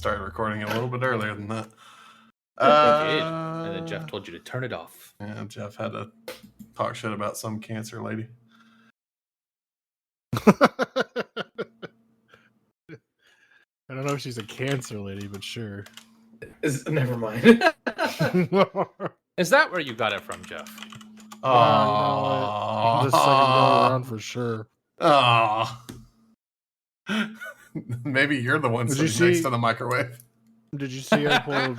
started recording a little bit earlier than that. We did. And then Geoff told you to turn it off. Yeah, Geoff had to talk shit about some cancer lady. I don't know if she's a cancer lady, but sure. Never mind. Is that where you got it from, Geoff? Oh, the second go around for sure. Oh, maybe you're the one sitting next to the microwave. Did you see I pulled?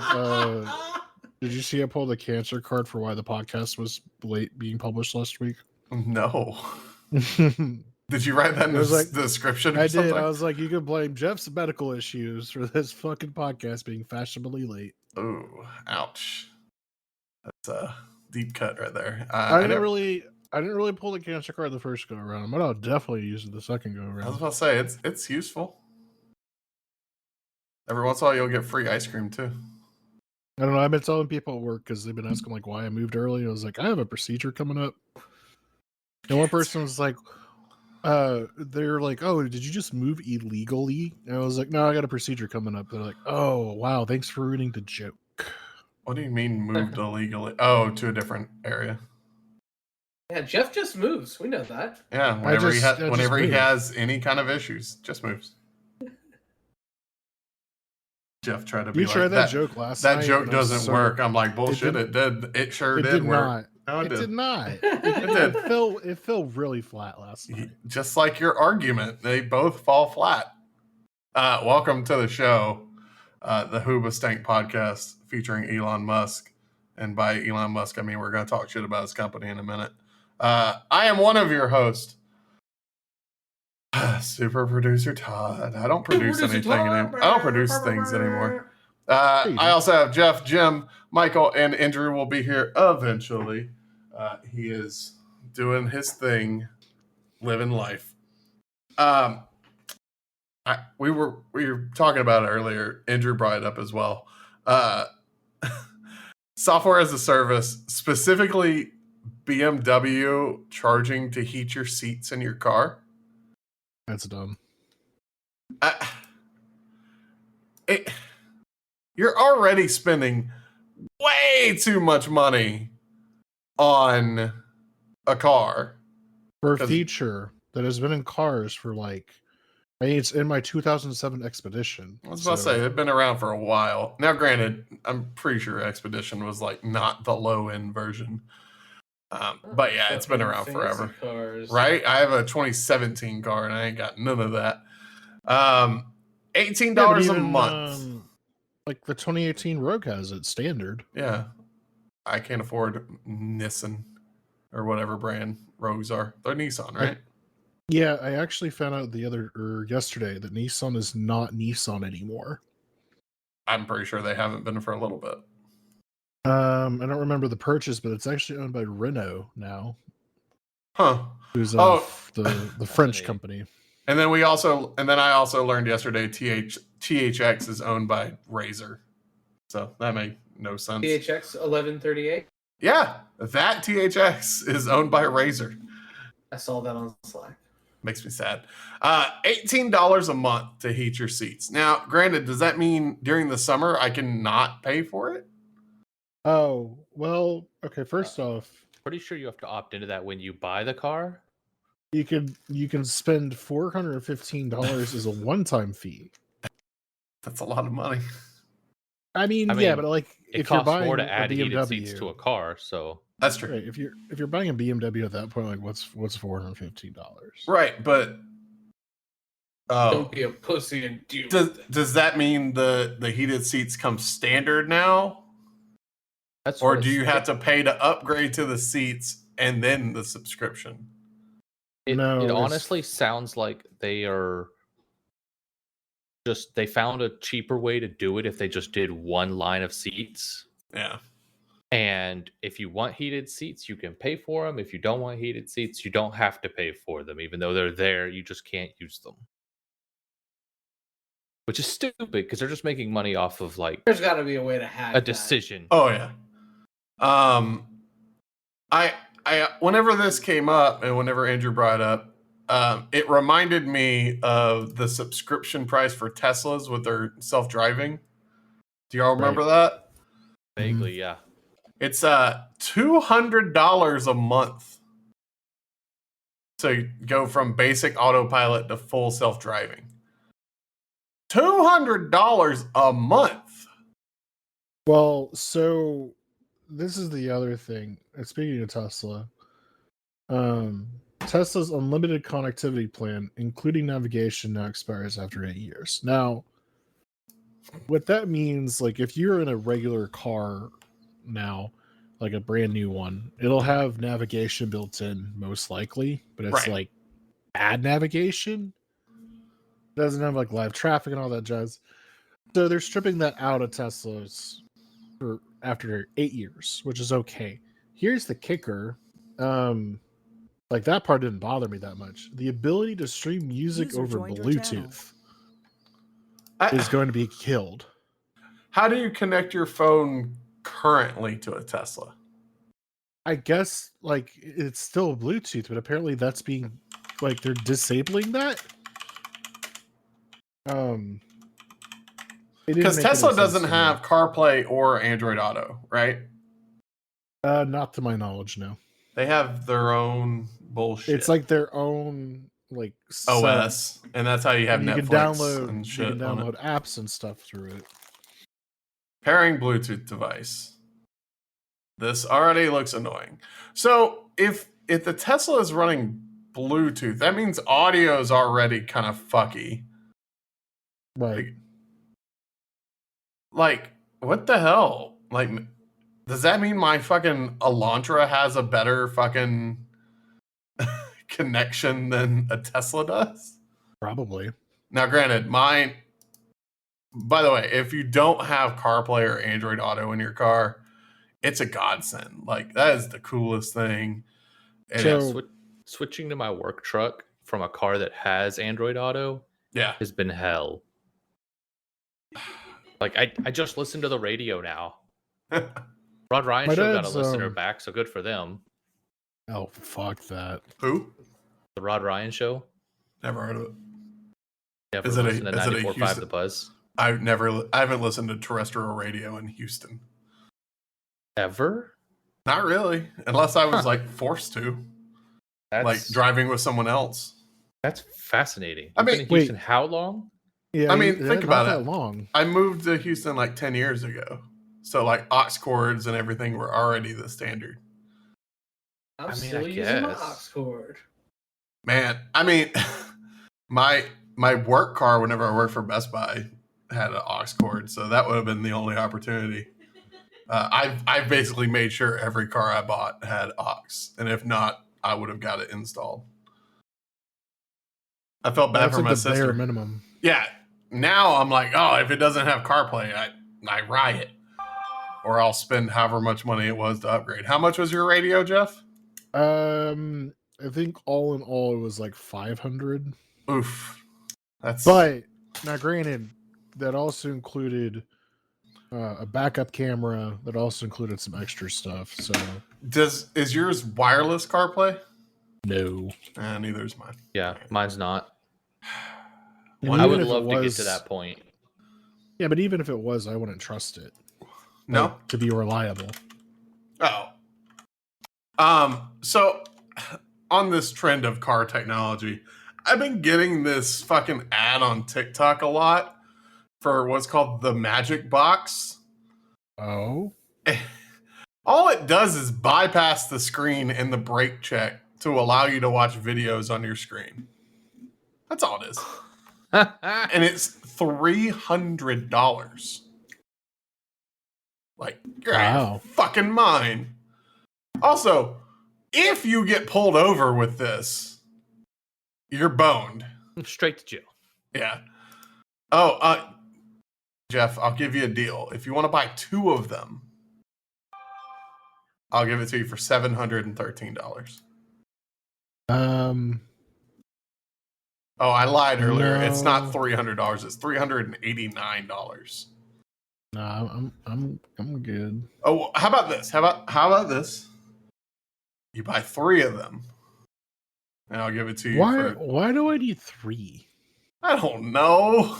Did you see I pulled a cancer card for why the podcast was late being published last week? No. Did you write that in the description? I did. I was like, you can blame Geoff's medical issues for this fucking podcast being fashionably late. Ooh, ouch. That's a deep cut right there. I didn't really pull the cancer card the first go around, but I'll definitely use it the second go around. I was about to say it's useful. Every once in a while, you'll get free ice cream too. I don't know. I've been telling people at work because they've been asking like why I moved early. I was like, I have a procedure coming up. And one person was like, they're like, oh, did you just move illegally? And I was like, no, I got a procedure coming up. They're like, oh, wow, thanks for ruining the joke. What do you mean moved illegally? Oh, to a different area. Yeah, Geoff just moves. We know that. Yeah, whenever he has any kind of issues, just moves. Geoff tried to be like that joke last night. That joke doesn't work. I'm like, bullshit. It did. It sure did work. No, it did not. It did. It fell really flat last night. Just like your argument, they both fall flat. Welcome to the show, the Hoobastank podcast featuring Elon Musk, and by Elon Musk, I mean we're going to talk shit about his company in a minute. I am one of your hosts, super producer Todd. I don't produce anything anymore. I don't produce things anymore. I also have Geoff, Jim, Michael, and Andrew will be here eventually. He is doing his thing, living life. We were talking about it earlier. Andrew brought it up as well. Software as a service, specifically BMW charging to heat your seats in your car. That's dumb. You're already spending way too much money on a car for a feature that has been in cars for it's in my 2007 Expedition. I was about to say they've been around for a while. Now, granted, I'm pretty sure Expedition was not the low end version. But yeah, it's been around forever. Cars. Right? I have a 2017 car and I ain't got none of that. $18 a month. Like the 2018 Rogue has it standard. Yeah. I can't afford Nissan or whatever brand Rogues are. They're Nissan, right? Yeah, I actually found out yesterday that Nissan is not Nissan anymore. I'm pretty sure they haven't been for a little bit. I don't remember the purchase, but it's actually owned by Renault now. Huh. Who's the French company. And then I also learned yesterday THX is owned by Razer. So that made no sense. THX 1138? Yeah, that THX is owned by Razer. I saw that on Slack. Makes me sad. $18 a month to heat your seats. Now, granted, does that mean during the summer I can not pay for it? Oh, well, okay, first off, pretty sure you have to opt into that when you buy the car. You can spend $415 as a one-time fee. That's a lot of money. I mean, yeah, but if you're buying more to add heated seats to a car, so that's true. Right, if you're buying a BMW at that point, what's $415? Right, but don't be a pussy and do. Does that mean the heated seats come standard now? Or do you have to pay to upgrade to the seats and then the subscription? It honestly sounds like they found a cheaper way to do it if they just did one line of seats. Yeah. And if you want heated seats, you can pay for them. If you don't want heated seats, you don't have to pay for them. Even though they're there, you just can't use them. Which is stupid because they're just making money off of there's got to be a way to hack a decision. Oh yeah. I whenever this came up and whenever Andrew brought it up, it reminded me of the subscription price for Teslas with their self-driving. Do y'all remember that? Vaguely, yeah. It's $200 a month to go from basic autopilot to full self-driving. $200 a month. Well, so this is the other thing. Speaking of Tesla, Tesla's unlimited connectivity plan, including navigation, now expires after 8 years. Now, what that means, like if you're in a regular car now, like a brand new one, it'll have navigation built in most likely, but it's like bad navigation. It doesn't have like live traffic and all that jazz. So they're stripping that out of Teslas for after 8 years, which is okay. Here's the kicker. Like that part didn't bother me that much. The ability to stream music over Bluetooth is going to be killed. How do you connect your phone currently to a Tesla? I guess like it's still Bluetooth, but apparently that's being like they're disabling that. Because Tesla doesn't have CarPlay or Android Auto, right? Not to my knowledge, no. They have their own bullshit. It's like their own like OS, and that's how you have Netflix can download and shit. You can download apps and stuff through it. Pairing Bluetooth device. This already looks annoying. So if the Tesla is running Bluetooth, that means audio is already kind of fucky. Right. Like, what the hell? Like, does that mean my fucking Elantra has a better fucking connection than a Tesla does? Probably. Now, granted, mine... By the way, if you don't have CarPlay or Android Auto in your car, it's a godsend. Like, that is the coolest thing. And So, switching to my work truck from a car that has Android Auto has been hell. Like, I just listened to the radio now. Rod Ryan My show got a dad's, listener back, so good for them. Oh, fuck that. Who? The Rod Ryan show? Never heard of it. Yeah, Is it a 94.5 The Buzz. I haven't listened to terrestrial radio in Houston. Ever? Not really, unless I was like forced to. Like driving with someone else. That's fascinating. I mean, been in Houston how long? Yeah, I mean, think about not it. That long. I moved to Houston like 10 years ago. So like aux cords and everything were already the standard. I'm still using my aux cord. Man, I mean, my work car, whenever I worked for Best Buy, had an aux cord, so that would have been the only opportunity. I've basically made sure every car I bought had aux, and if not, I would have got it installed. I felt bad for my sister. Bare minimum. Yeah. Now I'm like, oh, if it doesn't have CarPlay, I riot, or I'll spend however much money it was to upgrade. How much was your radio, Geoff? I think all in all it was like 500. Oof. But now, granted, that also included a backup camera. That also included some extra stuff. So, is yours wireless CarPlay? No. Neither is mine. Yeah, mine's not. And I would love to get to that point. Yeah, but even if it was, I wouldn't trust it. No, to be reliable. Oh. So on this trend of car technology, I've been getting this fucking ad on TikTok a lot for what's called the Magic Box. Oh. All it does is bypass the screen and the brake check to allow you to watch videos on your screen. That's all it is. And it's $300. Like, you're out of your fucking mind. Also, if you get pulled over with this, you're boned. Straight to jail. Yeah. Oh, Geoff, I'll give you a deal. If you want to buy 2 of them, I'll give it to you for $713. Oh, I lied earlier. No. It's not $300. It's $389. No, I'm good. Oh, how about this? How about this? You buy 3 of them, and I'll give it to you. Why do I need 3? I don't know.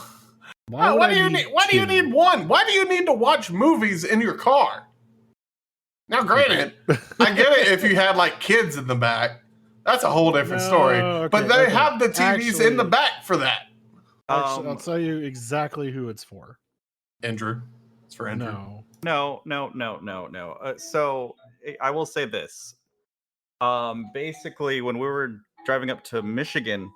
Why do you need one? Why do you need to watch movies in your car? Now, granted, I get it if you had like kids in the back. That's a whole different story. Okay, but they have the TVs in the back for that. Actually, I'll tell you exactly who it's for. Andrew. It's for Andrew. No. So I will say this. Basically, when we were driving up to Michigan,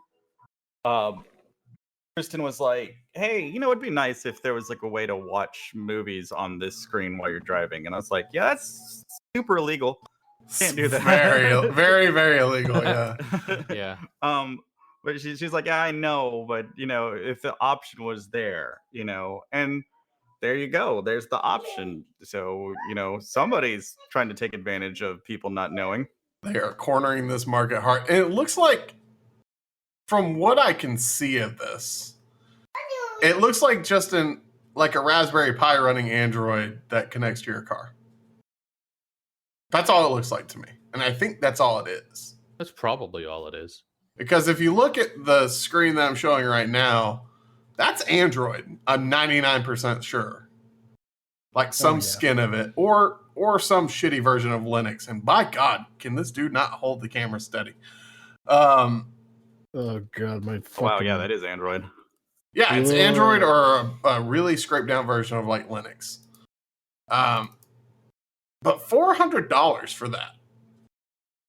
Kristen was like, "Hey, it'd be nice if there was like a way to watch movies on this screen while you're driving." And I was like, "Yeah, that's super illegal. Can't do that. Very, very, very illegal." Yeah. Yeah. But she's like, "Yeah, I know, but if the option was there, and there you go. There's the option. So somebody's trying to take advantage of people not knowing. They are cornering this market hard, and it looks like, from what I can see of this, it looks like just a Raspberry Pi running Android that connects to your car. That's all it looks like to me. And I think that's all it is. That's probably all it is. Because if you look at the screen that I'm showing right now, that's Android. I'm 99% sure. Like some skin of it, or some shitty version of Linux. And by God, can this dude not hold the camera steady? Oh God, my fucking... Wow, yeah, that is Android. Yeah, it's Android or a really scraped down version of like Linux. But $400 for that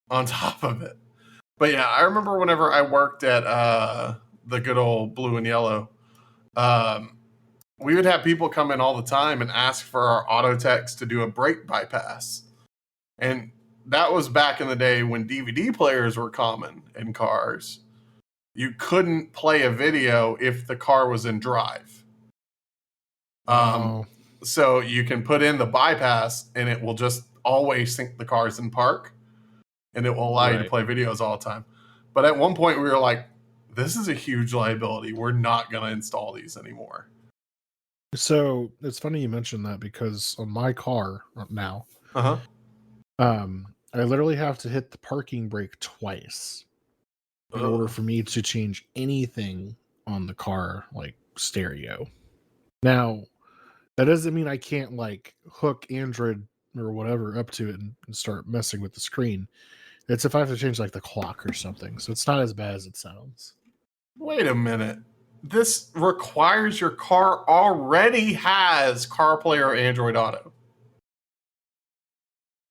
on top of it. But yeah, I remember whenever I worked at the good old Blue and Yellow, we would have people come in all the time and ask for our auto techs to do a brake bypass. And that was back in the day when DVD players were common in cars. You couldn't play a video if the car was in drive. So you can put in the bypass and it will just always sync the cars in park. And it will allow you to play videos all the time. But at one point we were like, this is a huge liability. We're not going to install these anymore. So it's funny you mentioned that, because on my car now, I literally have to hit the parking brake twice in order for me to change anything on the car, like stereo. Now, that doesn't mean I can't like hook Android or whatever up to it and start messing with the screen. It's if I have to change like the clock or something. So it's not as bad as it sounds. Wait a minute. This requires your car already has CarPlay or Android Auto.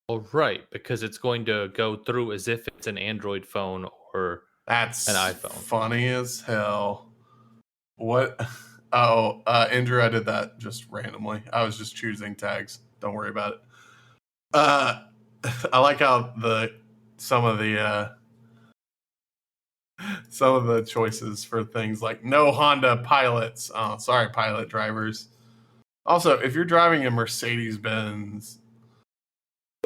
Oh, right, because it's going to go through as if it's an Android phone or That's an iPhone. Funny as hell. What? Oh, Andrew, I did that just randomly. I was just choosing tags. Don't worry about it. I like how some of the choices for things like no Honda pilots. Oh, sorry, pilot drivers. Also, if you're driving a Mercedes-Benz,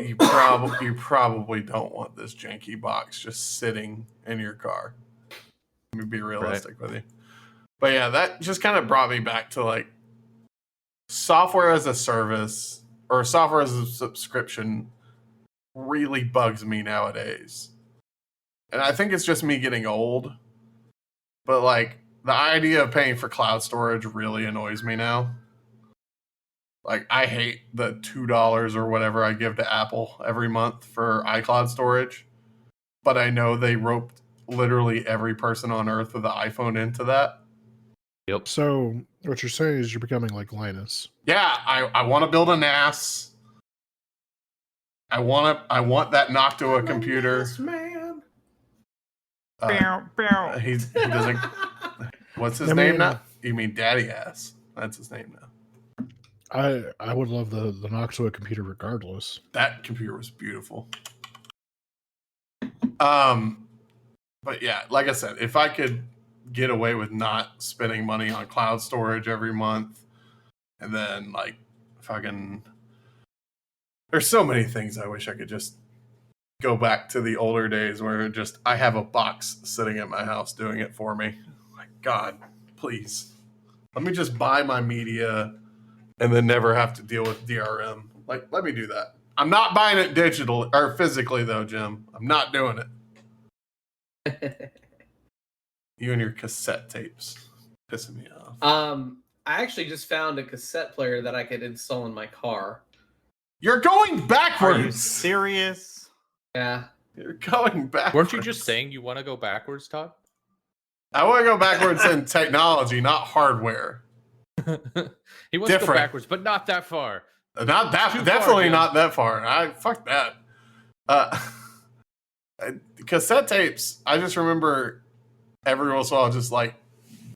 you probably don't want this janky box just sitting in your car. Let me be realistic with you. But yeah, that just kind of brought me back to like software as a service or software as a subscription really bugs me nowadays. And I think it's just me getting old. But like the idea of paying for cloud storage really annoys me now. Like I hate the $2 or whatever I give to Apple every month for iCloud storage. But I know they roped literally every person on earth with an iPhone into that. Yep. So what you're saying is you're becoming like Linus. Yeah, I want to build a NAS. I want that Noctua computer. Yes, man. He doesn't. What's his name now? You mean Daddy Ass? That's his name now. I would love the Noctua computer regardless. That computer was beautiful. But yeah, like I said, if I could get away with not spending money on cloud storage every month, and then like fucking, there's so many things I wish I could just go back to the older days where I have a box sitting at my house doing it for me. My God, please. Let me just buy my media and then never have to deal with DRM. Like, let me do that. I'm not buying it digital or physically though, Jim. I'm not doing it. You and your cassette tapes pissing me off. I actually just found a cassette player that I could install in my car. You're going Are backwards. you serious? Yeah. You're going backwards. Weren't you just saying you want to go backwards, Todd? I want to go backwards in technology, not hardware. He wants to go Different. backwards, but not that far. Not that. Too far, Definitely Jim. not that far. Fuck that. Cassette tapes. I just remember every once in a while, just like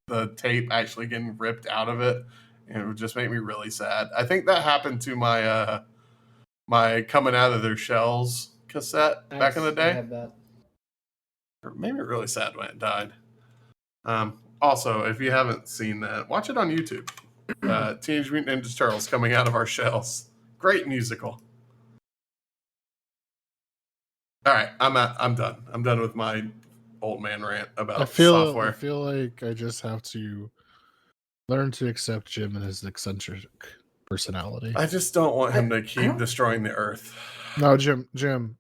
the tape actually getting ripped out of it, and it would just make me really sad. I think that happened to my my Coming Out of Their Shells cassette back in the I day. had that. It made me really sad when it died. Also, if you haven't seen that, watch it on YouTube. Teenage Mutant Ninja Turtles Coming Out of Our Shells. Great musical. All right, I'm done. I'm done with my old man rant about I software. feel like I just have to learn to accept Jim and his eccentric personality. I just don't want him to I keep don't- destroying the earth. No, Jim,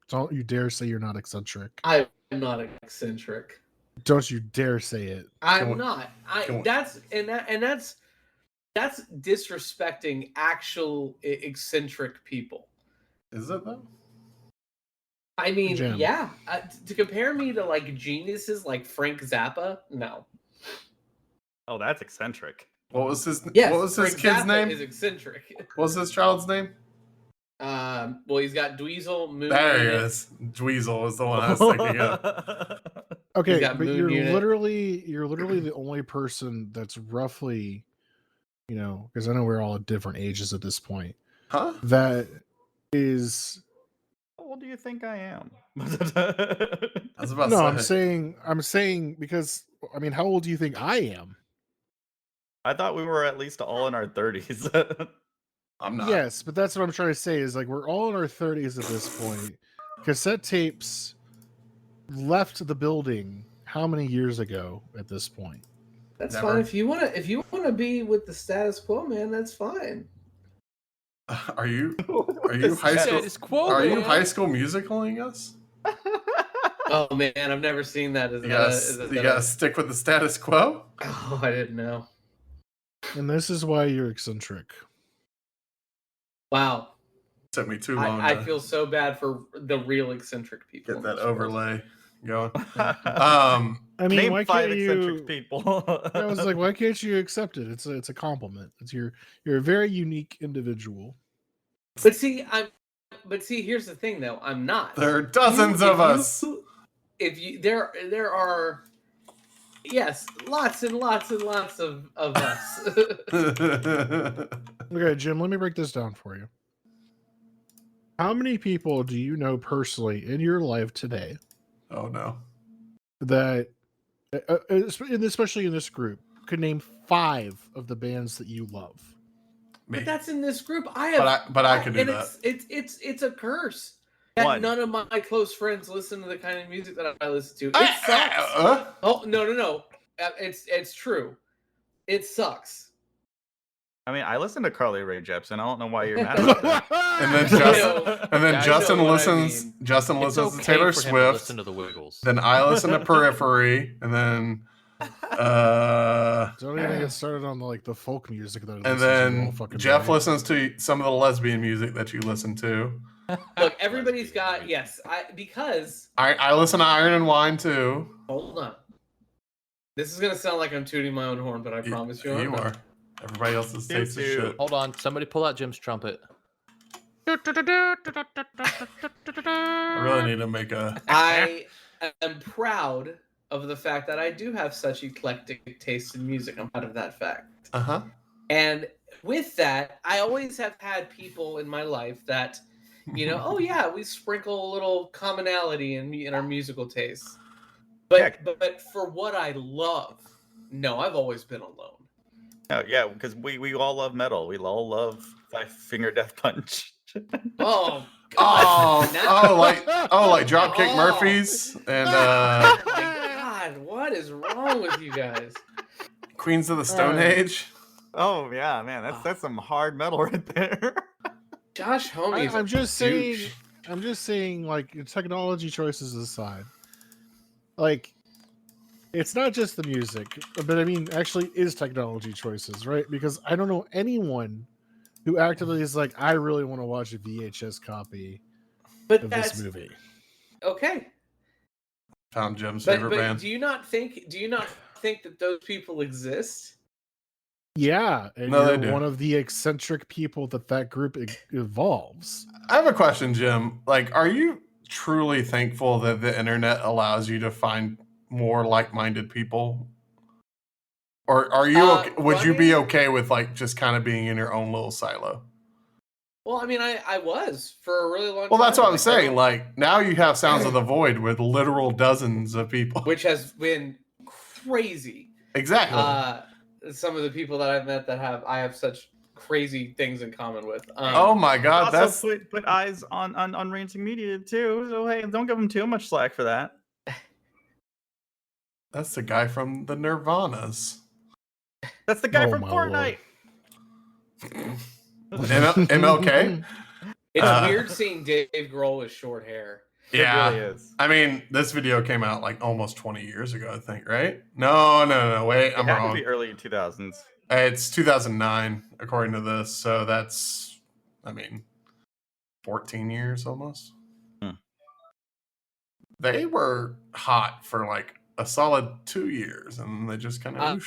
don't you dare say you're not eccentric. I'm not eccentric. Don't you dare say it. I'm we- not. can we- That's disrespecting actual eccentric people. Is it though? I mean, Jim. yeah. To compare me to like geniuses like Frank Zappa, no. Oh, that's eccentric. What was his? Yes, what was his Frank kid's Zappa name? is eccentric. What was his child's name? Well, he's got Dweezil, Moon. There he Unit. is. Dweezil was the one I was thinking of. Okay, got but Moon you're Unit. literally the only person that's roughly, because I know we're all at different ages at this point. Huh? That is How old do you think I am? I was about no. to say. I'm saying because I mean, how old do you think I am? I thought we were at least all in our 30s. I'm not. Yes, but that's what I'm trying to say is like we're all in our 30s at this point. Cassette tapes left the building how many years ago at this point? That's Never. fine. If you wanna be with the status quo, man, that's fine. Are you high school? Status quo, Are you man. High School Musicaling us? Oh man, I've never seen that. You gotta stick with the status quo. Oh, I didn't know. And this is why you're eccentric. Wow. Took me too long I to feel so bad for the real eccentric people. get in that this world. overlay going. I mean, Name why 5 can't eccentric you? people. I was like, why can't you accept it? It's a compliment. You're a very unique individual. But see, here's the thing though. I'm not. There are dozens of us. If you there are yes, lots and lots and lots of us. Okay, Jim, let me break this down for you. How many people do you know personally in your life today Oh no. that, especially in this group, could name 5 of the bands that you love? Me. But that's in this group. I have But I could do and that. it's a curse. That One. none of my close friends listen to the kind of music that I listen to. It sucks. Oh no. It's true. It sucks. I mean, I listen to Carly Rae Jepsen. I don't know why you're mad about that. And then You Justin, know, and then Yeah, I Justin know what I listens. mean. Justin It's listens to okay Taylor for him to Swift. listen to the Wiggles. Then I listen to Periphery, and then Don't even get started on the folk music that I and listen to all then fucking Geoff day. listens to some of the lesbian music that you listen to. Look, everybody's got because I listen to Iron and Wine too. hold on. This is gonna sound like I'm tooting my own horn, but I promise you, I'm You not. are. Everybody else's taste of Toot. shit. Hold on, somebody pull out Jim's trumpet. I really need to make a. I am proud of the fact that I do have such eclectic taste in music. I'm proud of that fact. Uh-huh. And with that, I always have had people in my life that, oh yeah, we sprinkle a little commonality in our musical tastes. But for what I love, no, I've always been alone. Oh, yeah, because we all love metal. We all love Five Finger Death Punch. Oh, God. like Dropkick Oh. Murphys and Oh my God, what is wrong with you guys? Queens of the Stone Age. Oh yeah, man, that's some hard metal right there. Josh Homme is I'm just saying. douche. I'm just saying, technology choices aside, It's not just the music, but I mean, actually, is technology choices, right? Because I don't know anyone who actively is like, I really want to watch a VHS copy But of that's this movie. okay. Found Jim's But favorite but band. do you not think that those people exist? Yeah, and No, they you're do. one of the eccentric people that group evolves. I have a question, Jim. Like, are you truly thankful that the internet allows you to find more like-minded people? Or are you okay, would you be running- okay with like just kind of being in your own little silo? Well, I mean, I was for a really long time. Well, that's what I'm Like, I saying. don't- Like now you have Sounds of the Void with literal dozens of people. which has been crazy. Exactly. Some of the people that I've met that I have such crazy things in common with. Oh my God, that's Also put eyes on ranting media too. So hey, don't give them too much slack for that. the guy from the Nirvanas. That's the guy Oh from my Fortnite. MLK. It's weird seeing Dave Grohl with short hair. Yeah, It really is. I mean, this video came out like almost 20 years ago, I think, right? No. Wait, It I'm had to wrong. be early 2000s. It's 2009, according to this. So that's, I mean, 14 years almost. Hmm. They were hot for like a solid 2 years, and they just kind of.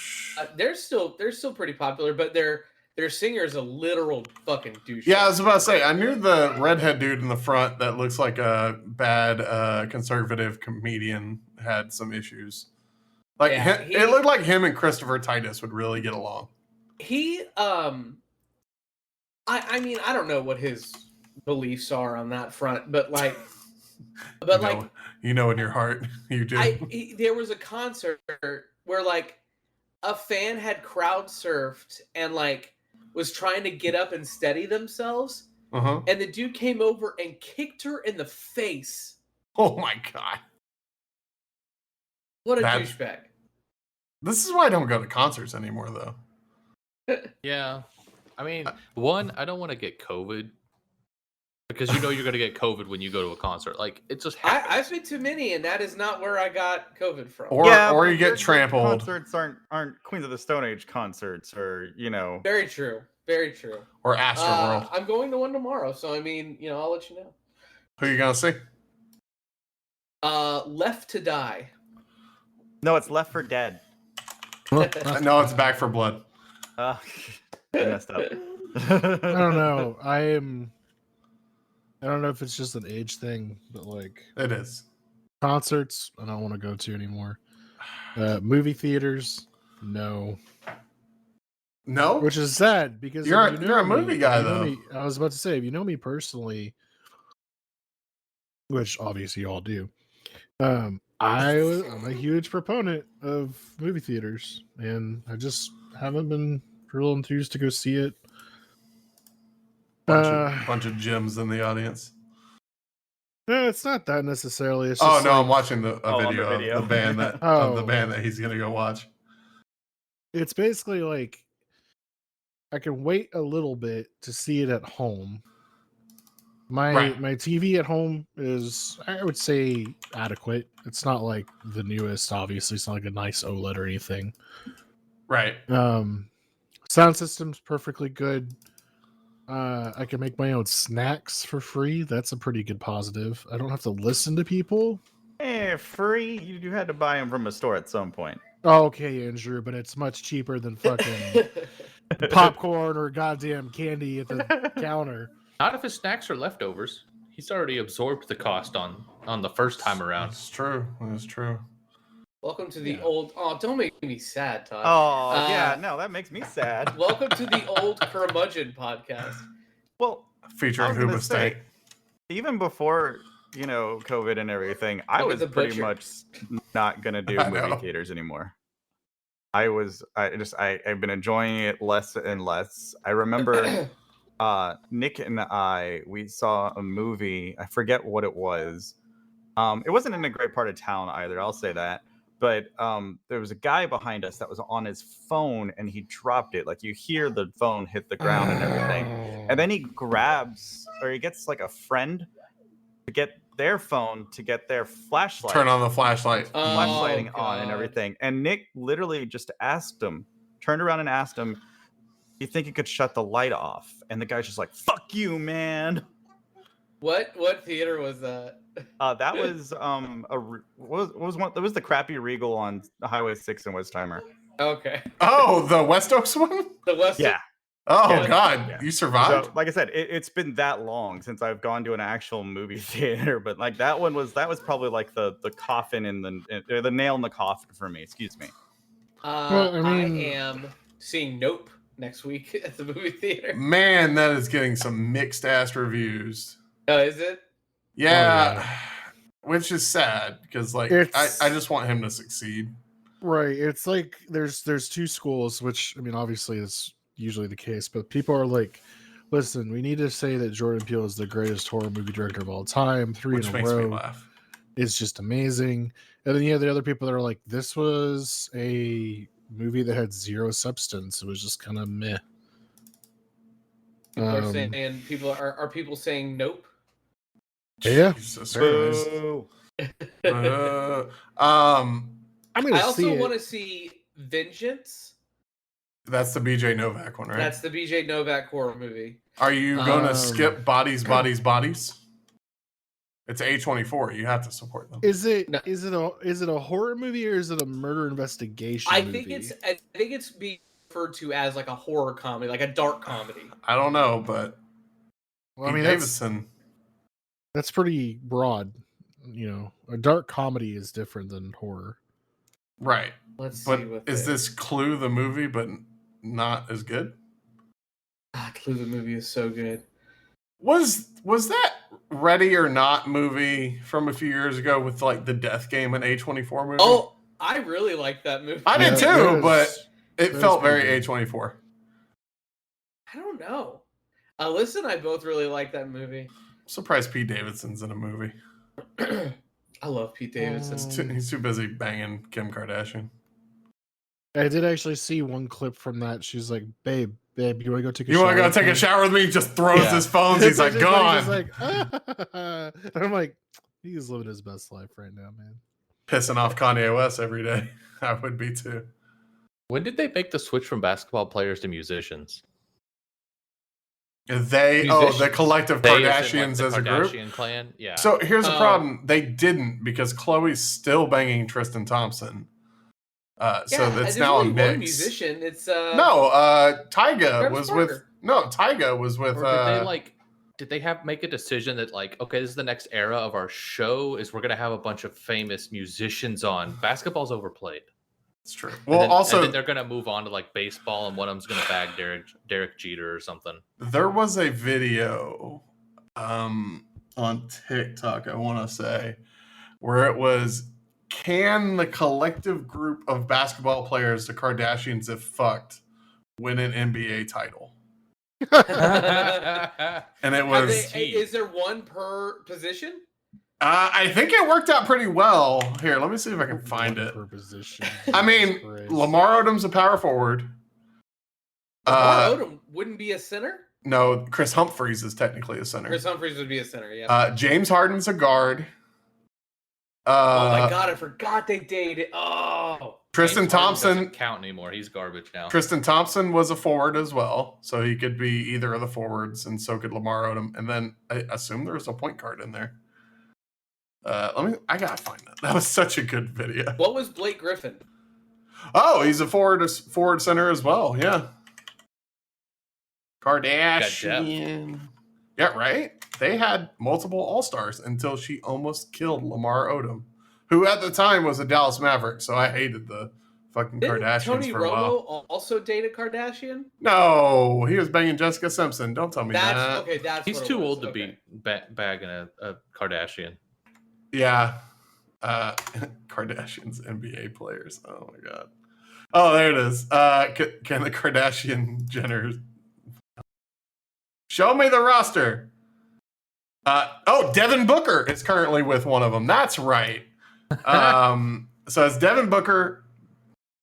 They're still pretty popular, but their singer is a literal fucking douche. Yeah, I was about to say, I knew the redhead dude in the front that looks like a bad conservative comedian had some issues. Like Yeah, it looked like him and Christopher Titus would really get along. He I mean, I don't know what his beliefs are on that front, but like you know in your heart you do. There was a concert where like a fan had crowd surfed and like was trying to get up and steady themselves, and the dude came over and kicked her in the face. Oh my God. What a douchebag. This is why I don't go to concerts anymore, though. Yeah. I mean, one, I don't want to get COVID because you know you're going to get COVID when you go to a concert. Like, it just happens. I've been to many, and that is not where I got COVID from. Or you get trampled. Concerts aren't Queens of the Stone Age concerts, or you know. Very true. Very true. Or Astroworld. I'm going to one tomorrow, so I mean, you know, I'll let you know. Who are you gonna see? Left to Die. No, it's Left for Dead. No, it's Back for Blood. I messed up. I don't know. I don't know if it's just an age thing, but like it is. Concerts, I don't want to go to anymore. Movie theaters, no, which is sad because you're a movie guy though. I was about to say, if you know me personally, which obviously you all do, I'm a huge proponent of movie theaters, and I just haven't been real enthused to go see it. Bunch of gyms in the audience. No, it's not that necessarily. It's just like, I'm watching a video of the band that of the band that he's gonna go watch. It's basically like I can wait a little bit to see it at home. My TV at home is, I would say, adequate. It's not like the newest, obviously. It's not like a nice OLED or anything. Right. Sound system's perfectly good. I can make my own snacks for free. That's a pretty good positive. I don't have to listen to people. Free? You had to buy them from a store at some point. Okay, Andrew, but it's much cheaper than fucking popcorn or goddamn candy at the counter. Not if his snacks are leftovers. He's already absorbed the cost on the first time around. It's true. It's true. Welcome to the old. Oh, don't make me sad, Todd. Oh, yeah, no, that makes me sad. Welcome to the old curmudgeon podcast. Well, featuring Hooba Stank. Even before COVID and everything, I was pretty much not gonna do movie theaters anymore. I've been enjoying it less and less. I remember Nick and we saw a movie. I forget what it was. It wasn't in a great part of town either, I'll say that. But there was a guy behind us that was on his phone and he dropped it. Like you hear the phone hit the ground and everything. And then he gets like a friend to get their phone to get their flashlight. Turn on the flashlight. Flashlighting on and God. everything. And Nick literally just turned around and asked him, "You think you could shut the light off?" And the guy's just like, "Fuck you, man." What theater was that? That was That was the crappy Regal on Highway 6 in Westheimer. Okay. Oh, the West Oaks one? The West. Yeah. Oh, Yeah. God. Yeah. You survived? So, like I said, it's been that long since I've gone to an actual movie theater, but like that was probably like the coffin in the nail in the coffin for me. Excuse me. Well, I mean- I am seeing Nope next week at the movie theater. Man, that is getting some mixed ass reviews. Oh, is it? Yeah. Which is sad because, like, I It's- just want him to succeed. Right. It's like there's two schools, which I mean, obviously is usually the case, but people are like, listen, we need to say that Jordan Peele is the greatest horror movie director of all time. 3 Which in a makes me row. laugh. It's just amazing. And then you have the other people that are like, this was a movie that had zero substance. It was just kind of meh. People are saying people saying Nope. Yeah. Jesus Christ. Boo. I'm gonna I also see want it. to see Vengeance. That's the BJ Novak one, right? That's the BJ Novak horror movie. Are you going to Um, skip Bodies? It's A24. You have to support them. Is it No. is it a horror movie or is it a murder investigation I movie? think it's being referred to as like a horror comedy, like a dark comedy. I don't know, but Well, I Pete mean, Davidson. that's pretty broad. You know, a dark comedy is different than horror. Right. Let's But see what is this Clue the movie, but not as good? Clue the movie is so good. Was that Ready or Not movie from a few years ago with like the death game and A24 movie? Oh, I really like that movie. I did Yeah, too, that but is- it that felt is pretty very good. A24. I don't know. Alyssa and I both really like that movie. I'm surprised Pete Davidson's in a movie. I love Pete Davidson. He's too busy banging Kim Kardashian. I did actually see one clip from that. She's like, "Babe, you want to go take a You shower? want to go with take me?" a shower with me? He just throws Yeah. his phones. He's like, Just gone. like, and I'm like, he's living his best life right now, man. Pissing off Kanye West every day. I would be too. When did they make the switch from basketball players to musicians? The Musicians. collective They Kardashians the as a group. Kardashian clan? Yeah. So here's the Oh. problem. They didn't because Chloe's still banging Tristan Thompson. So it's there's now a only mix. one musician. It's No, Tyga Travis was Barker. Tyga was with Or did they make a decision that like, okay, this is the next era of our show is we're gonna have a bunch of famous musicians on. Basketball's overplayed. it's true. And Well, then- also and then they're gonna move on to like baseball, and one of them's gonna bag Derek Jeter or something. there was a video on TikTok, I want to say, where it was, can the collective group of basketball players the Kardashians have fucked win an NBA title? And it was is there one per position? I think it worked out pretty well. Here, let me see if I can find it. Per position. I mean, Jesus Christ. Lamar Odom's a power forward. Lamar Odom wouldn't be a center. No, Chris Humphries is technically a center. Chris Humphries would be a center. Yeah. James Harden's a guard. Oh my god, I forgot they dated. Oh, Tristan James Harden doesn't Thompson. count anymore. He's garbage now. Tristan Thompson was a forward as well, so he could be either of the forwards, and so could Lamar Odom. And then I assume there was a point guard in there. I gotta find that. That was such a good video. what was Blake Griffin? Oh, he's a forward center as well. Yeah. Kardashian. Yeah, right. They had multiple All-Stars until she almost killed Lamar Odom, who at the time was a Dallas Maverick. So I hated the fucking Didn't Kardashians Tony for a while. Romo also date a Kardashian? No, he was banging Jessica Simpson. Don't tell me that. That's okay. That's He's what it too was. old to Okay. be bagging a Kardashian. Yeah. Kardashians NBA players. Oh my god. Oh, there it is. Can the Kardashian Jenners show me the roster? Devin Booker is currently with one of them. That's right. So it's Devin Booker,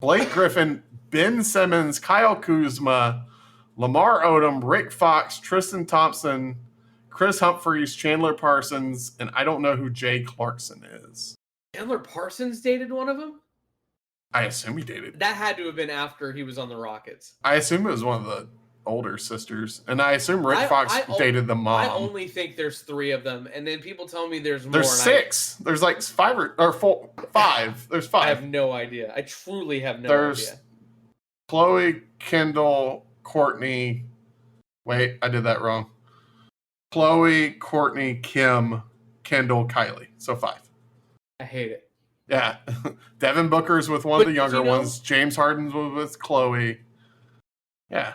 Blake Griffin, Ben Simmons, Kyle Kuzma, Lamar Odom, Rick Fox, Tristan Thompson, Chris Humphries, Chandler Parsons, and I don't know who Jay Clarkson is. Chandler Parsons dated one of them? I assume he dated. That had to have been after he was on the Rockets. I assume it was one of the older sisters, and I assume Rick Fox dated the mom. I only think there's 3 of them, and then people tell me there's more. There's 6. There's like 5 or 4, 5. There's 5. I have no idea. I truly have no idea. Chloe, Kendall, Courtney. Wait, I did that wrong. Chloe, Courtney, Kim, Kendall, Kylie. So 5. I hate it. Yeah. Devin Booker's with one of the younger ones. James Harden's with Chloe. Yeah.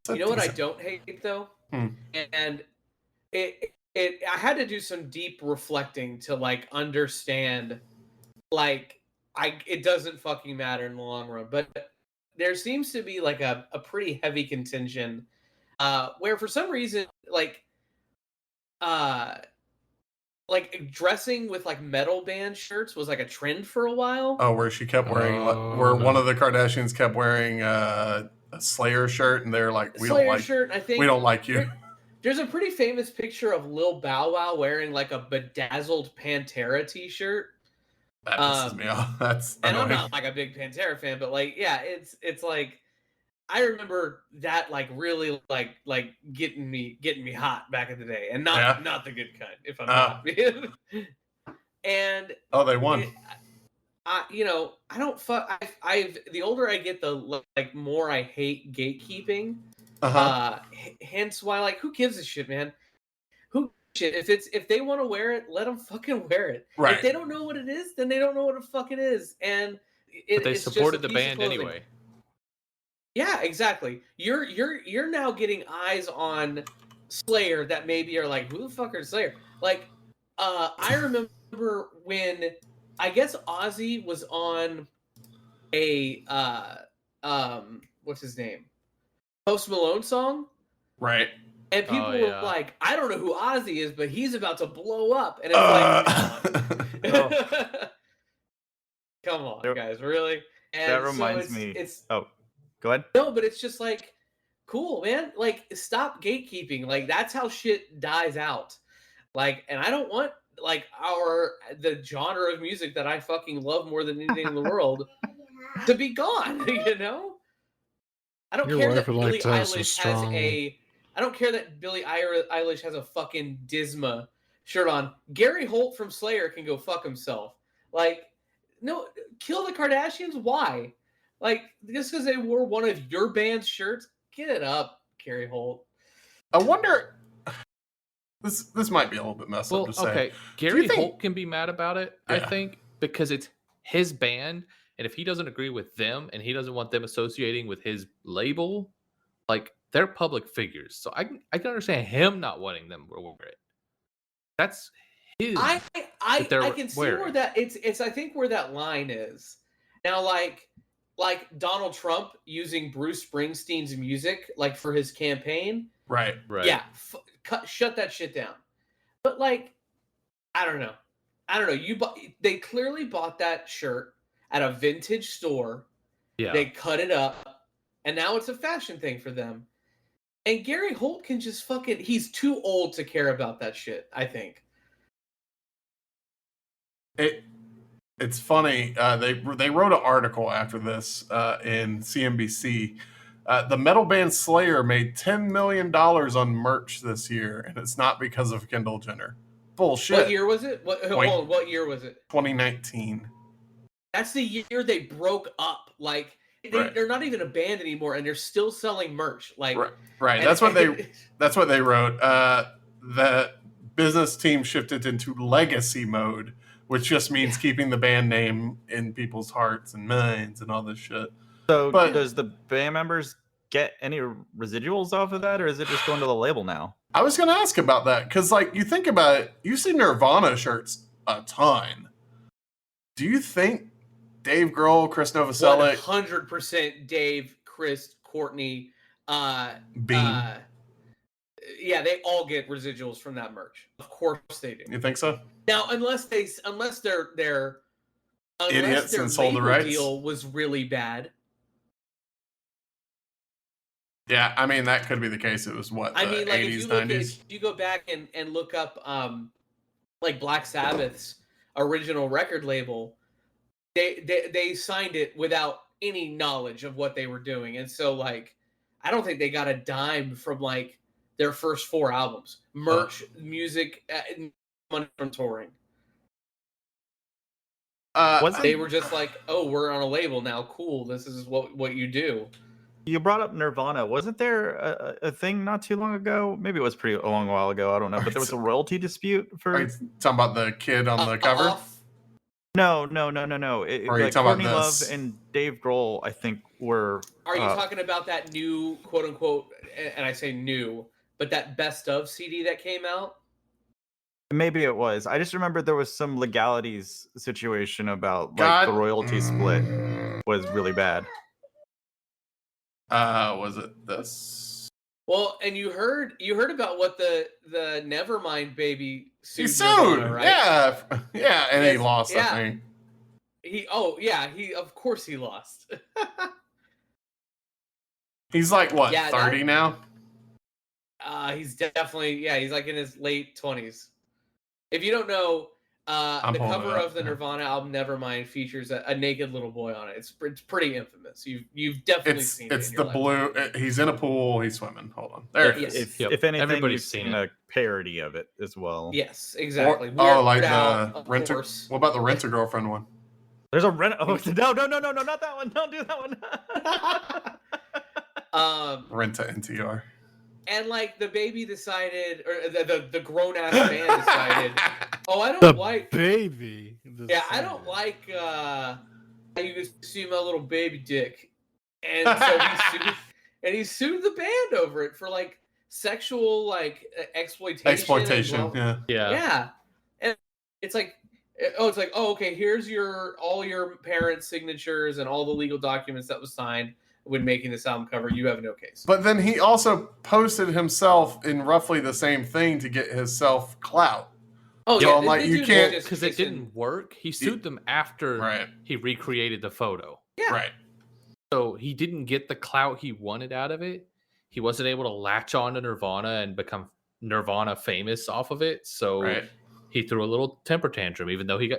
You know what I don't hate though? And I had to do some deep reflecting to like understand it doesn't fucking matter in the long run. But there seems to be like a pretty heavy contingent where for some reason like dressing with like metal band shirts was like a trend for a while. Oh, where she kept wearing one of the Kardashians kept wearing a Slayer shirt, and they're like, we don't like you. There's a pretty famous picture of Lil Bow Wow wearing like a bedazzled Pantera t-shirt. That pisses me off. That's and annoying. I'm not like a big Pantera fan, but like, yeah, it's like I remember that like really like getting me hot back in the day, and not the good kind. If I'm not being. And they won. I don't fuck. The older I get, the like more I hate gatekeeping. Hence why, like, who gives a shit, man? Who shit? If they want to wear it, let them fucking wear it. Right. If they don't know what it is, then they don't know what it fucking is. And but they supported the band anyway. Yeah, exactly. You're now getting eyes on Slayer that maybe are like, who the fuck are Slayer? Like, I remember when. I guess Ozzy was on a what's his name? Post Malone song. Right. And people were like, I don't know who Ozzy is, but he's about to blow up. And it's like, come on, guys, really? And that reminds me. Go ahead. No, but it's just like, cool, man. Like, stop gatekeeping. Like, that's how shit dies out. Like, and I don't want like the genre of music that I fucking love more than anything in the world to be gone, you know? I don't care that Billie Eilish has I don't care that Billie Eilish has a fucking Disma shirt on. Gary Holt from Slayer can go fuck himself. Like, no, kill the Kardashians? Why? Like, just because they wore one of your band's shirts? Get it up, Gary Holt. I wonder. This might be a little bit messed up to say. Okay, Gary Holt can be mad about it, I think, because it's his band, and if he doesn't agree with them and he doesn't want them associating with his label, like, they're public figures. So I can understand him not wanting them to wear it. That's his. I can see where that it's I think where that line is. Now, like Donald Trump using Bruce Springsteen's music like for his campaign. Right. Yeah, shut that shit down. But like, I don't know. They clearly bought that shirt at a vintage store. Yeah. They cut it up, and now it's a fashion thing for them. And Gary Holt can just fucking. He's too old to care about that shit, I think. It's funny. They wrote an article after this in CNBC. The metal band Slayer made $10 million on merch this year, and it's not because of Kendall Jenner. Bullshit. What year was it? What year was it? 2019. That's the year they broke up. Like, they're not even a band anymore, and they're still selling merch. Like, right. That's what they wrote. The business team shifted into legacy mode, which just means keeping the band name in people's hearts and minds and all this shit. So, does the band members get any residuals off of that, or is it just going to the label now? I was going to ask about that, because, like, you think about it, you see Nirvana shirts a ton. Do you think Dave Grohl, Chris Novoselic... 100% Dave, Chris, Courtney, Bean. Yeah, they all get residuals from that merch. Of course they do. You think so? Now, unless their idiots and sold the rights deal was really bad. Yeah, I mean that could be the case. It was what the I mean, like 80s, 90s. if you go back and look up like Black Sabbath's original record label, they signed it without any knowledge of what they were doing, and so like I don't think they got a dime from like their first 4 albums, merch, music, money from touring. They were just like, oh, we're on a label now. Cool. This is what you do. You brought up Nirvana. Wasn't there a thing not too long ago? Maybe it was a long while ago. I don't know. But there was a royalty dispute for. Are you talking about the kid on the cover? No. Like Courtney Love and Dave Grohl, I think, were. Are you talking about that new, quote unquote, and I say new, but that best of CD that came out? Maybe it was. I just remember there was some legalities situation about like the royalty split was really bad. Was it this? Well, and you heard about what the Nevermind baby sued. He sued, Nirvana, right? yeah, and he lost. I think he of course he lost. He's like what, 30 now? He's definitely he's like in his late 20s. If you don't know, the cover of the Nirvana album Nevermind features a naked little boy on it. It's pretty infamous. You've definitely seen it. It's the blue. He's in a pool. He's swimming. Hold on. There it is. If anything, everybody's seen a parody of it as well. Yes, exactly. Like the Rent. What about the Rent a Girlfriend one? There's a Rent. Oh no, not that one. Don't do that one. Rent a NTR. And like the baby decided, or the grown ass man decided, oh, I don't like baby. I don't like how you assume a little baby dick, and so he sued the band over it for like sexual like exploitation. Yeah. And it's like, oh, okay, here's all your parents' signatures and all the legal documents that was signed when making this album cover. You have no case. But then he also posted himself in roughly the same thing to get his self clout. Oh, so like you can't, because it didn't work. He sued them after he recreated the photo. Yeah. Right. So he didn't get the clout he wanted out of it. He wasn't able to latch on to Nirvana and become Nirvana famous off of it. So he threw a little temper tantrum, even though he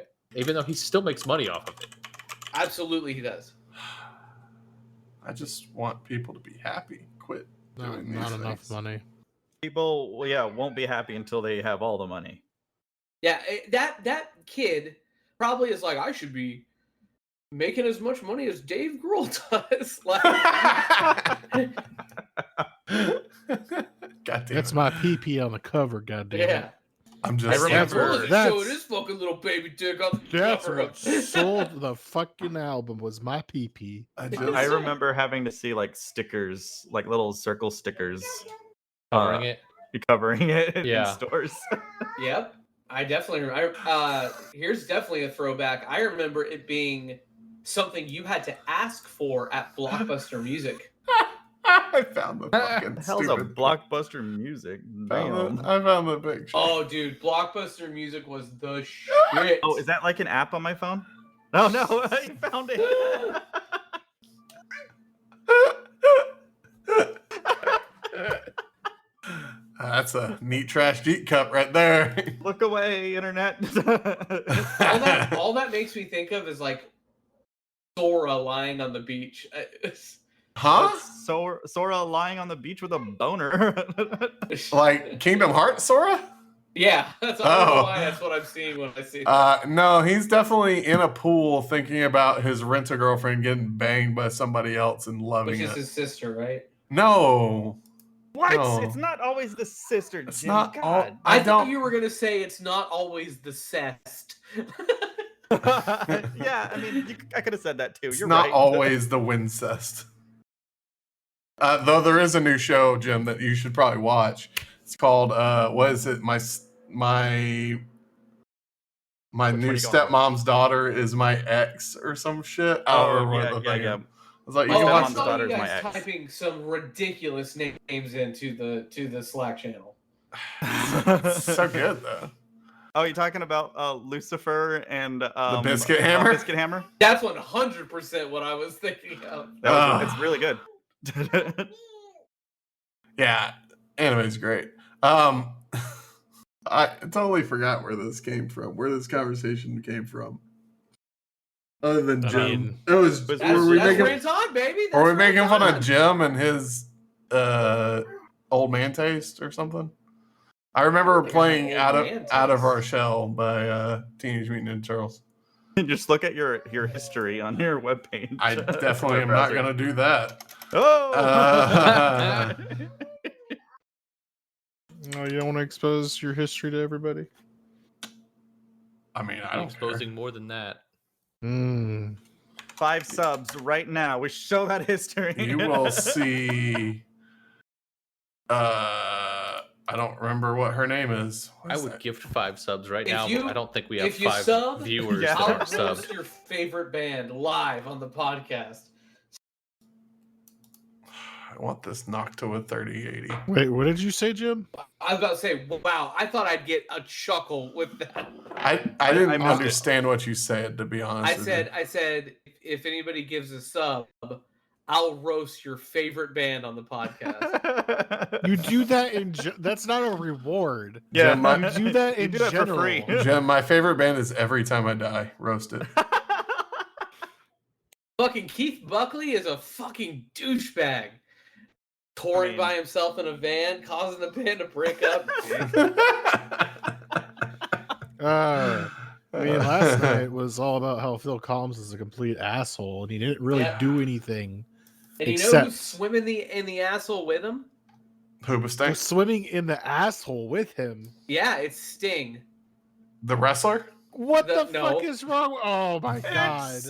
still makes money off of it. Absolutely, he does. I just want people to be happy. Quit doing not enough money. People, won't be happy until they have all the money. Yeah, that kid probably is like, I should be making as much money as Dave Grohl does. God damn, that's my PP on the cover. God damn it. I'm just. I remember showing this fucking little baby dick on the cover. What sold the fucking album was my PP. I remember having to see like stickers, like little circle stickers, covering it in stores. Yep, I definitely remember. Here's definitely a throwback. I remember it being something you had to ask for at Blockbuster Music. I found the fucking the hell's stupid a Blockbuster Music. Damn. I found the picture. Oh, dude, Blockbuster Music was the shit. Oh, is that like an app on my phone? No, I found it. That's a neat trash Jeep cup right there. Look away, internet. all that makes me think of is like Sora lying on the beach. Huh? Sora lying on the beach with a boner. Like Kingdom Hearts Sora? Yeah, I don't know why that's what I'm seeing when I see that. No, he's definitely in a pool thinking about his rent-a-girlfriend getting banged by somebody else and loving it. Which is his sister, right? No. What? No. It's not always the sister, It's Jim. not God. I thought you were going to say it's not always the cest. Yeah, I mean, I could have said that too. It's You're not right. always the Wincest. Though there is a new show, Jim, that you should probably watch. It's called what is it? My new stepmom's daughter is my ex or some shit. Yeah. I was like, My you can stepmom's watch that. daughter is you my guys ex. typing some ridiculous names into the Slack channel. It's so good though. Oh, you're talking about Lucifer and The Biscuit Hammer? Biscuit Hammer? That's 100% what I was thinking of. It's really good. Yeah, anime's great. I totally forgot where this came from. Where this conversation came from. Other than Jim, it was. That's Were we where making? it's on, baby. Were we That's where making it's fun on. of Jim and his old man taste or something? I remember playing Old out Man of Taste. our shell by Teenage Mutant Ninja Turtles. Just look at your history on your webpage. I definitely am not going to do that. Oh. No, you don't want to expose your history to everybody. I mean, I I'm don't exposing more than that. 5 subs right now. We show that history. care. You will see. I don't remember what her name is. What I is would that? gift 5 subs right If now, you- but I don't think we have if you 5 sub, viewers Yeah. that I'll are roast subbed. your favorite band live on the podcast. I want this knocked to a 3080. Wait, what did you say, Jim? I was about to say, wow, I thought I'd get a chuckle with that. I didn't I missed it. understand what you said, to be honest. I said, if anybody gives a sub, I'll roast your favorite band on the podcast. You do that that's not a reward. Yeah, Jim, You do that You in do that for general. free. Jim, my favorite band is Every Time I Die. Roasted. Fucking Keith Buckley is a fucking douchebag. Touring by himself in a van, causing the band to break up. I mean, last night was all about how Phil Collins is a complete asshole, and he didn't really do anything. And you know Except- who's swimming in the asshole with him? Hoobastank? Was swimming in the asshole with him. Yeah, it's Sting. The wrestler? What the No. fuck is wrong? Oh my god!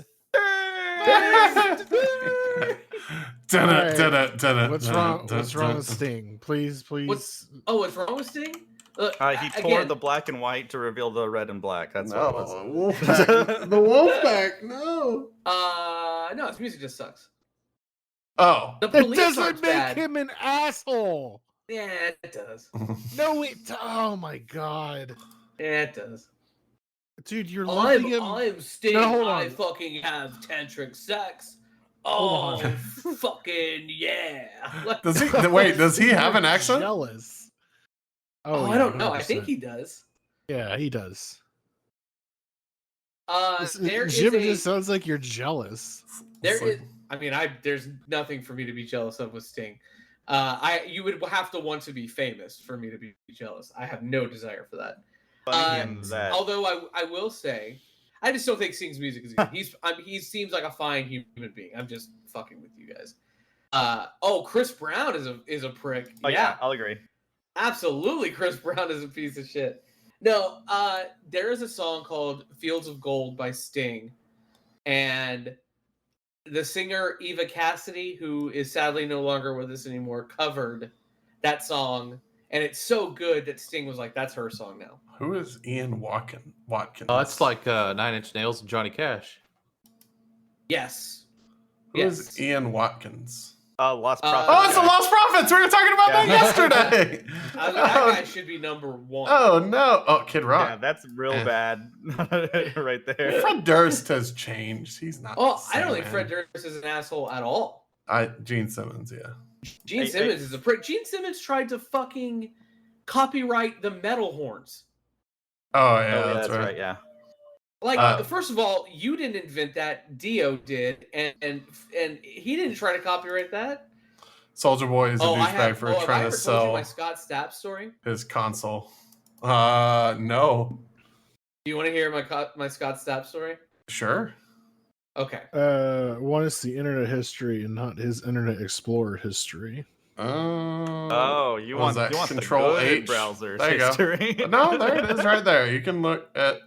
What's wrong? What's wrong with Sting? Please. What's wrong with Sting? Look, He tore the black and white to reveal the red and black. That's what it was. Wolfpack. The Wolfpack. No. No, his music just sucks. Oh. The That police doesn't aren't make bad. him an asshole. Yeah, it does. No, it. Oh my god, Yeah, it does. dude, you're lumping him. I'm Sting. No, hold I on. fucking have tantric sex. Hold Oh, on. fucking yeah. Does he? Wait, does he have an You're accent? Jealous. Oh, yeah, I don't know. I 100%. think he does. Yeah, he does. There is Jim a, just sounds like you're jealous. It's like- I mean, there's nothing for me to be jealous of with Sting. You would have to want to be famous for me to be jealous. I have no desire for that. Although I will say, I just don't think Sting's music is good. He seems like a fine human being. I'm just fucking with you guys. Chris Brown is a prick. Oh, yeah, I'll agree. Absolutely, Chris Brown is a piece of shit. No, there is a song called "Fields of Gold" by Sting, and the singer Eva Cassidy, who is sadly no longer with us anymore, covered that song, and it's so good that Sting was like, "That's her song now." Who is Ian Watkins? Oh, that's like 9 Inch Nails and Johnny Cash. Yes. Who is Ian Watkins? Lost Prophets. Oh, it's the Lost Prophets. We were talking about that yesterday. That guy should be number one. Oh no! Oh, Kid Rock. Yeah, that's real bad right there. Fred Durst has changed. He's not. Oh, the I don't same, think man. Fred Durst is an asshole at all. Gene Simmons, yeah. Gene Simmons is a prick. Gene Simmons tried to fucking copyright the metal horns. Oh yeah, that's right. Yeah. Like, first of all, you didn't invent that. Dio did, and he didn't try to copyright that. Soldier Boy is a douchebag for have I trying ever to told you sell my Scott Stapp story? his console. No. Do you want to hear my Scott Stapp story? Sure. Okay. One is the internet history and not his Internet Explorer history. Oh, you what was want that? the Control good H? browser There you go. history. No, there it is right there. You can look at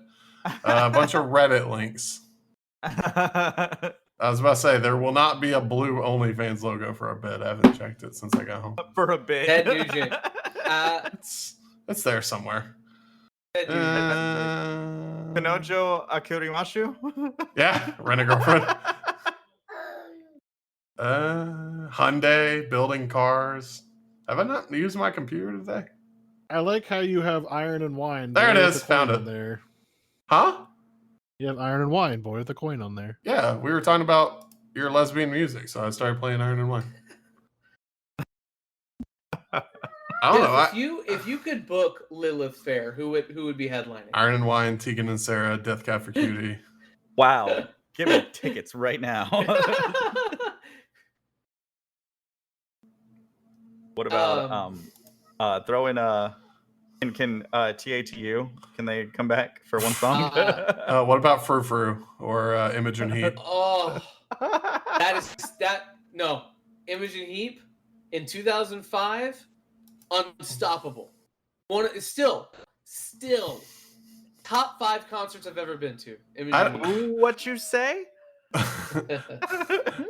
a bunch of Reddit links. I was about to say, there will not be a blue OnlyFans logo for a bit. I haven't checked it since I got home. For a bit. Ted Nugent. It's there somewhere. Ted Nugent. Kanojo Akurimashu? Yeah, rent a girlfriend. Hyundai, building cars. Have I not used my computer today? I like how you have Iron and Wine. There it boy with is, the found coin it. on there. Huh? You have Iron and Wine, boy with the coin on there. Yeah, we were talking about your lesbian music, so I started playing Iron and Wine. I don't Geoff, know. if you could book Lilith Fair, who would be headlining? Iron and Wine, Tegan and Sarah, Death Cab for Cutie. Wow. Give me tickets right now. What about throw in can TATU, can they come back for one song? What about Frou Frou or Imogen Heap? Oh, no. Imogen Heap in 2005, unstoppable. Still top 5 concerts I've ever been to. Imogen Heap. What you say?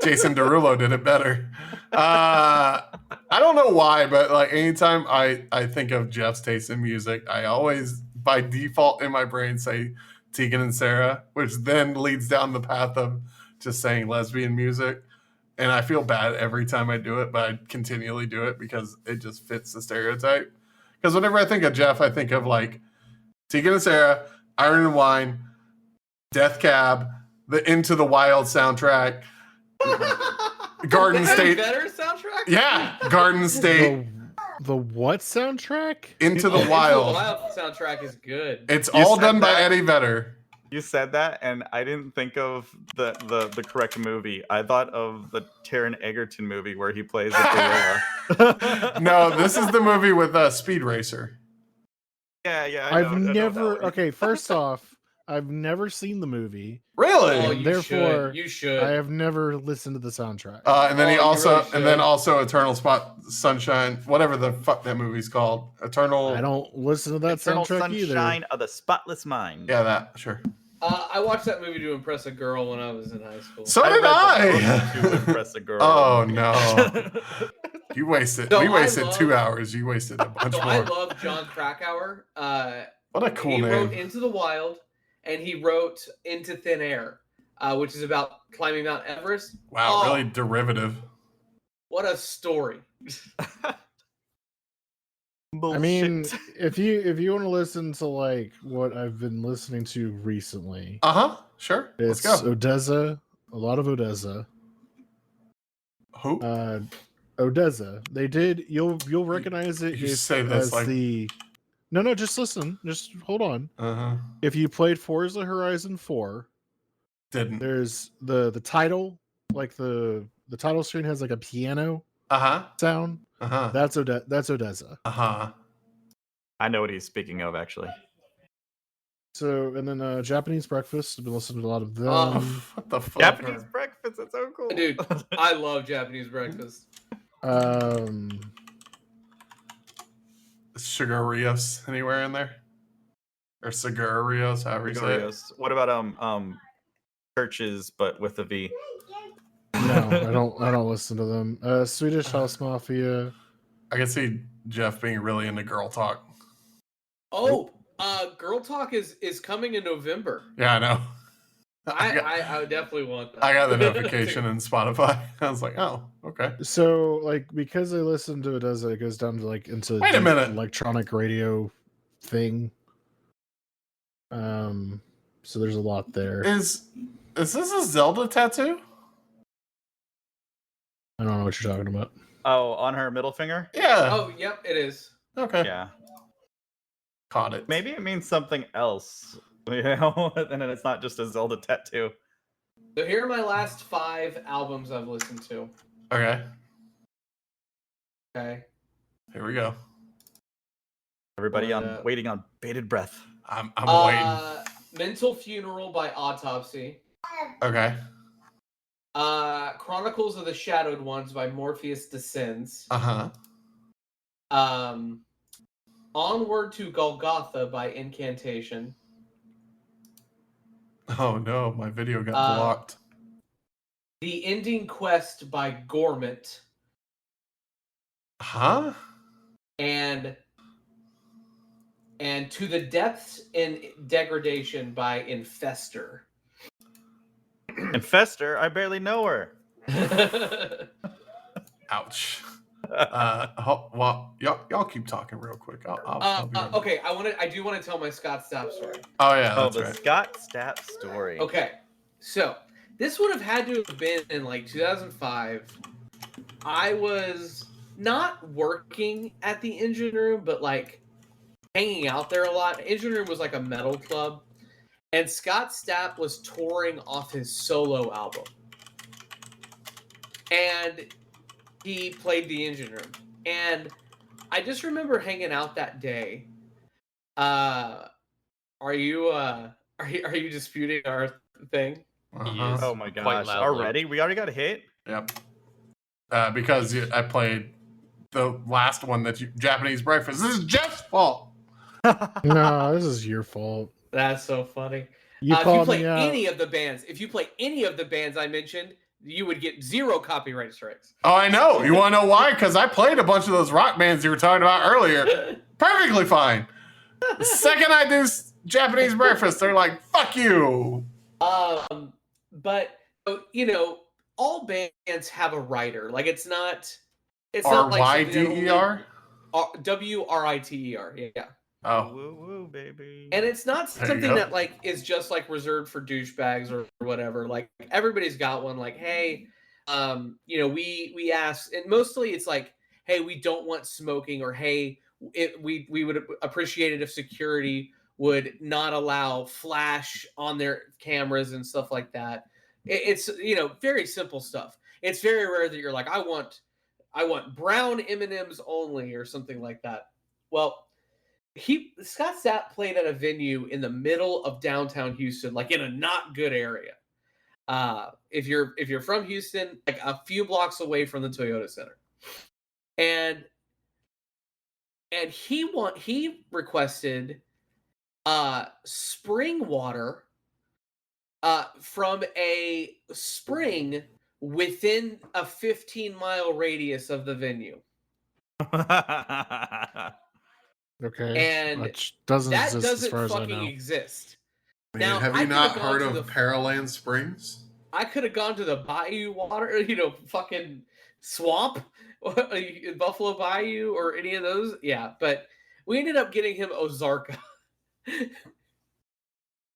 Jason Derulo did it better. I don't know why, but like anytime I think of Geoff's taste in music, I always by default in my brain say Tegan and Sarah, which then leads down the path of just saying lesbian music. And I feel bad every time I do it, but I continually do it because it just fits the stereotype. Because whenever I think of Geoff, I think of like Tegan and Sarah, Iron and Wine, Death Cab, the Into the Wild soundtrack, Garden State. Better soundtrack? Yeah, Garden State. The what soundtrack? Into the Into the Wild. Wild soundtrack is good. It's You all said done by that? Eddie Vedder. You said that, and I didn't think of the correct movie. I thought of the Taron Egerton movie where he plays a gorilla. No, this is the movie with Speed Racer. Yeah. I've never. Okay, first off, I've never seen the movie. Really? Oh, Therefore, you should. I have never listened to the soundtrack. And then Oh, he you also, really should. and then also Eternal Sunshine, whatever the fuck that movie's called. Eternal. I don't listen to that Eternal soundtrack Sunshine either. of the Spotless Mind. Yeah, that sure. I watched that movie to impress a girl when I was in high school. So did read the I. book to impress a girl. Oh no, you wasted. No, we I wasted love- 2 hours. You wasted a bunch So I more. love John Krakauer. What a cool He wrote name. Into the Wild, and he wrote Into Thin Air, which is about climbing Mount Everest. Wow, Oh, really derivative. What a story! I mean, if you want to listen to like what I've been listening to recently, Sure. it's Let's go. Odessa, a lot of Odessa. Who? Odessa. They did. You'll recognize it You if, say this as like- the. No, just listen. Just hold on. Uh-huh. If you played Forza Horizon 4, Didn't. there's the title, like the title screen has like a piano Uh-huh. sound. Uh-huh. That's Odessa. Uh-huh. I know what he's speaking of, actually. So, and then Japanese Breakfast. I've been listening to a lot of them. What the fuck? Japanese breakfast, that's so cool. Dude, I love Japanese breakfast. Sugar Rios anywhere in there? Or Cigar Rios, however you say it. Gregorios. What about churches but with a V? No, I don't listen to them. Swedish House Mafia. I can see Geoff being really into girl talk. Oh, Girl Talk is coming in November. Yeah, I know. I would definitely want that. I got the notification in Spotify. I was like, oh, okay. So, like, because I listen to Odessa, it goes down to like into Wait a deep minute. electronic radio thing. So there's a lot there. Is this a Zelda tattoo? I don't know what you're talking about. Oh, on her middle finger? Yeah. Oh, yep, it is. Okay. Yeah. Caught it. Maybe it means something else. You know? And then it's not just a Zelda tattoo. So here are my last 5 albums I've listened to. Okay. Okay. Here we go. Everybody But, waiting on bated breath. I'm waiting. Mental Funeral by Autopsy. Okay. Chronicles of the Shadowed Ones by Morpheus Descends. Uh-huh. Onward to Golgotha by Incantation. Oh no, my video got blocked. The Ending Quest by Gormit. Huh? And To the Depths in Degradation by Infestor. And Fester, I barely know her. Ouch. Well, y'all keep talking real quick. I'll be right back. Okay, I do want to tell my Scott Stapp story. Oh yeah, Oh, that's the right. Scott Stapp story. Okay, so this would have had to have been in like 2005. I was not working at the engine room, but like hanging out there a lot. Engine room was like a metal club, and Scott Stapp was touring off his solo album, and he played the engine room. And I just remember hanging out that day. Are you disputing our thing? Uh-huh. Oh my Quite gosh! loudly. Already, we already got a hit. Yep. Because I played the last one that Japanese breakfast. This is Jeff's fault. No, this is your fault. That's so funny. You If you called play me out. any of the bands, I mentioned, you would get 0 copyright strikes. Oh, I know. You want to know why? Because I played a bunch of those rock bands you were talking about earlier. Perfectly fine. The second I do Japanese breakfast, they're like, "Fuck you." But you know, all bands have a writer. Like it's not like RYDER? WRITER. Yeah. Oh, Woo woo, baby. And it's not There you something go. that like is just like reserved for douchebags or whatever. Like everybody's got one. Like, hey, you know, we ask, and mostly it's like, hey, we don't want smoking, or hey, we would appreciate it if security would not allow flash on their cameras and stuff like that. It's, you know, very simple stuff. It's very rare that you're like, I want brown M&Ms only or something like that. Well, Scott Stapp played at a venue in the middle of downtown Houston, like in a not good area. If you're from Houston, like a few blocks away from the Toyota Center, and he requested spring water from a spring within a 15-mile radius of the venue. Okay. And Which doesn't that exist as doesn't far as I fucking know. exist. man, Now, have I you could've not gone heard to of the- Pearland Springs? I could have gone to the Bayou Water, you know, fucking swamp, Buffalo Bayou, or any of those. Yeah, but we ended up getting him Ozarka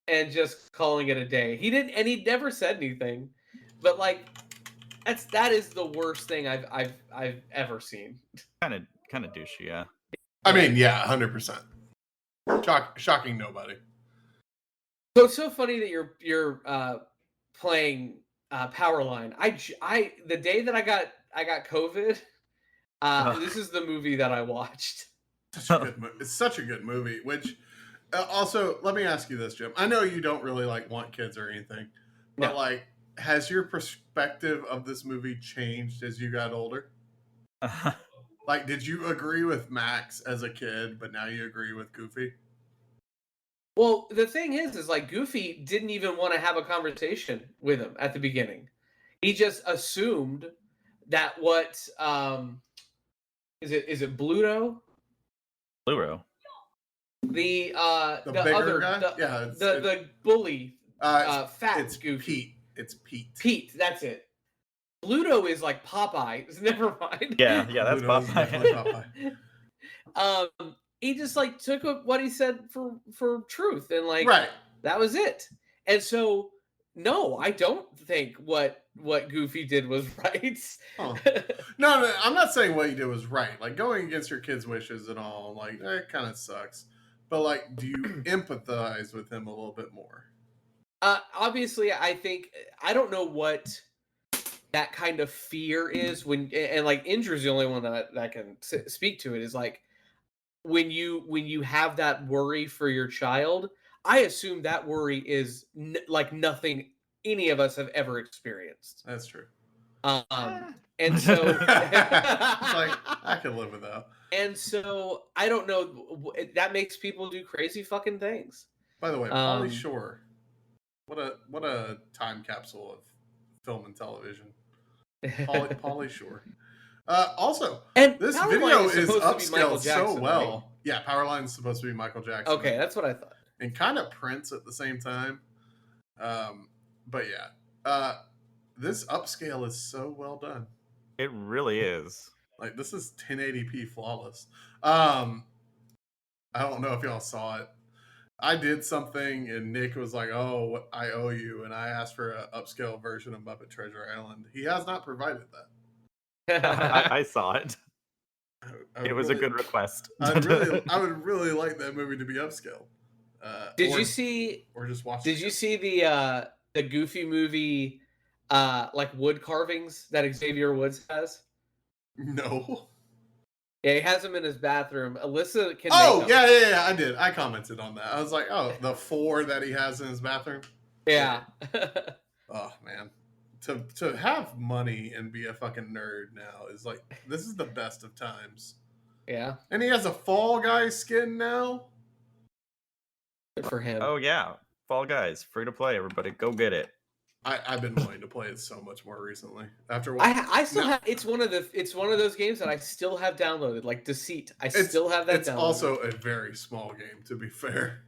and just calling it a day. He didn't, and he never said anything. But like, that is the worst thing I've ever seen. kind of douchey, yeah. I mean, yeah, 100%. Shocking nobody. So it's so funny that you're playing Powerline. I the day that I got COVID, this is the movie that I watched. It's such a good movie. Which also, let me ask you this, Jim. I know you don't really like want kids or anything, but No. like, has your perspective of this movie changed as you got older? Like, did you agree with Max as a kid, but now you agree with Goofy? Well, the thing is like Goofy didn't even want to have a conversation with him at the beginning. He just assumed that what is it Bluto? Bluro. The bigger other guy? the bully fat it's Goofy. Pete. It's Pete. Pete, that's it. Bluto is like Popeye. Never mind. Yeah, that's Bluto's definitely Popeye. Popeye. He just like took what he said for truth, and like Right. that was it. And so no, I don't think what Goofy did was right. Oh. No, I'm not saying what you did was right. Like, going against your kid's wishes and all, like, that kind of sucks. But like, do you empathize with him a little bit more? Obviously, I don't know what that kind of fear is when, and like Indru's the only one that can speak to it, is like when you have that worry for your child. I assume that worry is like nothing any of us have ever experienced. That's true. And so Like, I can live with that. And so I don't know, that makes people do crazy fucking things. By the way, Pauly Shore, what a time capsule of film and television. Pauly Shore. Also, and this Powerline video is supposed to be Michael upscaled Jackson, so well. right? Yeah, Powerline's supposed to be Michael Jackson. Okay, that's what I thought. And kind of Prince at the same time. But yeah, this upscale is so well done. It really is. Like, this is 1080p flawless. I don't know if y'all saw it. I did something and Nick was like, "Oh, what I owe you," and I asked for an upscale version of Muppet Treasure Island. He has not provided that. I saw it. It was a good request. I would really like that movie to be upscale. Did you see? Or just watch? Did you see the Goofy movie, like wood carvings that Xavier Woods has? No. Yeah, he has them in his bathroom. Alyssa can. Yeah. I did. I commented on that. I was like, oh, the 4 that he has in his bathroom. Yeah. Oh man, to have money and be a fucking nerd now is like, this is the best of times. Yeah. And he has a Fall Guy skin now. Good for him. Oh yeah, Fall Guys, free to play. Everybody, go get it. I've been wanting to play it so much more recently. After I still have. It's one of those games that I still have downloaded, like Deceit. I still have that. It's downloaded. also a very small game, to be fair.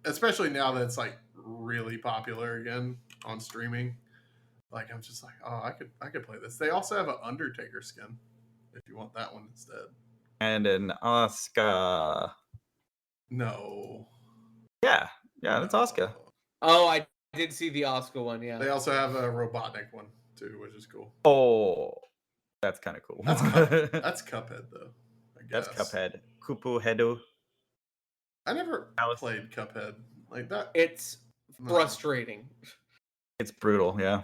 Especially now that it's like really popular again on streaming. Like, I'm just like, oh, I could play this. They also have an Undertaker skin if you want that one instead. And an Oscar. No. Yeah, that's Oscar. Oh, I did see the Oscar one. Yeah. They also have a Robotnik one too, which is cool. Oh, that's kind of cool. That's Cuphead though. I guess. That's Cuphead. Kupu Hedu. I never played Cuphead like that. It's frustrating. It's brutal, yeah.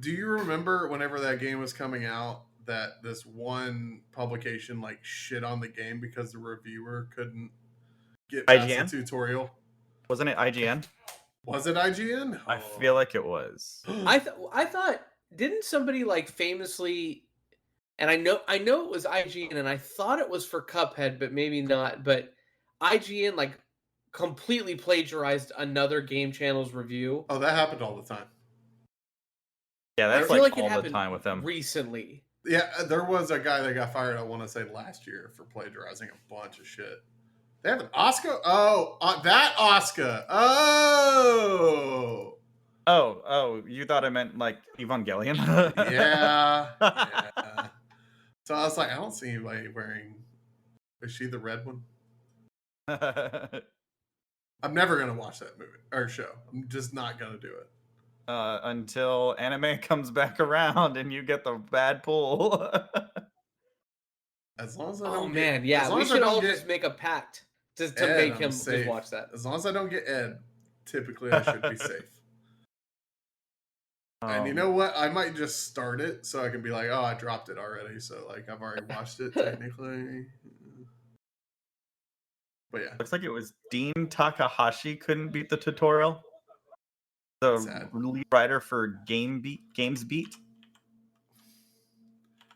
Do you remember whenever that game was coming out that this one publication like shit on the game because the reviewer couldn't get past IGN? the tutorial? Wasn't it IGN? Was it IGN? I feel like it was. I thought, didn't somebody like famously, and I know it was IGN, and I thought it was for Cuphead, but maybe not. But IGN like completely plagiarized another game channel's review. Oh, that happened all the time. Yeah, that's I feel like it all happened the time with them. recently. Yeah, there was a guy that got fired, I want to say last year, for plagiarizing a bunch of shit. They have an Oscar? Oh, that Oscar. Oh, you thought I meant like Evangelion? yeah. So I was like, I don't see anybody wearing. Is she the red one? I'm never gonna watch that movie or show. I'm just not gonna do it until anime comes back around and you get the bad pull. As long as I don't. Oh man, yeah, we should all just make a pact to make him just watch that. As long as I don't get Ed, typically I should be safe. And you know what? I might just start it so I can be like, oh, I dropped it already. So like I've already watched it technically. But yeah. Looks like it was Dean Takahashi couldn't beat the tutorial. The lead writer for Games Beat.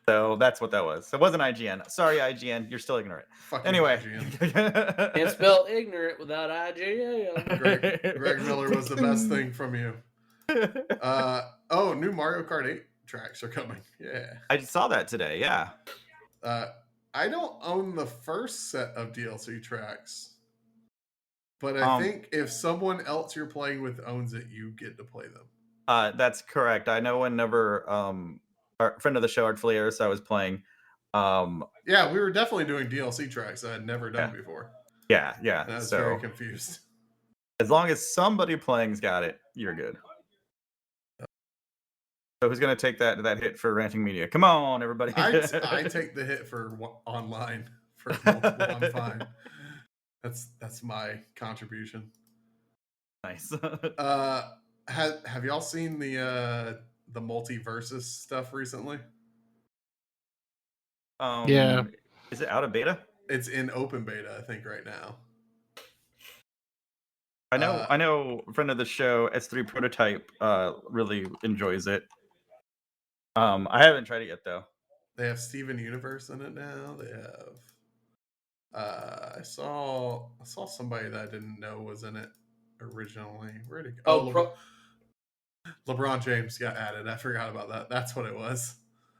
So that's what that was. So it wasn't IGN. Sorry, IGN. You're still ignorant. Fucking anyway. IGN. Can't spell ignorant without IGN. Greg Miller was the best thing from you. New Mario Kart 8 tracks are coming. Yeah. I saw that today, yeah. I don't own the first set of DLC tracks. But I think if someone else you're playing with owns it, you get to play them. That's correct. I know whenever our friend of the show, Art Flares, I was playing. Yeah, we were definitely doing DLC tracks I had never done before. Yeah. And I was very confused. As long as somebody playing's got it, you're good. So who's gonna take that hit for ranting media? Come on, everybody! I take the hit for online for multiple. I'm fine. That's my contribution. Nice. Have y'all seen the multiversus stuff recently? Yeah. Is it out of beta? It's in open beta, I think, right now. I know a friend of the show, S3 Prototype, really enjoys it. I haven't tried it yet though. They have Steven Universe in it now. They have I saw somebody that I didn't know was in it originally. Where'd it go? LeBron James got added. I forgot about that. That's what it was.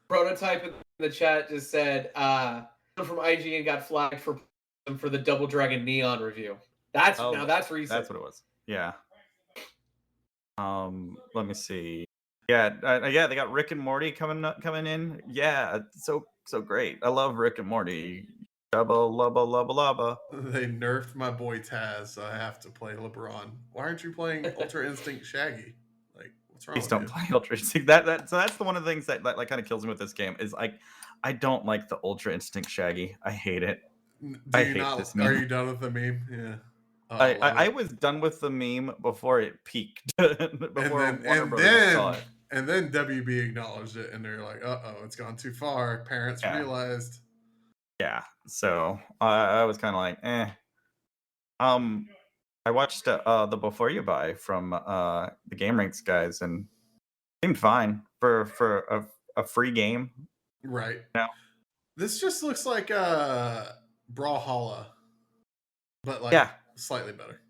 Prototype in the chat just said from IGN got flagged for the Double Dragon Neon review. That's recent. That's what it was. Yeah. Let me see. Yeah, they got Rick and Morty coming in. Yeah, so great. I love Rick and Morty. Lubba, lubba, lubba, lubba. They nerfed my boy Taz, so I have to play LeBron. Why aren't you playing Ultra Instinct Shaggy? Like, What's wrong Please with don't you? play Ultra Instinct. So that's the one of the things that like kind of kills me with this game is like I don't like the Ultra Instinct Shaggy. I hate it. Do I you hate not? this Are meme. you done with the meme? Yeah. Oh, I was done with the meme before it peaked. Before Warner Brothers saw it. And then WB acknowledged it, and they're like, "Uh oh, it's gone too far." Parents realized. Yeah. So I was kind of like, eh. I watched the Before You Buy from the Game Ranks guys, and it seemed fine for a free game. Right. Now this just looks like Brawlhalla, but like slightly better.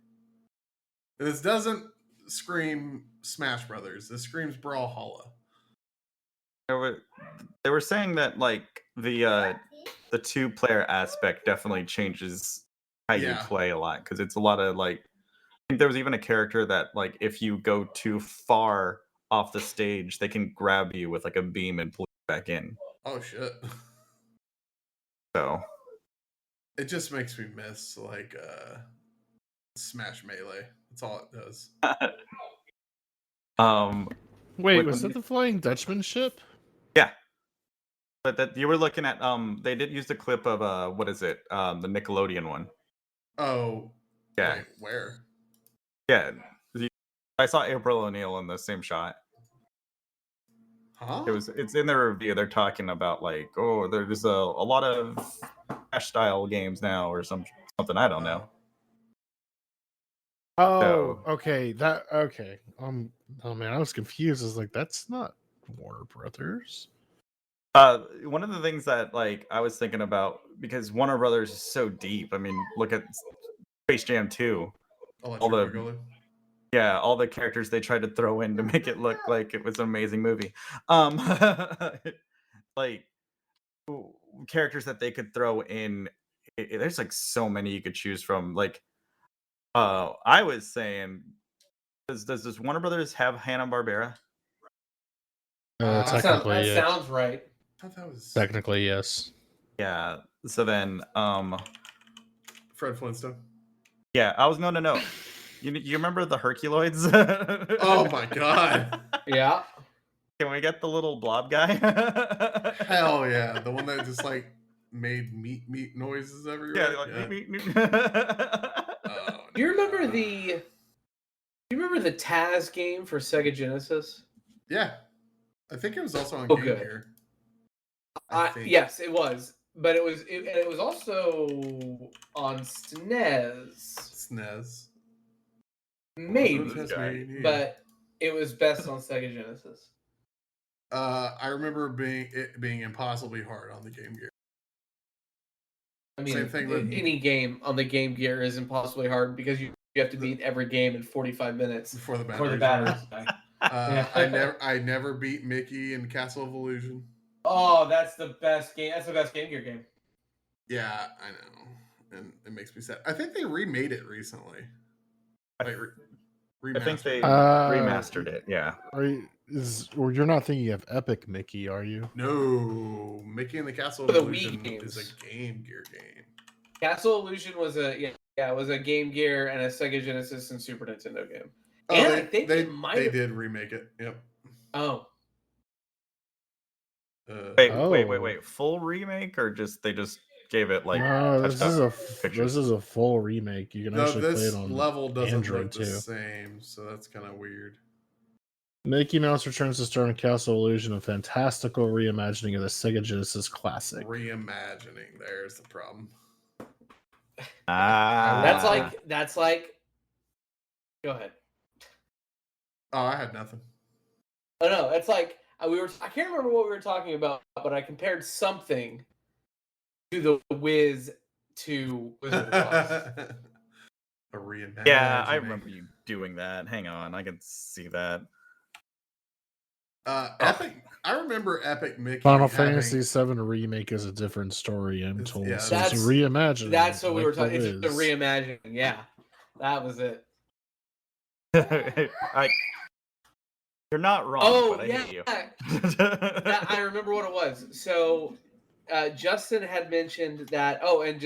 This doesn't scream Smash Brothers. This screams Brawlhalla. They were saying that like the 2-player aspect definitely changes how you play a lot because it's a lot of like. I think there was even a character that like if you go too far off the stage, they can grab you with like a beam and pull you back in. Oh shit! So it just makes me miss like Smash Melee. That's all it does. Wait, was that the Flying Dutchman ship? Yeah. But that you were looking at they did use the clip of what is it? The Nickelodeon one. Oh. Yeah. Wait, where? Yeah. I saw April O'Neil in the same shot. Huh? It's in their review. They're talking about like, oh, there's a lot of Smash style games now or something. I don't know. Oh, okay. Okay. Oh man, I was confused. I was like, that's not Warner Brothers. One of the things that like I was thinking about because Warner Brothers is so deep. I mean, look at Space Jam 2. All the characters they tried to throw in to make it look like it was an amazing movie. Like characters that they could throw in. There's like so many you could choose from. Like, I was saying, does Warner Brothers have Hanna-Barbera? Technically, that sounds right. I thought that was technically yes. Yeah. So then, Fred Flintstone. Yeah, I was no. You remember the Herculoids? Oh my god. Yeah. Can we get the little blob guy? Hell yeah. The one that just like made meat noises everywhere. Yeah, like meat. Do you remember the Taz game for Sega Genesis? Yeah. I think it was also on Game Gear. Yes, it was. But it was also on SNES. SNES. Maybe. But it was best on Sega Genesis. I remember it being impossibly hard on the Game Gear. I mean, same thing with any game on the Game Gear is impossibly hard because you have to beat every game in 45 minutes before the batteries die. I never beat Mickey in Castle of Illusion. Oh, that's the best game. That's the best Game Gear game. Yeah, I know, and it makes me sad. I think they remade it recently. Like, I think they remastered it. Yeah. You're not thinking of Epic Mickey, are you? No, Mickey and the Castle of Illusion is a Game Gear game. Castle Illusion was it was a Game Gear and a Sega Genesis and Super Nintendo game. Oh, and I think they did remake it. Yep. Oh. Wait. Full remake or they just gave it like? No, this is a full remake. You can actually play it on level doesn't Android look too. The same, so that's kind of weird. Mickey Mouse Returns to Star and Castle Illusion, a fantastical reimagining of the Sega Genesis classic. Reimagining, there's the problem. That's like. Go ahead. Oh, I had nothing. Oh no, it's like I can't remember what we were talking about, but I compared something to the Wiz to Wizard of Oz. A reimagining. Yeah, I remember you doing that. Hang on, I can see that. Epic. I remember Epic Mickey. Final Fantasy VII Remake is a different story, I'm told. Yeah, so it's reimagining. That's what we were talking. It's the reimagining. Yeah, that was it. You're not wrong. Oh, but I hate you. I remember what it was. So Justin had mentioned that. Oh, and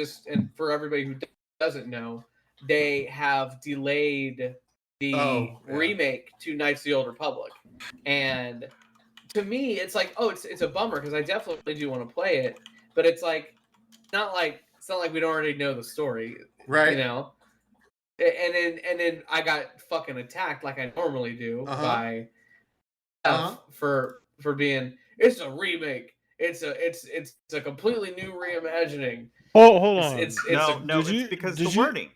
for everybody who doesn't know, they have delayed remake to Knights of the Old Republic, and to me, it's like, oh, it's a bummer because I definitely do want to play it, but it's like it's not like we don't already know the story, Right. You know. And then I got fucking attacked like I normally do by for being it's a remake. It's a completely new reimagining. Oh, hold on. It's because the wording.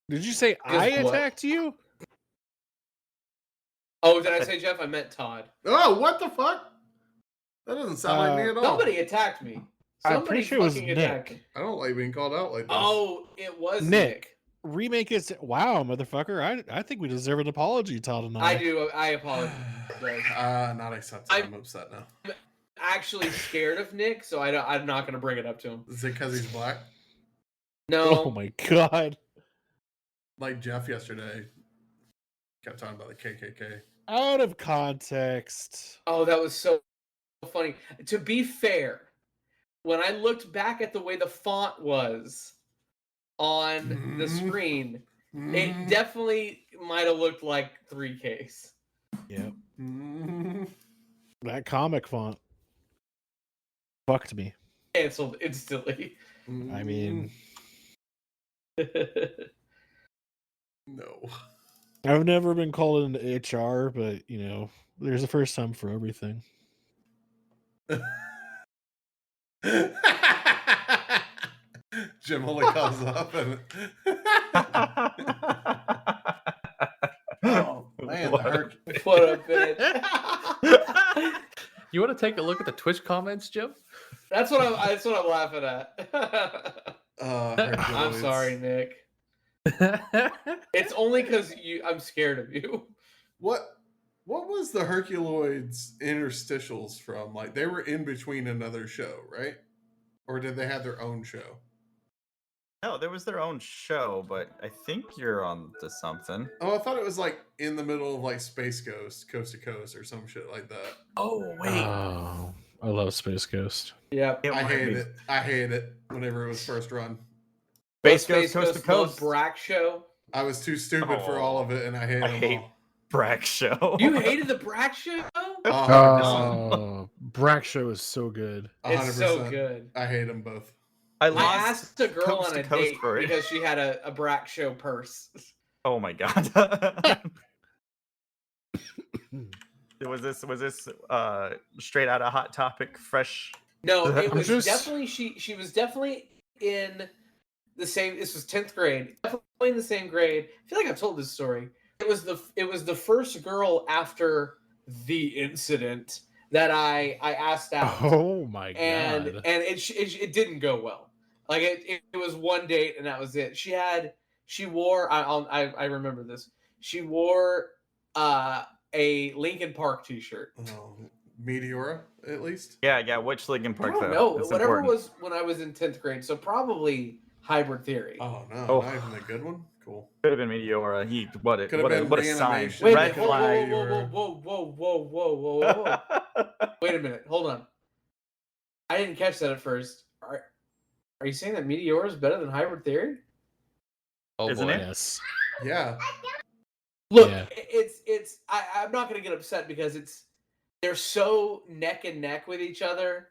Did you say I attacked you? Oh, did I say Geoff? I meant Todd. Oh, what the fuck? That doesn't sound like me at all. Somebody attacked me. I'm pretty sure it was Nick. I don't like being called out like this. Oh, it was Nick. Remake is wow, motherfucker. I think we deserve an apology, Todd and I. I do. I apologize. Not accepted. I'm upset now. I'm actually scared of Nick, so I'm not going to bring it up to him. Is it because he's black? No. Oh my god. Like Geoff yesterday kept talking about the KKK. Out of context. Oh, that was so funny. To be fair, when I looked back at the way the font was on the screen, it definitely might have looked like 3Ks. Yep. That comic font fucked me. Canceled instantly. I mean, no. I've never been called into HR, but you know, there's a first time for everything. Jim only comes up and oh man, what a bitch. You want to take a look at the Twitch comments, Jim? That's what I'm laughing at. I'm sorry, Nick. It's only because I'm scared of you. What was the Herculoids interstitials from? Like they were in between another show, right? Or did they have their own show? No, there was their own show, but I think you're on to something. Oh, I thought it was like in the middle of like Space Ghost, Coast to Coast, or some shit like that. Oh wait. Oh, I love Space Ghost. Yeah, I hate it. I hate it whenever it was first run. Space Ghost, Coast to Coast. Brack show. I was too stupid for all of it, and I hate them all. Brack show. You hated the Brack show? Brack show is so good. 100%. It's so good. I hate them both. I asked a girl on a date for it because she had a Brack show purse. Oh my god. Was this straight out of Hot Topic, fresh? No, it was definitely she was definitely in the same. This was 10th grade, definitely in the same grade. I feel like I've told this story. It was the first girl after the incident that I asked out. Oh my god! And it didn't go well. Like it was one date and that was it. She wore I remember this. She wore a Linkin Park t-shirt. Oh, Meteora, at least? Yeah. Which Linkin Park, though? No, whatever important. Was when I was in 10th grade. So probably Hybrid Theory. Oh, no. Not even a good one? Cool. Could have been Meteora. What a sign. Wait a minute. Whoa. Wait a minute. Hold on. I didn't catch that at first. Are you saying that Meteora is better than Hybrid Theory? Oh, isn't boy. it? Yes. Yeah. Look, it's. I'm not gonna get upset because they're so neck and neck with each other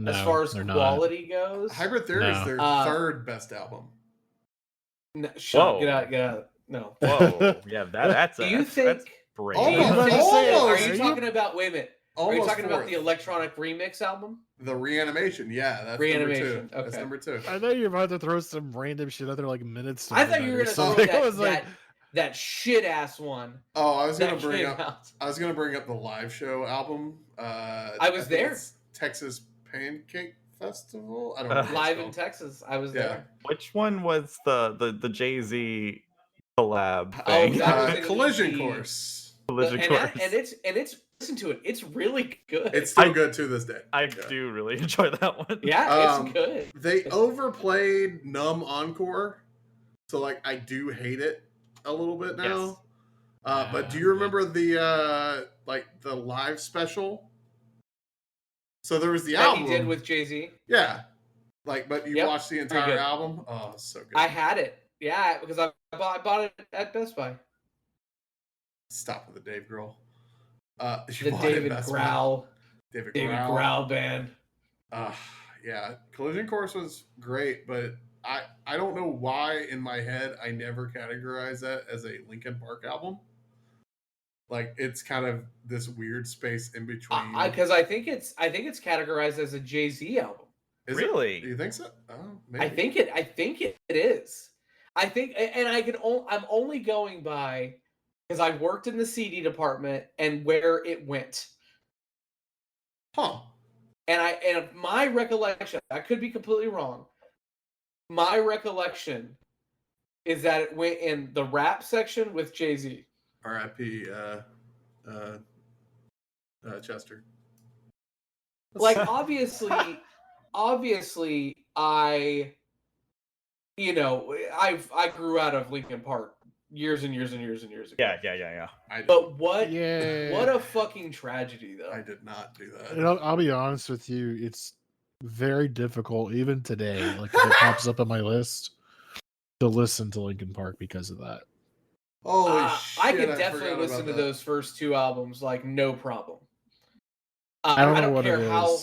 as far as quality goes. Hybrid Theory is their third best album. No, shut up, get out. No. Whoa. Yeah, that's. Do you think? That's brave. Are you talking about? Wait a minute. Are you talking fourth. about the electronic remix album? The Reanimation, yeah, that's Reanimation. number 2. Okay. That's number 2. I thought you were about to throw some random shit other like minutes. I thought you were gonna throw that shit ass one. Oh, I was gonna bring up the live show album. I was there. Texas Pancake Festival. I don't know. Live in Texas. I was there. Which one was the Jay-Z collab thing? Collision Course. Collision Course. And it's listen to it. It's really good. It's still good to this day. I do really enjoy that one. Yeah, it's good. They overplayed Numb Encore, so like I do hate it a little bit now. Yes. But do you remember the live special? So there was the album he did with Jay-Z. Yeah, but you watched the entire album. Oh, it's so good. I had it. Yeah, because I bought it at Best Buy. Stop with the Dave Grohl. The David Growl. David Growl band. Yeah, Collision Course was great, but I don't know why in my head I never categorized that as a Linkin Park album. Like it's kind of this weird space in between. Because I think it's categorized as a Jay-Z album. Is really? Do you think so? Oh, maybe. I think it is. I think, and I'm only going by because I worked in the CD department and where it went. Huh. And my recollection, I could be completely wrong. My recollection is that it went in the rap section with Jay-Z. R.I.P. Chester. Like obviously I grew out of Linkin Park years and years and years and years ago. Yeah. But what a fucking tragedy though. I did not do that. And I'll be honest with you, it's very difficult even today. Like if it pops up on my list to listen to Linkin Park because of that. Holy shit! I could definitely listen to those first two albums like no problem. I don't care how.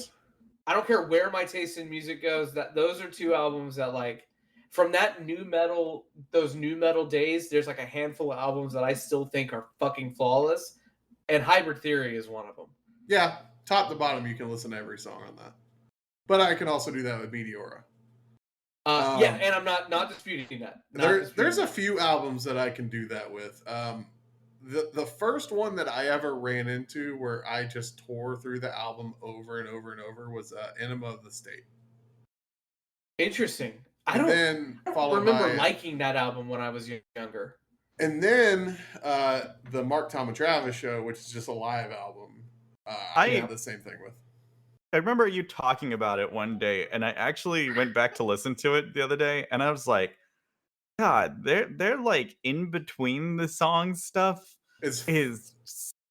I don't care where my taste in music goes. Those are two albums that like from that those new metal days. There's like a handful of albums that I still think are fucking flawless, and Hybrid Theory is one of them. Yeah, top to bottom, you can listen to every song on that. But I can also do that with Meteora. Yeah, and I'm not disputing that. There's a few albums that I can do that with. The first one that I ever ran into where I just tore through the album over and over and over was Enema of the State. Interesting. I don't remember liking that album when I was younger. And then the Mark, Tom, and Travis show, which is just a live album. I had the same thing with. I remember you talking about it one day, and I actually went back to listen to it the other day, and I was like, God, they're like in between the songs stuff is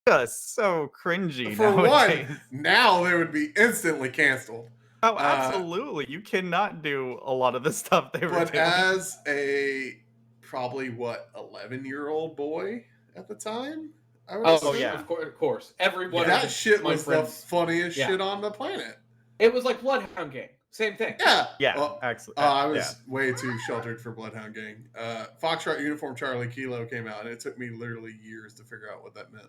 just so cringy. For nowadays. one, now they would be instantly canceled. Oh, absolutely! You cannot do a lot of the stuff they were doing. But as a probably 11-year-old boy at the time, I would of course, everyone. That shit was the funniest shit on the planet. It was like Bloodhound Gang. Same thing. Yeah. Well, actually, I was way too sheltered for Bloodhound Gang. Foxtrot Uniform Charlie Kilo came out, and it took me literally years to figure out what that meant.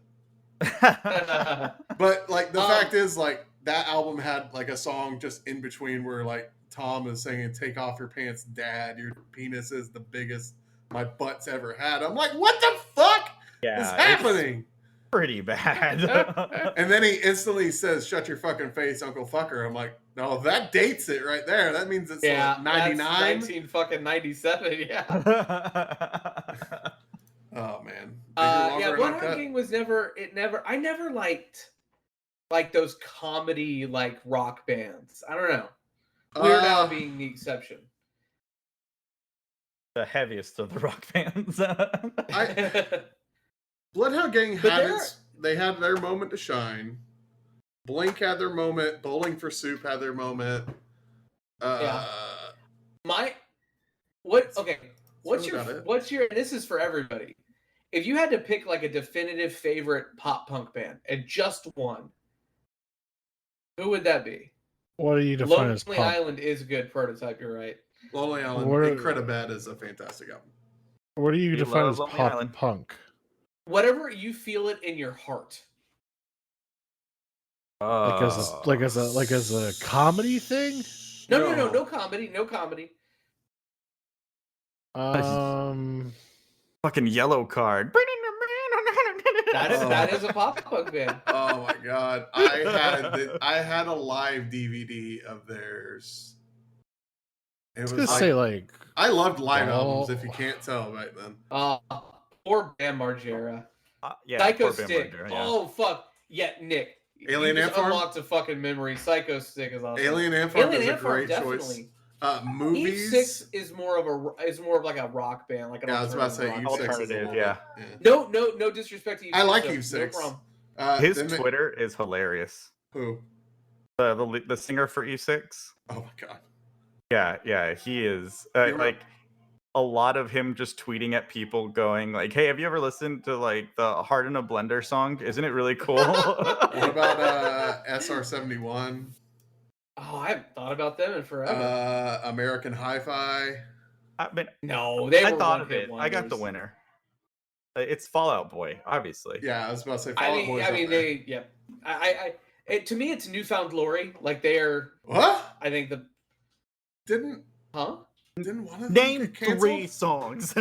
But like the fact is, like that album had like a song just in between where like Tom is saying, "Take off your pants, Dad. Your penis is the biggest my butt's ever had." I'm like, what the fuck is happening? Pretty bad. And then he instantly says, "Shut your fucking face, Uncle Fucker." I'm like, no, that dates it right there. That means it's like 99. 1997, yeah. Oh man. Bloodhound Gang was I never liked like those comedy like rock bands. I don't know. Weird Al being the exception. The heaviest of the rock bands. Bloodhound Gang they had their moment to shine. Blink had their moment. Bowling for Soup had their moment. What's your this is for everybody. If you had to pick like a definitive favorite pop punk band and just one, who would that be? What do you define as pop? Lonely Island is a good prototype, you're right. Lonely Island, Incredibad is a fantastic album. What do you define as pop punk? Whatever you feel it in your heart. Like as a comedy thing? No comedy. Fucking Yellow Card. That is a pop punk band. Oh my god. I had a live DVD of theirs. It was I loved live albums, if you can't tell right then. Poor Bam Margera. Psycho Stick. Oh fuck. Yeah, Nick. Alien Ant Farm unlocked a fucking memory. Psycho Stick is awesome. Alien Ant Farm is a great choice. Movies. Eve 6 is more of like a rock band, like an I was about to say Eve 6 is No disrespect to Eve 6. I like Eve 6. No problem. His Twitter is hilarious. Who? The singer for Eve 6. Oh my god. Yeah, he is a lot of him just tweeting at people going like, "Hey, have you ever listened to like the Heart in a Blender song? Isn't it really cool?" What about SR-71? Oh, I haven't thought about them in forever. American Hi-Fi. I mean, No, they I were thought of one-hit it. I got the wonders. winner. It's Fallout Boy, obviously. Yeah, I was about to say I Fall Out mean, Boy's I up mean, there. to me, it's newfound glory. Like they are. What? I think Didn't huh? one of them Name get canceled? 3 songs.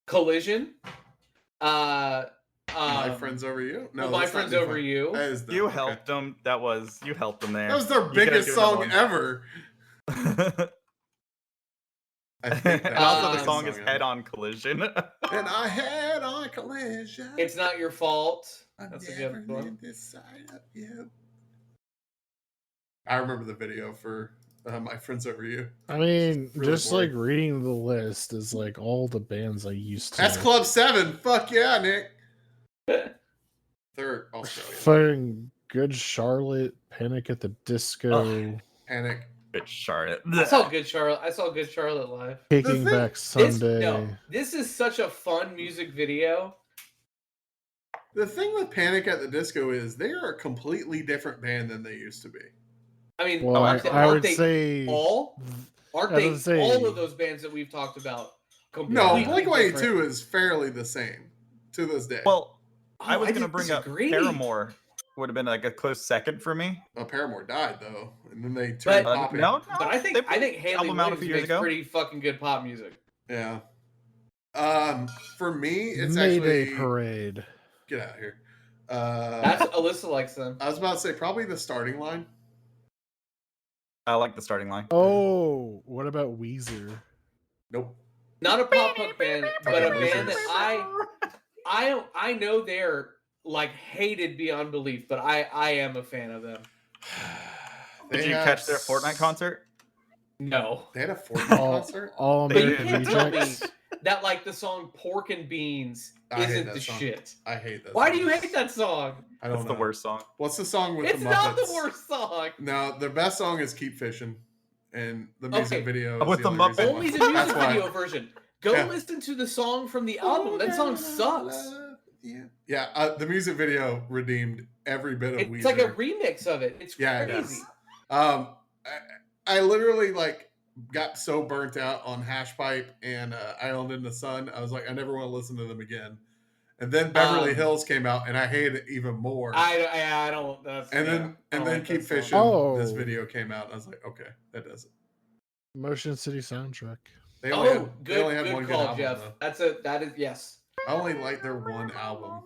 Collision. My Friends Over You. No, My that's not Friends New Over Fun. You. That is them. You Okay. helped them. You helped them there. That was their You could've biggest given them song one. ever. I think And also the Um, song is Head On Collision. And I had on collision. It's Not Your Fault. I'm That's a never good one. in this side of you. I remember the video for My Friends Over You. I mean, Really just boring. like reading the list is like all the bands I used to. That's Club 7. Fuck yeah, Nick. Third Australian. Fucking Good Charlotte, Panic at the Disco, Panic. Bitch, Charlotte. I saw Good Charlotte live. Kicking thing- Back Sunday. This is such a fun music video. The thing with Panic at the Disco is they are a completely different band than they used to be. I mean, Well, aren't I would they say all? Aren't I they would say- all of those bands that we've talked about? No, completely Blink-182 different? is fairly the same to this day. Well, Oh, I was going to just bring up disagree. Paramore. Would have been like a close second for me. Paramore died though, and then they But- turned poppy. No, But I think Haley album out a Williams few years makes ago. pretty fucking good pop music. Yeah. For me, it's Mayday actually Parade. get out of here. That's Alyssa likes them. I was about to say probably the starting line. I like the starting line. Oh, what about Weezer? Nope. Not a pop punk band, but a Fucking band losers. that I know they're like hated beyond belief, but I am a fan of them. Did They you have catch their Fortnite concert? No, They had a Fortnite All, concert. all But you American can't tell me Rejects. that like the song "Pork and Beans" I hate isn't that the song. shit. I hate that. Why song. do you hate that song? I don't It's know. the worst song. What's the song with It's the Muppets? not the worst song. No, their best song is "Keep Fishing," and the music Okay. video is With the only reason Muppets. why. Only the music That's why. video version. Go Yeah. listen to the song from the album. That song sucks. Yeah. The music video redeemed every bit of It's Weezer. like a remix of it. It's Yeah, it crazy. is. I literally like got so burnt out on Hash Pipe and Island in the Sun. I was like, I never want to listen to them again. And then Beverly Hills came out, and I hated it even more. I don't. That's, and yeah, then I don't like Keep that song. Fishing. Oh. This video came out, and I was like, okay, that does it. Motion City soundtrack. They only Oh, had, they only had one good good call, album. Jeff. Though. That is yes. I only like their one album.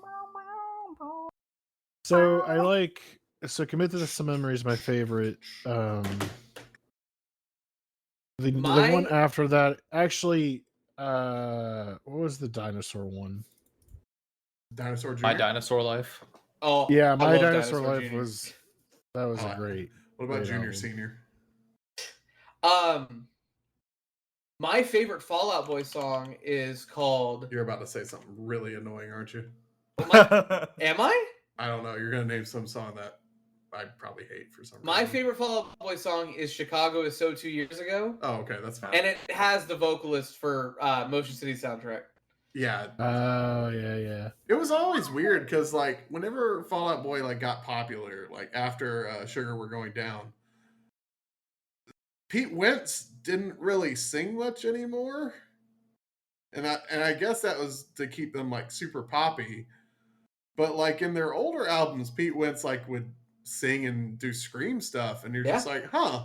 So I like Commit to Some Memories, my favorite. The one after that, actually, what was the dinosaur one? Dinosaur Jr. My Dinosaur Life. Oh Yeah, I My love Dinosaur Life Jr. was a Oh, great. What about great Junior album. Senior? My favorite Fallout Boy song is called. You're about to say something really annoying, aren't you? Am I? I don't know. You're gonna name some song that I probably hate for some reason. My favorite Fallout Boy song is "Chicago Is So 2 Years Ago," Oh, okay, that's fine. and it has the vocalist for Motion City soundtrack. Yeah, Oh yeah. it was always weird because like whenever Fall Out Boy like got popular, like after Sugar We're Going Down, Pete Wentz didn't really sing much anymore, and I guess that was to keep them like super poppy. But like in their older albums, Pete Wentz like would sing and do scream stuff, and you're just like, huh,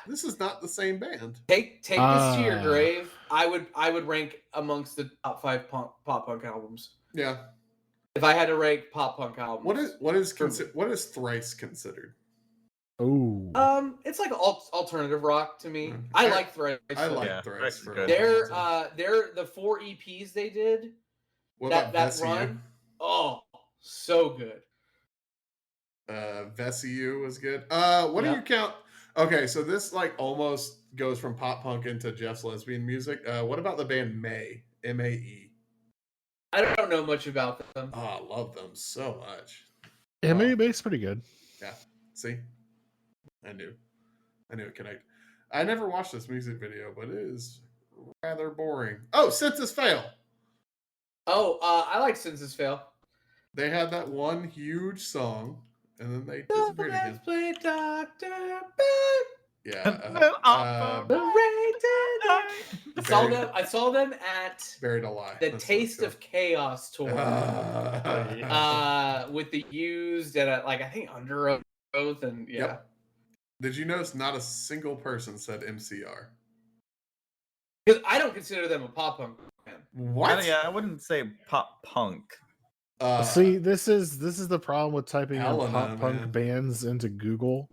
this is not the same band. Take this to your Ah. grave. I would rank amongst the top 5 pop punk albums. Yeah. If I had to rank pop punk albums, What is Thrice considered? Oh. it's like alternative rock to me. Mm. I like Thrice. I like Yeah, Thrice. Thrice is for good. They're the 4 EPs they did. what that about that Vessi run. Oh, so good. Vessi was good. What do Yeah. you count? Okay, so this like almost goes from pop punk into Jeff's lesbian music. What about the band Mae? MAE. I don't know much about them. Oh, I love them so much. MA Bass pretty good. See, I knew it connected. I never watched this music video, but it is rather boring. Oh, Census Fail. Oh, I like Census Fail. They had that one huge song, and then they disappeared again. Let's play Dr. Yeah. I saw them at Buried Alive. the Taste of Chaos tour. With the Used and I think Under Oath and yeah. Yep. Did you notice not a single person said MCR? Because I don't consider them a pop punk band. What? I wouldn't say pop punk. See, this is the problem with typing in Helena, pop punk man. bands into Google.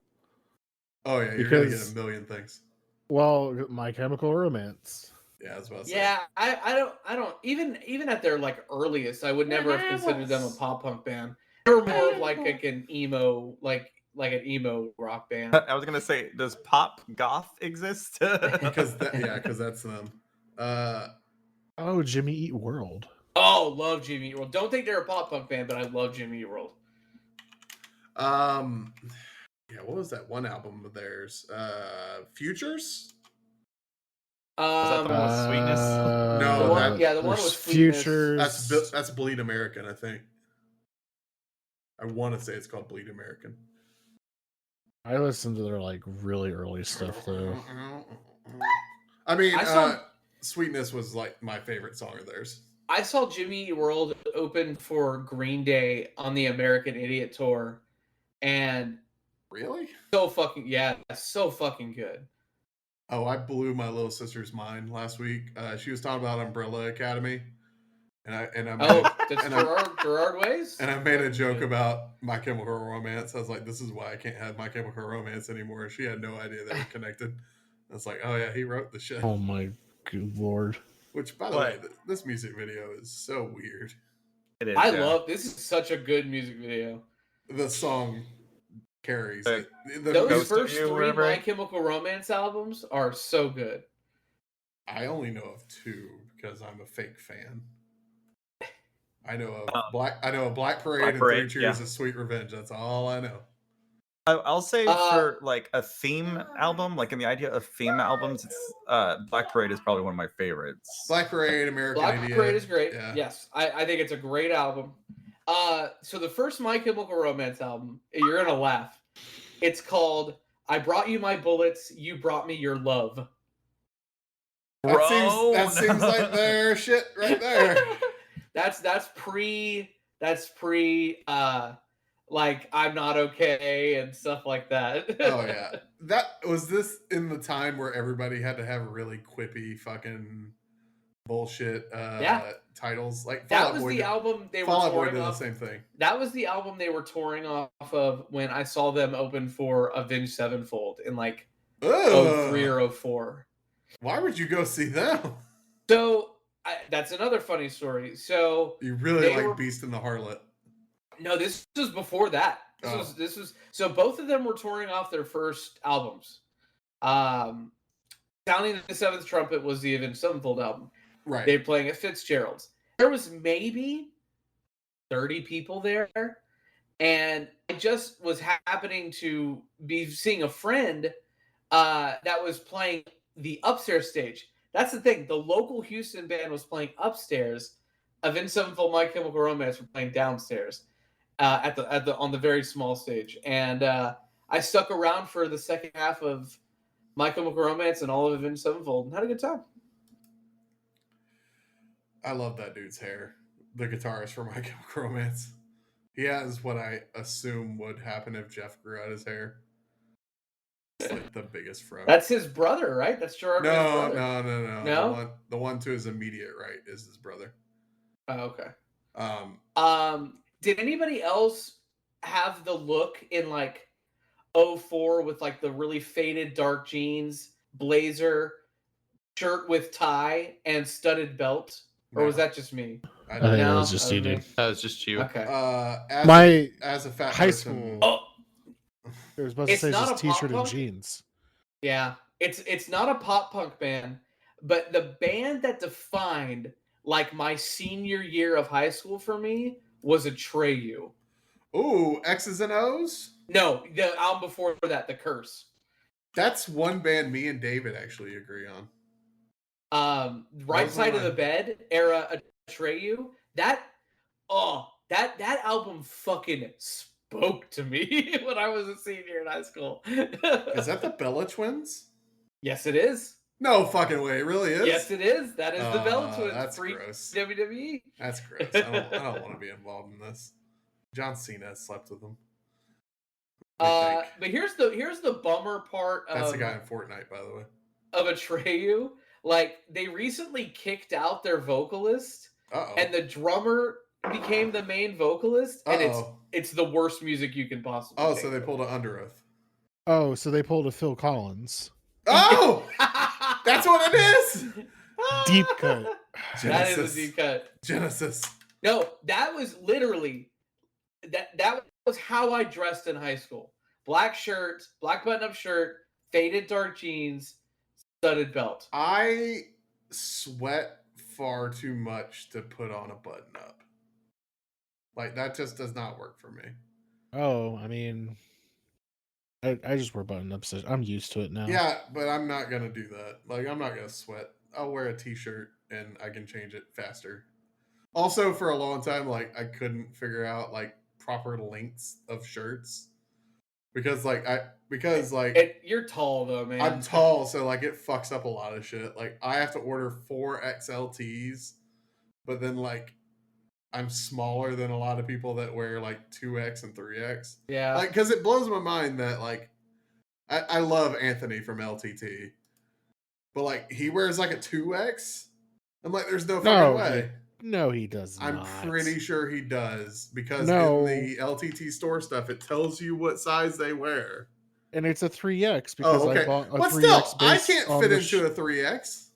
Oh yeah, you're gonna get Because- a million things. Well, My Chemical Romance. Yeah, I was about to say. Yeah, I don't even at their like earliest, I would never have considered them a pop punk band. They were more of like an emo like an emo rock band. I was gonna say, does pop goth exist? Because that's them. Oh, Jimmy Eat World. Oh, love Jimmy Eat World. Don't think they're a pop punk band, but I love Jimmy Eat World. Yeah, what was that one album of theirs? Futures? Was that the one with Sweetness? No, the one, that- yeah, the one with Sweetness. Futures. That's Bleed American, I think. I want to say it's called Bleed American. I listened to their like really early stuff though. I mean, I saw- Sweetness was like my favorite song of theirs. I saw Jimmy Eat World open for Green Day on the American Idiot tour, and Really? so fucking good. Oh, I blew my little sister's mind last week. She was talking about Umbrella Academy, and I That's Gerard Ways. and I made a joke about My Chemical Romance. I was like, "This is why I can't have My Chemical Romance anymore." She had no idea they were connected. I was like, "Oh yeah, he wrote the shit." Oh my good lord. Which, by the way, this music video is so weird. It is. I love this. Is such a good music video. The song carries. Like, The Those Ghost of first You, 3 whatever. My Chemical Romance albums are so good. I only know of 2 because I'm a fake fan. I know of Black Parade and Parade, 3 Cheers of Sweet Revenge. That's all I know. I'll say for like a theme album, like in the idea of theme albums, it's Black Parade is probably one of my favorites. Black Parade, American Black Idiot. Parade is great. Yeah. Yes, I think it's a great album. So the first My Chemical Romance album, you're gonna laugh. It's called "I Brought You My Bullets, You Brought Me Your Love." That seems like their shit right there. That's pre like I'm Not Okay and stuff like that. Oh yeah, was this in the time where everybody had to have really quippy fucking bullshit titles. Like that was the album they were touring did the off. same thing. That was the album they were touring off of when I saw them open for Avenged Sevenfold in like 03 or 04. Why would you go see them? So that's another funny story. So You really like Beast and the Harlot. no, this was before that. This was so both of them were touring off their first albums. Sounding the Seventh Trumpet was the Avenged Sevenfold album. Right. They were playing at Fitzgerald's. There was maybe 30 people there, and I just was happening to be seeing a friend that was playing the upstairs stage. That's the thing. The local Houston band was playing upstairs. Avenged Sevenfold, My Chemical Romance were playing downstairs on the very small stage, and I stuck around for the second half of My Chemical Romance and all of Avenged Sevenfold and had a good time. I love that dude's hair. The guitarist for My Chemical Romance. He has what I assume would happen if Geoff grew out his hair. It's like the biggest fro. That's his brother, right? That's Gerard. No. No? The one to his immediate right is his brother. Oh, okay. Did anybody else have the look in like 04 with like the really faded dark jeans, blazer, shirt with tie, and studded belt? Or was that just me? I think it was just you, dude. That was just you. Okay. As a fat high person, school. Oh, It was supposed to It's say not just a pop t-shirt and punk? jeans. yeah. It's not a pop punk band, but the band that defined like my senior year of high school for me was Atreyu. ooh, X's and O's. No, the album before that, The Curse. That's one band me and David actually agree on. Right Side of the Bed era Atreyu. That album fucking spoke to me when I was a senior in high school. Is that the Bella Twins? Yes, it is. No fucking way, it really is. Yes, it is. That is the Bella Twins. That's gross. WWE. That's gross. I don't want to be involved in this. John Cena slept with them. But here's the bummer part. That's the guy in Fortnite, by the way. Of Atreyu, like they recently kicked out their vocalist, and the drummer became the main vocalist, and it's the worst music you can possibly. So they pulled an Under Oath. Oh, so they pulled a Phil Collins. Oh, that's what it is. Deep cut. Genesis. That is a deep cut. Genesis. No, that was literally that was how I dressed in high school. Black shirt, black button-up shirt, faded dark jeans, studded belt. I sweat far too much to put on a button-up. Like, that just does not work for me. Oh, I mean, I just wear button-ups. I'm used to it now. Yeah, but I'm not going to do that. Like, I'm not going to sweat. I'll wear a t-shirt and I can change it faster. Also, for a long time, like, I couldn't figure out, like, proper lengths of shirts. Because you're tall though, man. I'm tall, so like it fucks up a lot of shit. Like I have to order 4 XLTs, but then like I'm smaller than a lot of people that wear like 2X and 3X. Yeah. Like, because it blows my mind that like I love Anthony from LTT, but like he wears like a 2X. I'm like, there's no fucking way. No, he does not. I'm pretty sure he does, because in the LTT store stuff, it tells you what size they wear. And it's a 3X because I bought a 3X. But still, I can't fit into a 3X.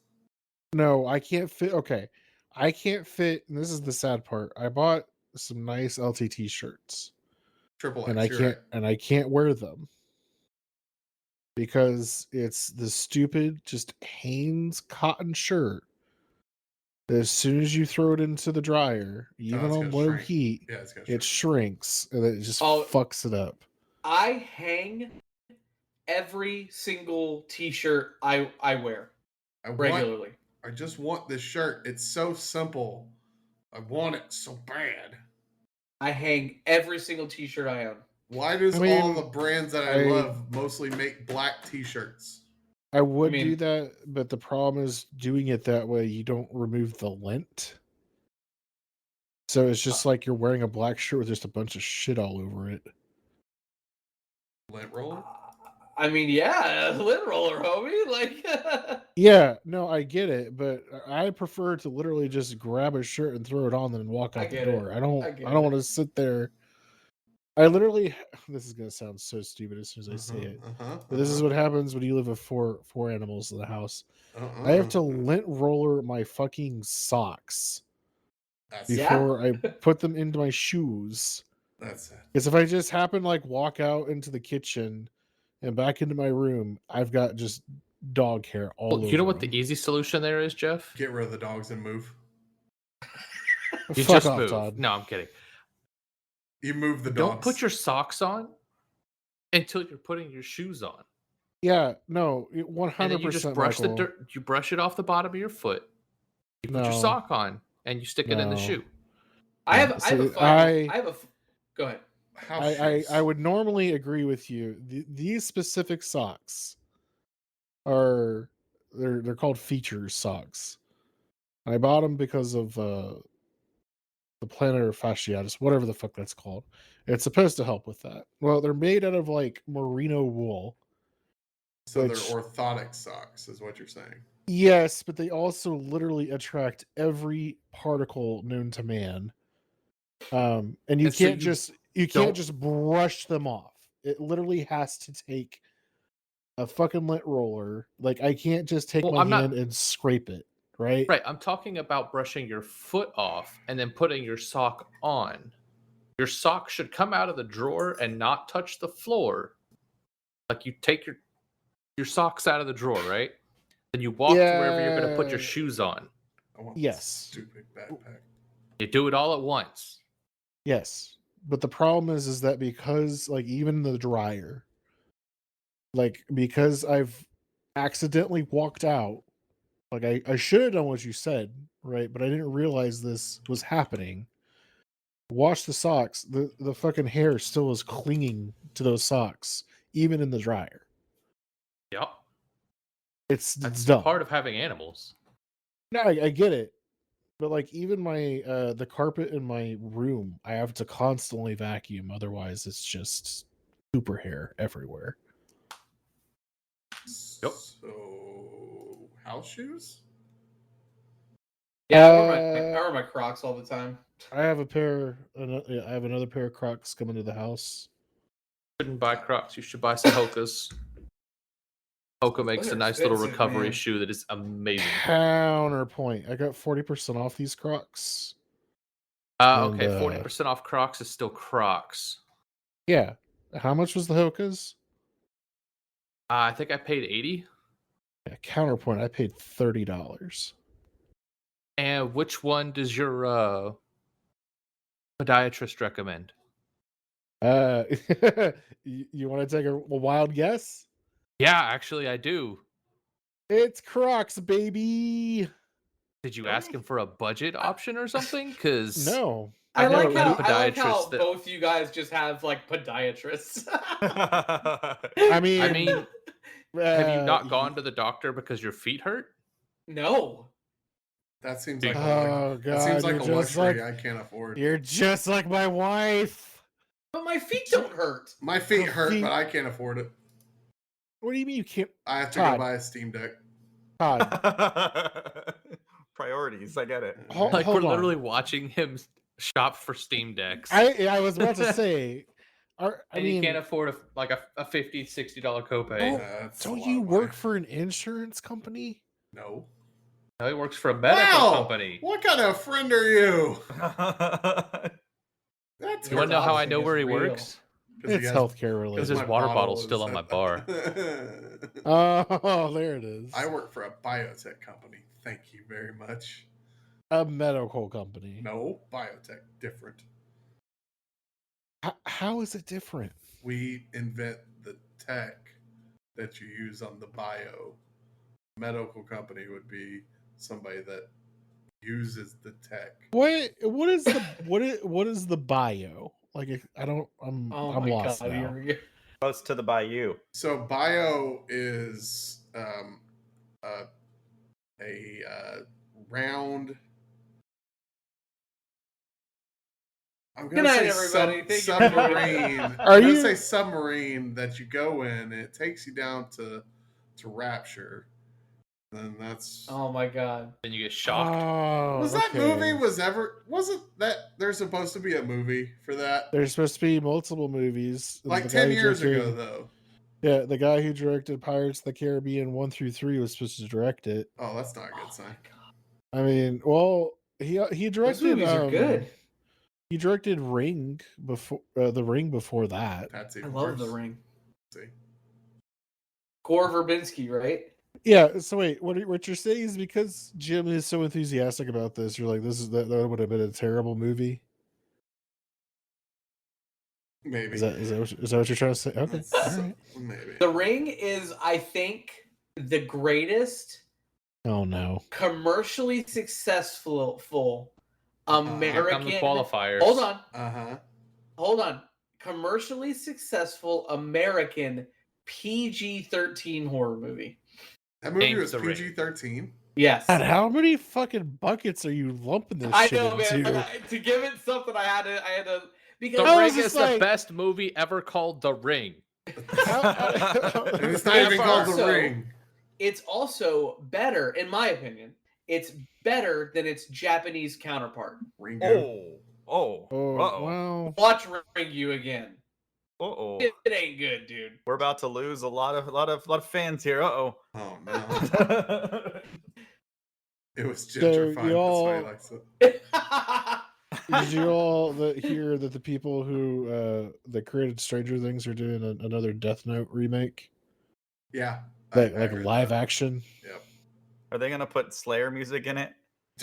No, I can't fit. Okay. I can't fit. And this is the sad part. I bought some nice LTT shirts. Triple X. And I can't wear them because it's the stupid just Hanes cotton shirt. As soon as you throw it into the dryer, even on low heat, it shrinks and it just fucks it up. I hang every single t-shirt I wear regularly. I just want this shirt. It's so simple. I want it so bad. I hang every single t-shirt I own. Why does all the brands that I love mostly make black t-shirts? I would do that, but the problem is doing it that way, you don't remove the lint. So it's just like you're wearing a black shirt with just a bunch of shit all over it. Lint roller? I mean, yeah, lint roller, homie. Like, yeah, no, I get it, but I prefer to literally just grab a shirt and throw it on and walk out the door. I don't want to sit there. I literally, this is going to sound so stupid as soon as I say it, but this is what happens when you live with four animals in the house. I have to lint roller my fucking socks before I put them into my shoes. That's it. Because if I just happen to like walk out into the kitchen and back into my room, I've got just dog hair all over. You know what the easy solution there is, Geoff? Get rid of the dogs and move. You just move. Todd. No, I'm kidding. You move the dogs. Don't put your socks on until you're putting your shoes on. Yeah, no, 100%. You just brush the dirt. You brush it off the bottom of your foot. You put your sock on and you stick it in the shoe. Go ahead. I would normally agree with you. These specific socks are they're called features socks. I bought them because of the plantar fasciitis, whatever the fuck that's called. It's supposed to help with that. Well, they're made out of like merino wool. So they're orthotic socks, is what you're saying. Yes, but they also literally attract every particle known to man. And you can't just brush them off. It literally has to take a fucking lint roller. Like I can't just take my hand and scrape it. Right. I'm talking about brushing your foot off and then putting your sock on. Your sock should come out of the drawer and not touch the floor. Like you take your socks out of the drawer, right? Then you walk to wherever you're going to put your shoes on. I want this stupid backpack. You do it all at once. Yes. But the problem is that because like even the dryer, like because I've accidentally walked out. Like I should have done what you said, right? But I didn't realize this was happening. Wash the socks. The fucking hair still is clinging to those socks, even in the dryer. Yep. It's That's dumb. part of having animals. No, I get it. But like even my the carpet in my room, I have to constantly vacuum. Otherwise, it's just super hair everywhere. Yep. So, house shoes? Yeah, I wear my Crocs all the time. I have I have another pair of Crocs coming to the house. Shouldn't buy Crocs. You should buy some Hokas. Hoka makes Those a are nice little expensive, recovery man. shoe that is amazing. Counterpoint. I got 40% off these Crocs. Okay, And, 40% off Crocs is still Crocs. Yeah. How much was the Hokas? I think I paid 80. Yeah, counterpoint. I paid $30. And which one does your podiatrist recommend? You want to take a wild guess? Yeah, actually, I do. It's Crocs, baby. Did you ask him for a budget option or something? Because No. I like met a how podiatrist that- both you guys just have like podiatrists. I mean, have you not gone to the doctor because your feet hurt? No. That seems like Oh, that seems God, like a you're just luxury like- I can't afford. You're just like my wife. But my feet don't hurt. My feet Your hurt, feet- but I can't afford it. What do you mean you can't? I have to Todd. go buy a Steam Deck. Todd, Priorities, I get it. Hold- Like hold we're on. literally watching him shop for Steam Decks. I was about to say, I and mean, he can't afford a $50, $60 copay. Oh, That's a don't lot you of work money. for an insurance company? No. No, he works for a medical Wow! company. What kind of friend are you? That's You want to know how I know Is where he real. works? It's healthcare related. Because his water bottle's still on my bar. Oh, there it is. I work for a biotech company. Thank you very much. A medical company. No, biotech, different. How is it different? We invent the tech that you use on the bio. Medical company would be somebody that uses the tech. What is the what is the bio? Like I don't I'm Oh I'm my lost god, now. you're Close to the bayou. So bio is a round. I'm Good gonna night, say everybody. Thank you for submarine. I'm Are gonna you- say submarine that you go in and it takes you down to Rapture. And that's Oh my god. Then you get shocked. Oh, was that okay. movie wasn't that there's supposed to be a movie for that? There's supposed to be multiple movies. Like The 10 guy who years ago directed- though. Yeah, the guy who directed Pirates of the Caribbean 1 through 3 was supposed to direct it. Oh, that's not a good Oh sign. my god. I mean, well, he Those directed movies are good. He directed Ring before the Ring before that. That's I even love worse. The Ring. See? Gore Verbinski, right? Yeah, so wait, what you're saying is because Jim is so enthusiastic about this, you're like, that would have been a terrible movie. Maybe. Is that what you're trying to say? Okay, all right. Maybe. The Ring is, I think, the greatest Oh no. commercially successful Here come American. the qualifiers. Hold on. Commercially successful American PG-13 horror movie. That movie Name's was The Ring. PG-13. Yes. God, how many fucking buckets are you lumping this I shit know, man. into? But to give it something, I had to because The I Ring was just is the like- best movie ever called The Ring. And it's not And even called The also- Ring. it's also better, in my opinion. It's better than its Japanese counterpart. Ringo. Oh, uh-oh. Wow. Watch Ringu again. Uh-oh. It ain't good, dude. We're about to lose a lot of fans here. Uh-oh. Oh no. It was gentrified. That's y'all- why he likes it. Did you all hear that the people who that created Stranger Things are doing another Death Note remake? Yeah. Like I heard live that. action? Yep. Are they gonna put Slayer music in it?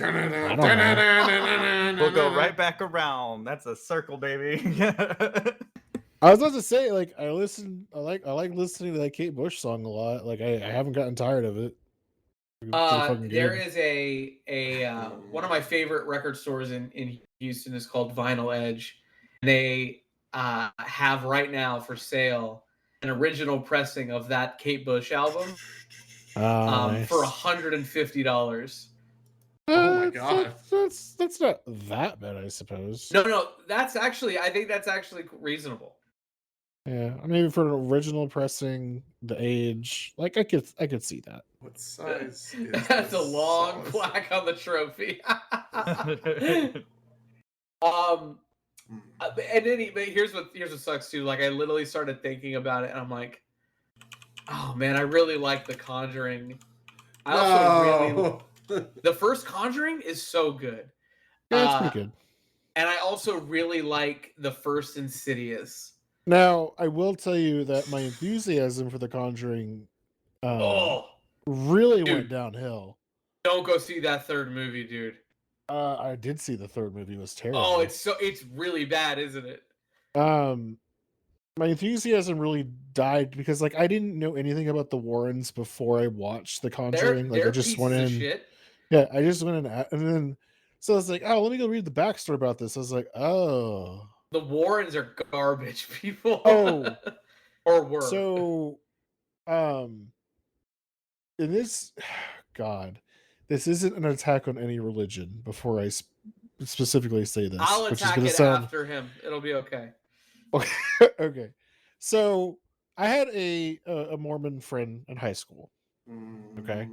I don't We'll go right back around. That's a circle, baby. I was about to say, like, I like listening to that Kate Bush song a lot. Like, I haven't gotten tired of it. It's fucking There good. is a one of my favorite record stores in Houston is called Vinyl Edge. They have right now for sale an original pressing of that Kate Bush album Nice. for $150. Oh my God. That's not that bad, I suppose. No, I think that's actually reasonable. Yeah, I mean, for an original pressing, the age, like I could see that. What size is That's a this long sauce? plaque on the trophy. But here's what sucks too. Like I literally started thinking about it, and I'm like, oh man, I really like The Conjuring. I also really the first Conjuring is so good. Yeah, it's pretty good. And I also really like the first Insidious. Now, I will tell you that my enthusiasm for The Conjuring really went downhill. Don't go see that third movie, dude. I did see the third movie. It was terrible. Oh, it's really bad, isn't it? My enthusiasm really died because like I didn't know anything about the Warrens before I watched The Conjuring. They're I just went in. Shit. Yeah, I just went in, and then so I was like, oh, let me go read the backstory about this. I was like, oh, the Warrens are garbage people. Oh, or were. So, in this, God, this isn't an attack on any religion. Before I specifically say this, I'll attack it after him. It'll be okay. Okay. So I had a Mormon friend in high school. Okay.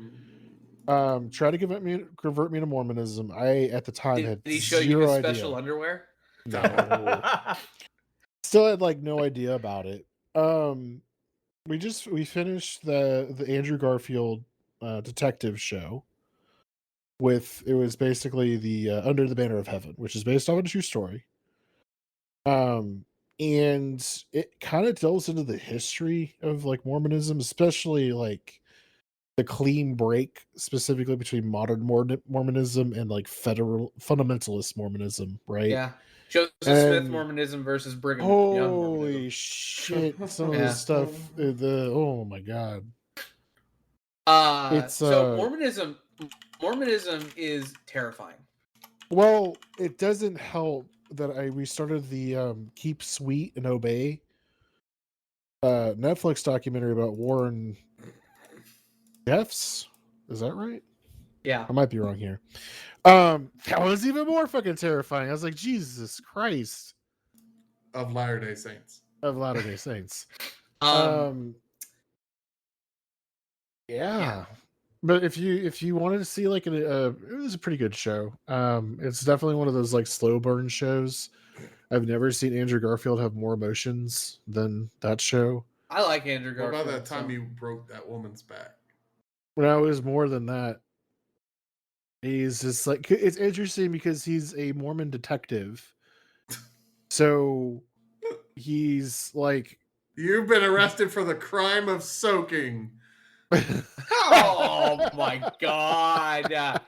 Try to convert me to Mormonism. I at the time Did he show you his special underwear? No. Still had like no idea about it. We finished the Andrew Garfield detective show. It was basically the Under the Banner of Heaven, which is based on a true story. And it kind of delves into the history of like Mormonism, especially like the clean break specifically between modern Mormonism and like federal fundamentalist Mormonism, right? Yeah. Joseph Smith Mormonism versus Brigham Young Mormonism. Holy shit! Some of the stuff, oh my God. So Mormonism is terrifying. Well, it doesn't help that we started the Keep Sweet and Obey Netflix documentary about Warren Jeffs. Is that right? Yeah. I might be wrong here. That was even more fucking terrifying. I was like, Jesus Christ. Of Latter-day Saints. Yeah. But if you wanted to see like it was a pretty good show. It's definitely one of those like slow burn shows. I've never seen Andrew Garfield have more emotions than that show. I like Andrew Garfield. What about that time you broke that woman's back? Well, it was more than that. He's just like, it's interesting because he's a Mormon detective. So he's like, you've been arrested for the crime of soaking. Oh my God.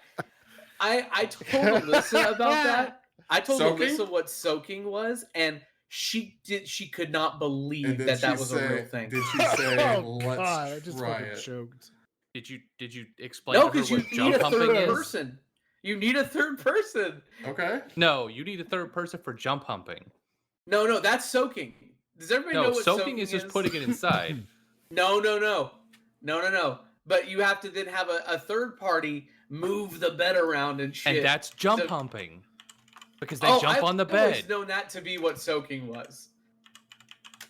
I told Alyssa about that. I told Alyssa what soaking was, and she could not believe that was a real thing. Did she say, let's I just try fucking it? Choked. Did you explain No, to her because you what need jump a humping third is? person. You need a third person. Okay. No, you need a third person for jump humping. No, that's soaking. Does everybody know what soaking is? Just putting it inside. No. But you have to then have a third party move the bed around and shit. And that's jump humping. Because they jump on the bed. I've always known that to be what soaking was.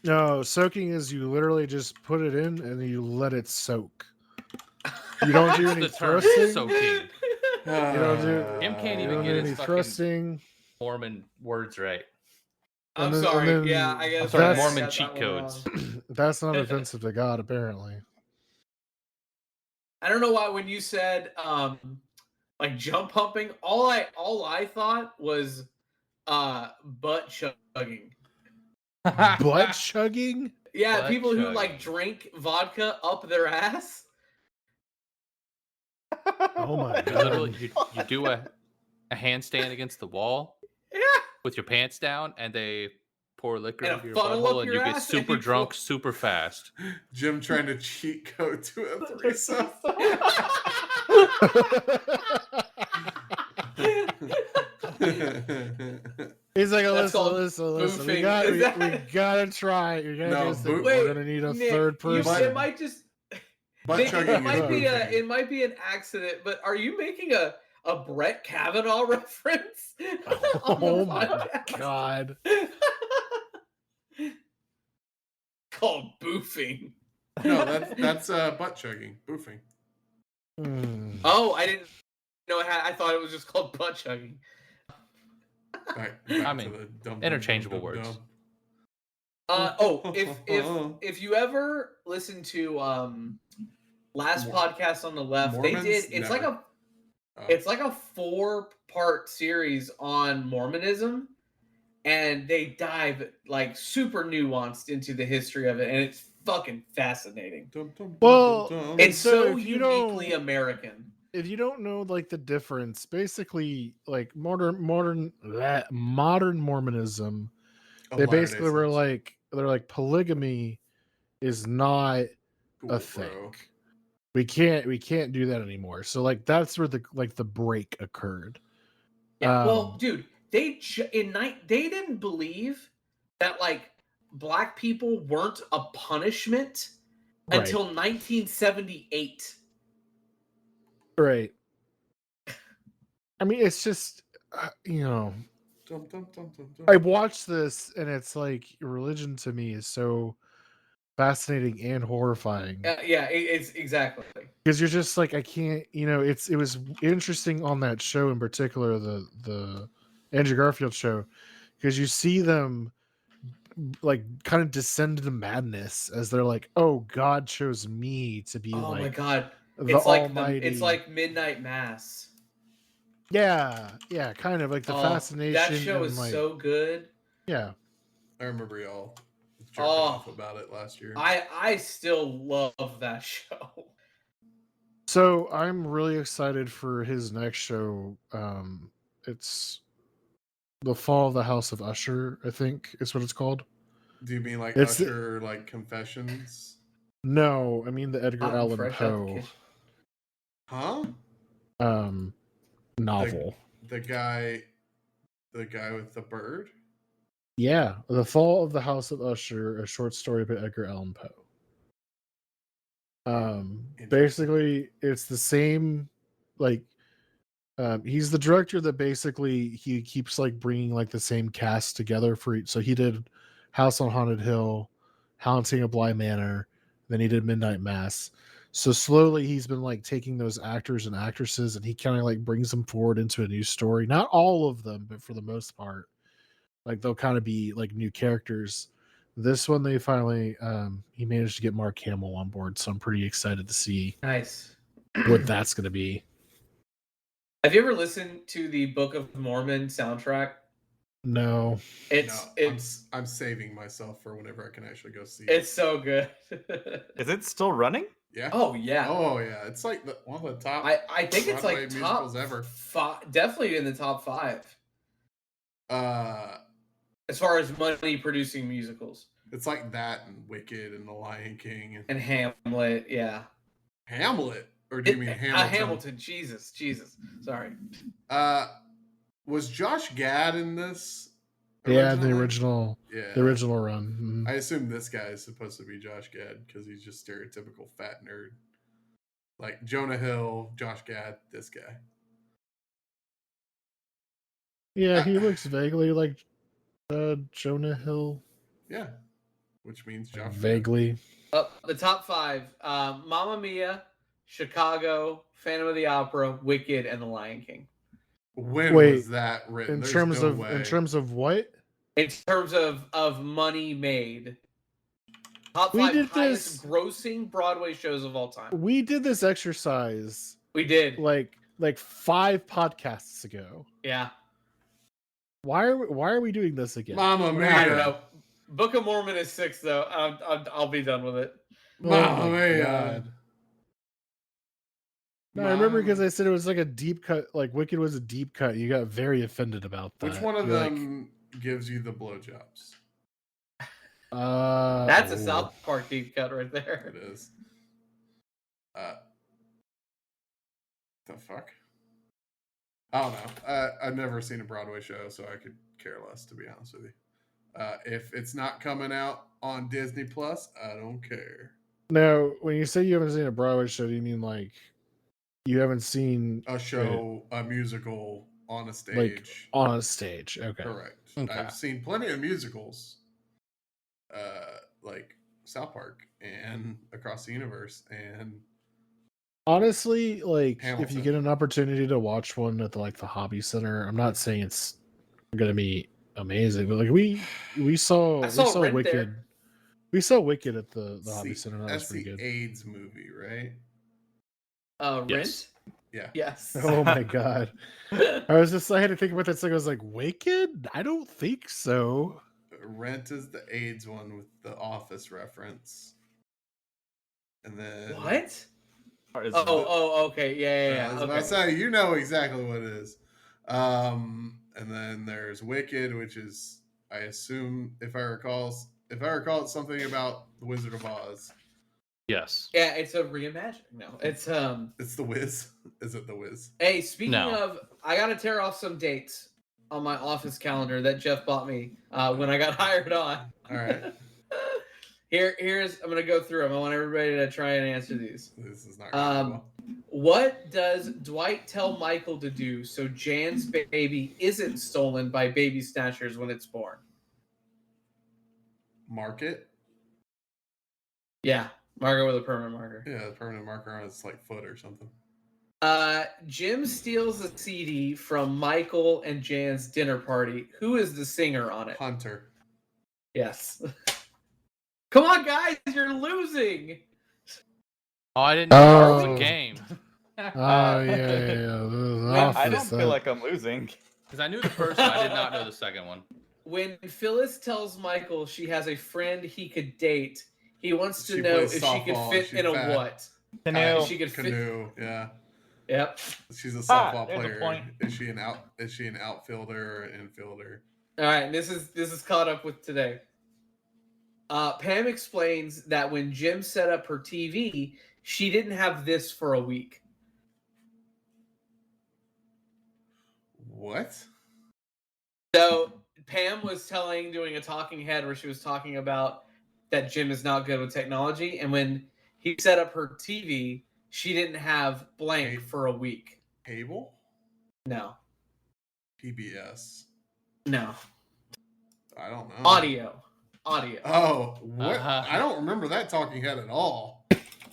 No, soaking is you literally just put it in and you let it soak. You don't do any thrusting. Soaking. You don't do. Him can't even get any his thrusting. Mormon words right. I'm sorry. Yeah, I guess. Sorry, Mormon cheat codes. That's not offensive to God, apparently. I don't know why when you said like jump humping, all I thought was butt chugging. Butt chugging? Yeah, butt people chugging. who like drink vodka up their ass. Oh my God. Literally, you do a handstand against the wall Yeah. with your pants down, and they pour liquor And into a your funnel butthole up and your you get ass, super and you drunk pull- super fast. Jim trying to cheat code to a threesome. He's like, That's called listen. We boofing. got Is that- we gotta try it. You gotta No, do this thing. boo- We're Wait, gonna need a Nick, third person. it might just Butt Nick, chugging it might be is a boofing. it might be an accident, but are you making a Brett Kavanaugh reference? on the Oh my podcast? god. Called boofing. No, that's butt chugging, boofing. Oh, I didn't know it had. I thought it was just called butt chugging. Back I to mean, the dumb, interchangeable dumb, dumb, words. dumb. If you ever listen to last Mor- podcast on the left, Mormons? they did. It's Never. like a 4-part series on Mormonism, and they dive like super nuanced into the history of it, and it's fucking fascinating. Well, It's so so if you uniquely don't- American. If you don't know like the difference, basically like modern Mormonism, Of they Latter-day basically were Saints. like they're like polygamy is not Cool, a bro. thing. We can't do that anymore. So like that's where the break occurred. Yeah, well, dude, they didn't believe that like black people weren't a punishment Right. until 1978. Right. I mean, it's just Dum, dum, dum, dum, dum. I watched this and it's like religion to me is so fascinating and horrifying Yeah, it's exactly. because you're just like I can't. It was interesting on that show in particular, the Andrew Garfield show, because you see them like kind of descend into madness as they're like, oh, God chose me to be Oh like my god, the it's like Almighty. it's like Midnight Mass. yeah, kind of like the fascination. That show and is like, so good. yeah. I remember y'all jerking off about it last year. I still love that show. So I'm really excited for his next show. It's The Fall of the House of Usher, I think is what it's called. Do you mean like It's the- Usher, like Confessions? No, I mean the Edgar Hot and Allan fresh out the Poe kitchen. Huh? novel. The guy with the bird? Yeah, The Fall of the House of Usher, a short story by Edgar Allan Poe. Basically, it's the same. Like, he's the director that basically he keeps like bringing like the same cast together for each. So he did House on Haunted Hill, Haunting of Bly Manor, then he did Midnight Mass. So slowly he's been like taking those actors and actresses and he kind of like brings them forward into a new story. Not all of them, but for the most part. Like they'll kind of be like new characters. This one they finally he managed to get Mark Hamill on board, so I'm pretty excited to see Nice. what that's gonna be. Have you ever listened to the Book of Mormon soundtrack? No. I'm saving myself for whenever I can actually go see It's it. so good. Is it still running? Yeah. Oh yeah. Oh yeah. It's like one of the top. I think it's Broadway like musicals top ever. definitely in the top 5 as far as money producing musicals. It's like that and Wicked and The Lion King And Hamlet, yeah. Hamlet. Or do you mean Hamilton? Hamilton, Jesus. Sorry. Was Josh Gad in this? Yeah, the originally? original run. Mhm. I assume this guy is supposed to be Josh Gad because he's just stereotypical fat nerd. Like Jonah Hill, Josh Gad, this guy. Yeah, he looks vaguely like Jonah Hill. Yeah. Which means Josh Gad. Vaguely. The top 5: Mamma Mia, Chicago, Phantom of the Opera, Wicked, and The Lion King. When Wait, was that written? In There's terms no of way. in terms of what? In terms of money made. Top We 5 did highest this- grossing Broadway shows of all time. We did this exercise We did. like 5 podcasts ago. Yeah. Why are we doing this again? Mamma Mia. I don't know. Book of Mormon is 6 though. I'll be done with it. Mamma Oh my Mia. God. No, I remember because I said it was like a deep cut, like Wicked was a deep cut. You got very offended about that. Which one of You're like, them gives you the blowjobs? That's a South Park deep cut right there. It is. The fuck? I don't know. I've never seen a Broadway show, so I could care less, to be honest with you. If it's not coming out on Disney Plus, I don't care. Now, when you say you haven't seen a Broadway show, do you mean like you haven't seen A show, a musical on a stage? Like on a stage, okay. Correct. Okay. I've seen plenty of musicals, like South Park and Across the Universe, and honestly, like if Hamilton. you get an opportunity to watch one at the Hobby Center, I'm not saying it's gonna be amazing, but like we saw Rent Wicked. there. We saw Wicked at the Hobby Center. That was that's pretty the good. AIDS movie, right? Yes. Rent? Yeah. Yes. Oh my god. I had to think about that. So I was like, Wicked? I don't think so. Rent is the AIDS one with the Office reference. And then What? Or is Okay. Yeah. I was about Okay. to say, you know exactly what it is. And then there's Wicked, which is, I assume, if I recall, it's something about the Wizard of Oz. Yes. Yeah, it's a reimagining. No, it's It's the Wiz. Is it the Wiz? Hey, speaking No. of, I gotta tear off some dates on my office calendar that Geoff bought me when I got hired on. All right. Here's I'm gonna go through them. I want everybody to try and answer these. This is not going well. What does Dwight tell Michael to do so Jan's baby isn't stolen by baby snatchers when it's born? Mark it. Yeah, marker with a permanent marker. Yeah, the permanent marker on its like foot or something. Jim steals a CD from Michael and Jan's dinner party. Who is the singer on it? Hunter. Yes. Come on, guys, you're losing. Oh, I didn't know it was Oh. a game. Oh yeah. I don't feel like I'm losing. Because I knew the first one, I did not know the second one. When Phyllis tells Michael she has a friend he could date, he wants to She know if plays she could softball, fit she's in a fat. what? Canoe. She could fit. Canoe. Yeah. Yep. She's a softball there's a player. point. Is she an outfielder or an infielder? All right, this is caught up with today. Pam explains that when Jim set up her TV, she didn't have this for a week. What? So Pam was doing a talking head where she was talking about that Jim is not good with technology, and when he set up her TV, she didn't have blank for a week. Cable? No. PBS. No. I don't know. Audio. Oh, what? Uh-huh. I don't remember that talking head at all.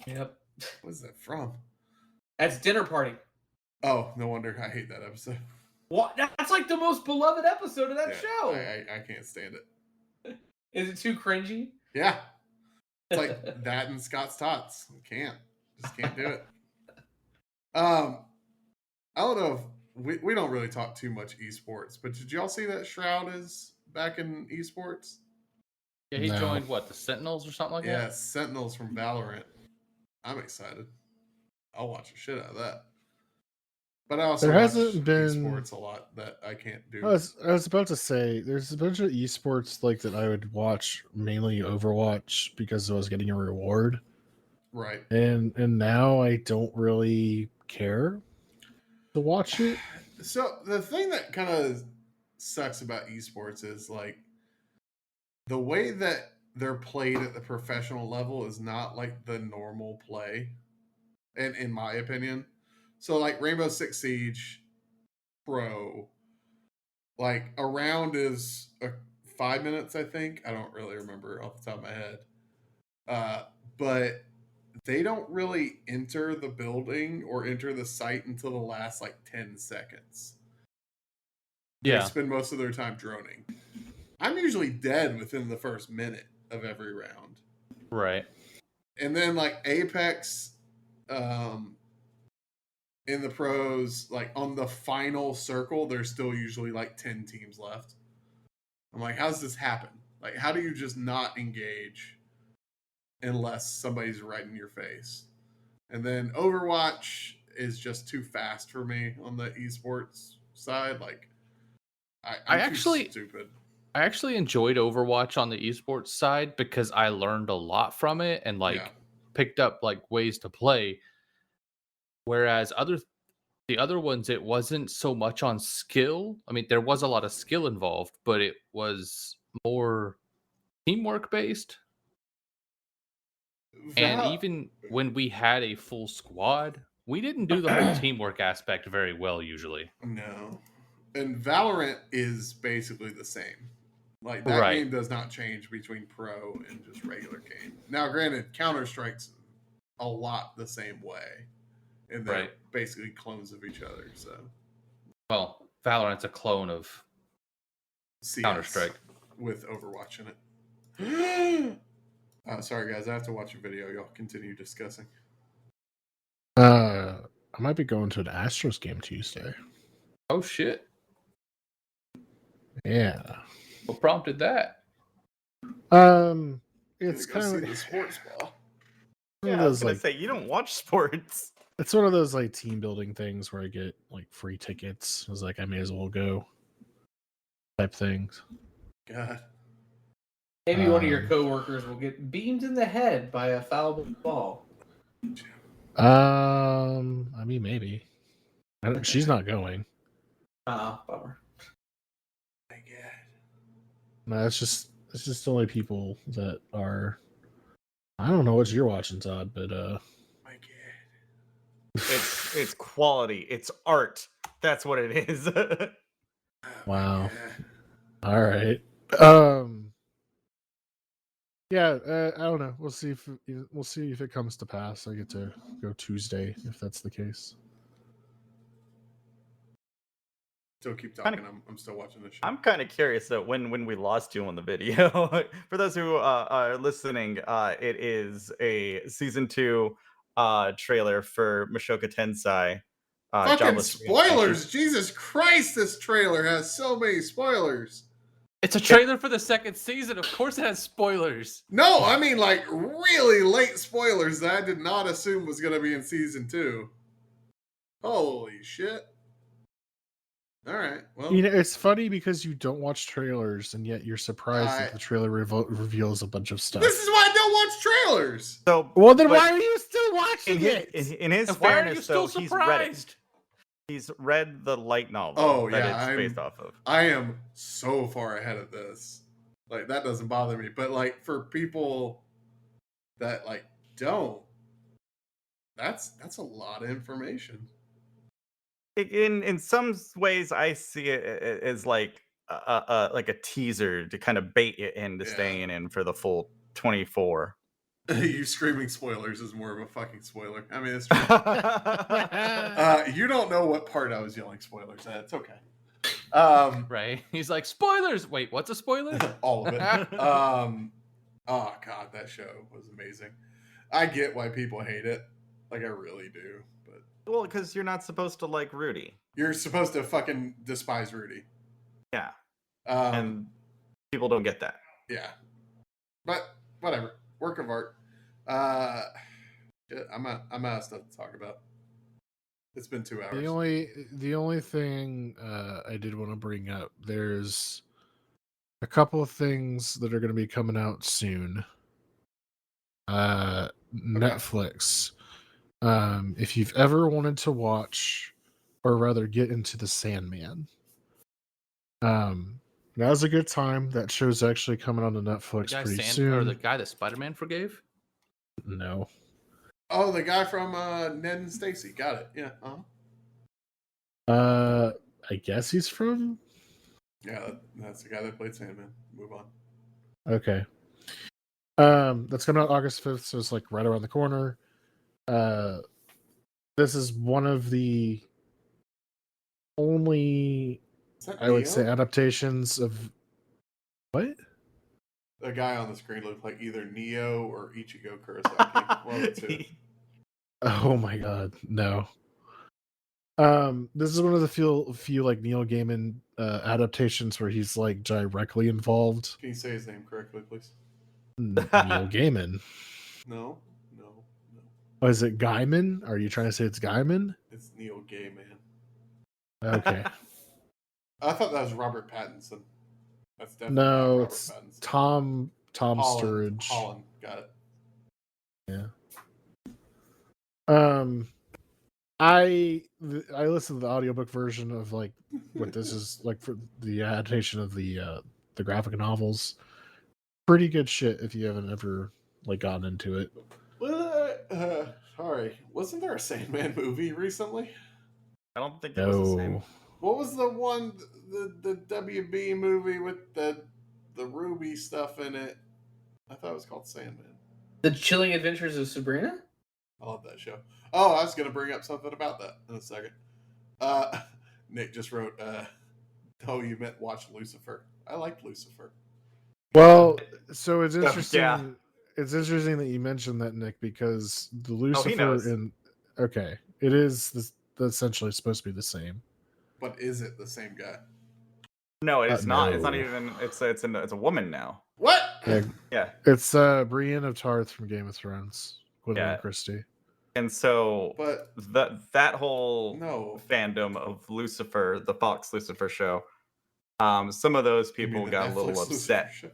Yep. What's that from? That's Dinner Party. Oh, no wonder I hate that episode. What? That's like the most beloved episode of that show. I can't stand it. Is it too cringy? Yeah. It's like that and Scott's Tots. Just can't do it. I don't know if we don't really talk too much esports, but did y'all see that Shroud is back in esports? Yeah, he No. joined what, the Sentinels or something like Yeah, that? Sentinels from Valorant. I'm excited. I'll watch the shit out of that. But I also There watch hasn't been- esports a lot that I can't do. I was about to say there's a bunch of esports like that I would watch, mainly Overwatch, because I was getting a reward. Right. And now I don't really care to watch it. So the thing that kind of sucks about esports is like the way that they're played at the professional level is not like the normal play, and in my opinion. So like Rainbow Six Siege Pro, like a round is 5 minutes, I think. I don't really remember off the top of my head. But they don't really enter the building or enter the site until the last like 10 seconds. They Yeah. spend most of their time droning. I'm usually dead within the first minute of every round. Right. And then like Apex, in the pros, like on the final circle, there's still usually like 10 teams left. I'm like, how does this happen? Like, how do you just not engage unless somebody's right in your face? And then Overwatch is just too fast for me on the esports side. Like, I'm I actually- too stupid. I actually enjoyed Overwatch on the esports side because I learned a lot from it and picked up like ways to play. Whereas the other ones, it wasn't so much on skill. I mean, there was a lot of skill involved, but it was more teamwork based. And even when we had a full squad, we didn't do the whole teamwork aspect very well usually. No. And Valorant is basically the same. Like, that game does not change between pro and just regular game. Now, granted, Counter-Strike's a lot the same way. And they're basically clones of each other, so. Well, Valorant's a clone of CS Counter-Strike. With Overwatch in it. Sorry, guys. I have to watch a video. Y'all continue discussing. I might be going to an Astros game Tuesday. Oh, shit. Yeah. What prompted that? It's kind of the sports ball. Yeah, I was gonna say you don't watch sports. It's one of those like team building things where I get like free tickets. I was like, I may as well go. Type things. God. Maybe one of your coworkers will get beamed in the head by a foul ball. I mean, maybe. She's not going. Bummer. My God. No, it's just only people that are. I don't know what you're watching, Todd, but My God. It's quality. It's art. That's what it is. Wow. All right. Yeah, I don't know. We'll see if it comes to pass. I get to go Tuesday if that's the case. Still keep talking. I'm still watching the show. I'm kind of curious though when we lost you on the video. For those who are listening, it is a season 2 trailer for Mushoku Tensei. Fucking spoilers! Jesus Christ, this trailer has so many spoilers. It's a trailer for the second season. Of course it has spoilers. No, I mean like really late spoilers that I did not assume was going to be in season 2. Holy shit. All right. Well, it's funny because you don't watch trailers and yet you're surprised that the trailer reveals a bunch of stuff. This is why I don't watch trailers. So, well, then why are you still watching it? In his fairness, though, he's read it. He's read the light novel that it's based off of. I am so far ahead of this. Like, that doesn't bother me. But, like, for people that, like, don't, that's a lot of information. In some ways, I see it as like a teaser to kind of bait you into staying in for the full 24. You screaming spoilers is more of a fucking spoiler. I mean, it's true. You don't know what part I was yelling spoilers at. It's okay. Right? He's like, spoilers! Wait, what's a spoiler? All of it. Oh, God, that show was amazing. I get why people hate it. Like, I really do. But well, because you're not supposed to like Rudy. You're supposed to fucking despise Rudy. Yeah. And people don't get that. Yeah. But, whatever. Work of art. I'm out of stuff to talk about. It's been 2 hours. The only thing I did want to bring up, there's a couple of things that are going to be coming out soon. Netflix. If you've ever wanted to watch, or rather get into The Sandman, now's a good time. That show's actually coming on to Netflix pretty soon. Or the guy that Spider-Man forgave? No. Oh, the guy from Ned and Stacy. Got it. Yeah. I guess he's from. Yeah, that's the guy that played Sandman. Move on. Okay. That's coming out August 5th, so it's like right around the corner. This is one of the only, I would say, adaptations of what? The guy on the screen looked like either Neo or Ichigo Kurosaki. One of the two. Oh my god, no. This is one of the few like Neil Gaiman adaptations where he's like directly involved. Can you say his name correctly, please? Neil Gaiman. No. Oh, is it Gaiman? Are you trying to say it's Gaiman? It's Neil Gaiman. Okay. I thought that was Robert Pattinson. That's definitely not No, Robert it's Pattinson. Tom Holland. Sturridge. Holland. Got it. Yeah. I listened to the audiobook version of like what this is like for the adaptation of the graphic novels. Pretty good shit if you haven't ever like gotten into it. Sorry, wasn't there a Sandman movie recently? I don't think it was the same. No. What was the one, the WB movie with the ruby stuff in it? I thought it was called Sandman. The Chilling Adventures of Sabrina? I love that show. Oh, I was going to bring up something about that in a second. Nick just wrote, oh, you meant watch Lucifer. I liked Lucifer. Well, so it's interesting. Yeah. It's interesting that you mentioned that, Nick, because the Lucifer knows. it is essentially supposed to be the same. But is it the same guy? No, it's not. It's not no. even. It's a woman now. What? Yeah. It's Brienne of Tarth from Game of Thrones. Gwendolyn Christie. And so, But that whole no fandom of Lucifer, the Fox Lucifer show, some of those You mean people the got a Netflix little Lucifer upset. show?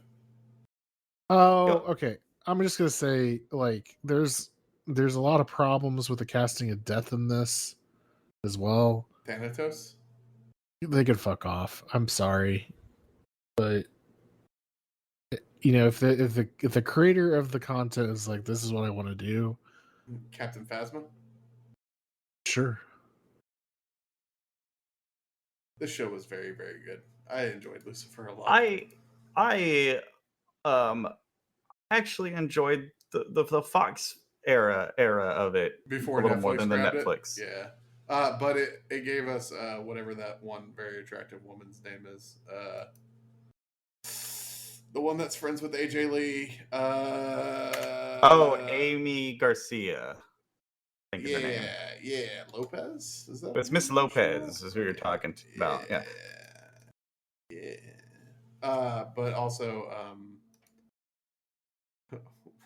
Oh, okay. I'm just gonna say, like, there's a lot of problems with the casting of Death in this as well. Thanatos? They could fuck off. I'm sorry, but you know, if the creator of the content is like, this is what I want to do, Captain Phasma? sure. This show was very, very good. I enjoyed Lucifer a lot. I actually enjoyed the Fox era of it Before a little Netflix more than the grabbed Netflix. It? Yeah. But it gave us whatever that one very attractive woman's name is. The one that's friends with AJ Lee. Amy Garcia. I think is her name. Yeah. Lopez? Is that? It's Miss Lopez is who you're talking about. Yeah. But also,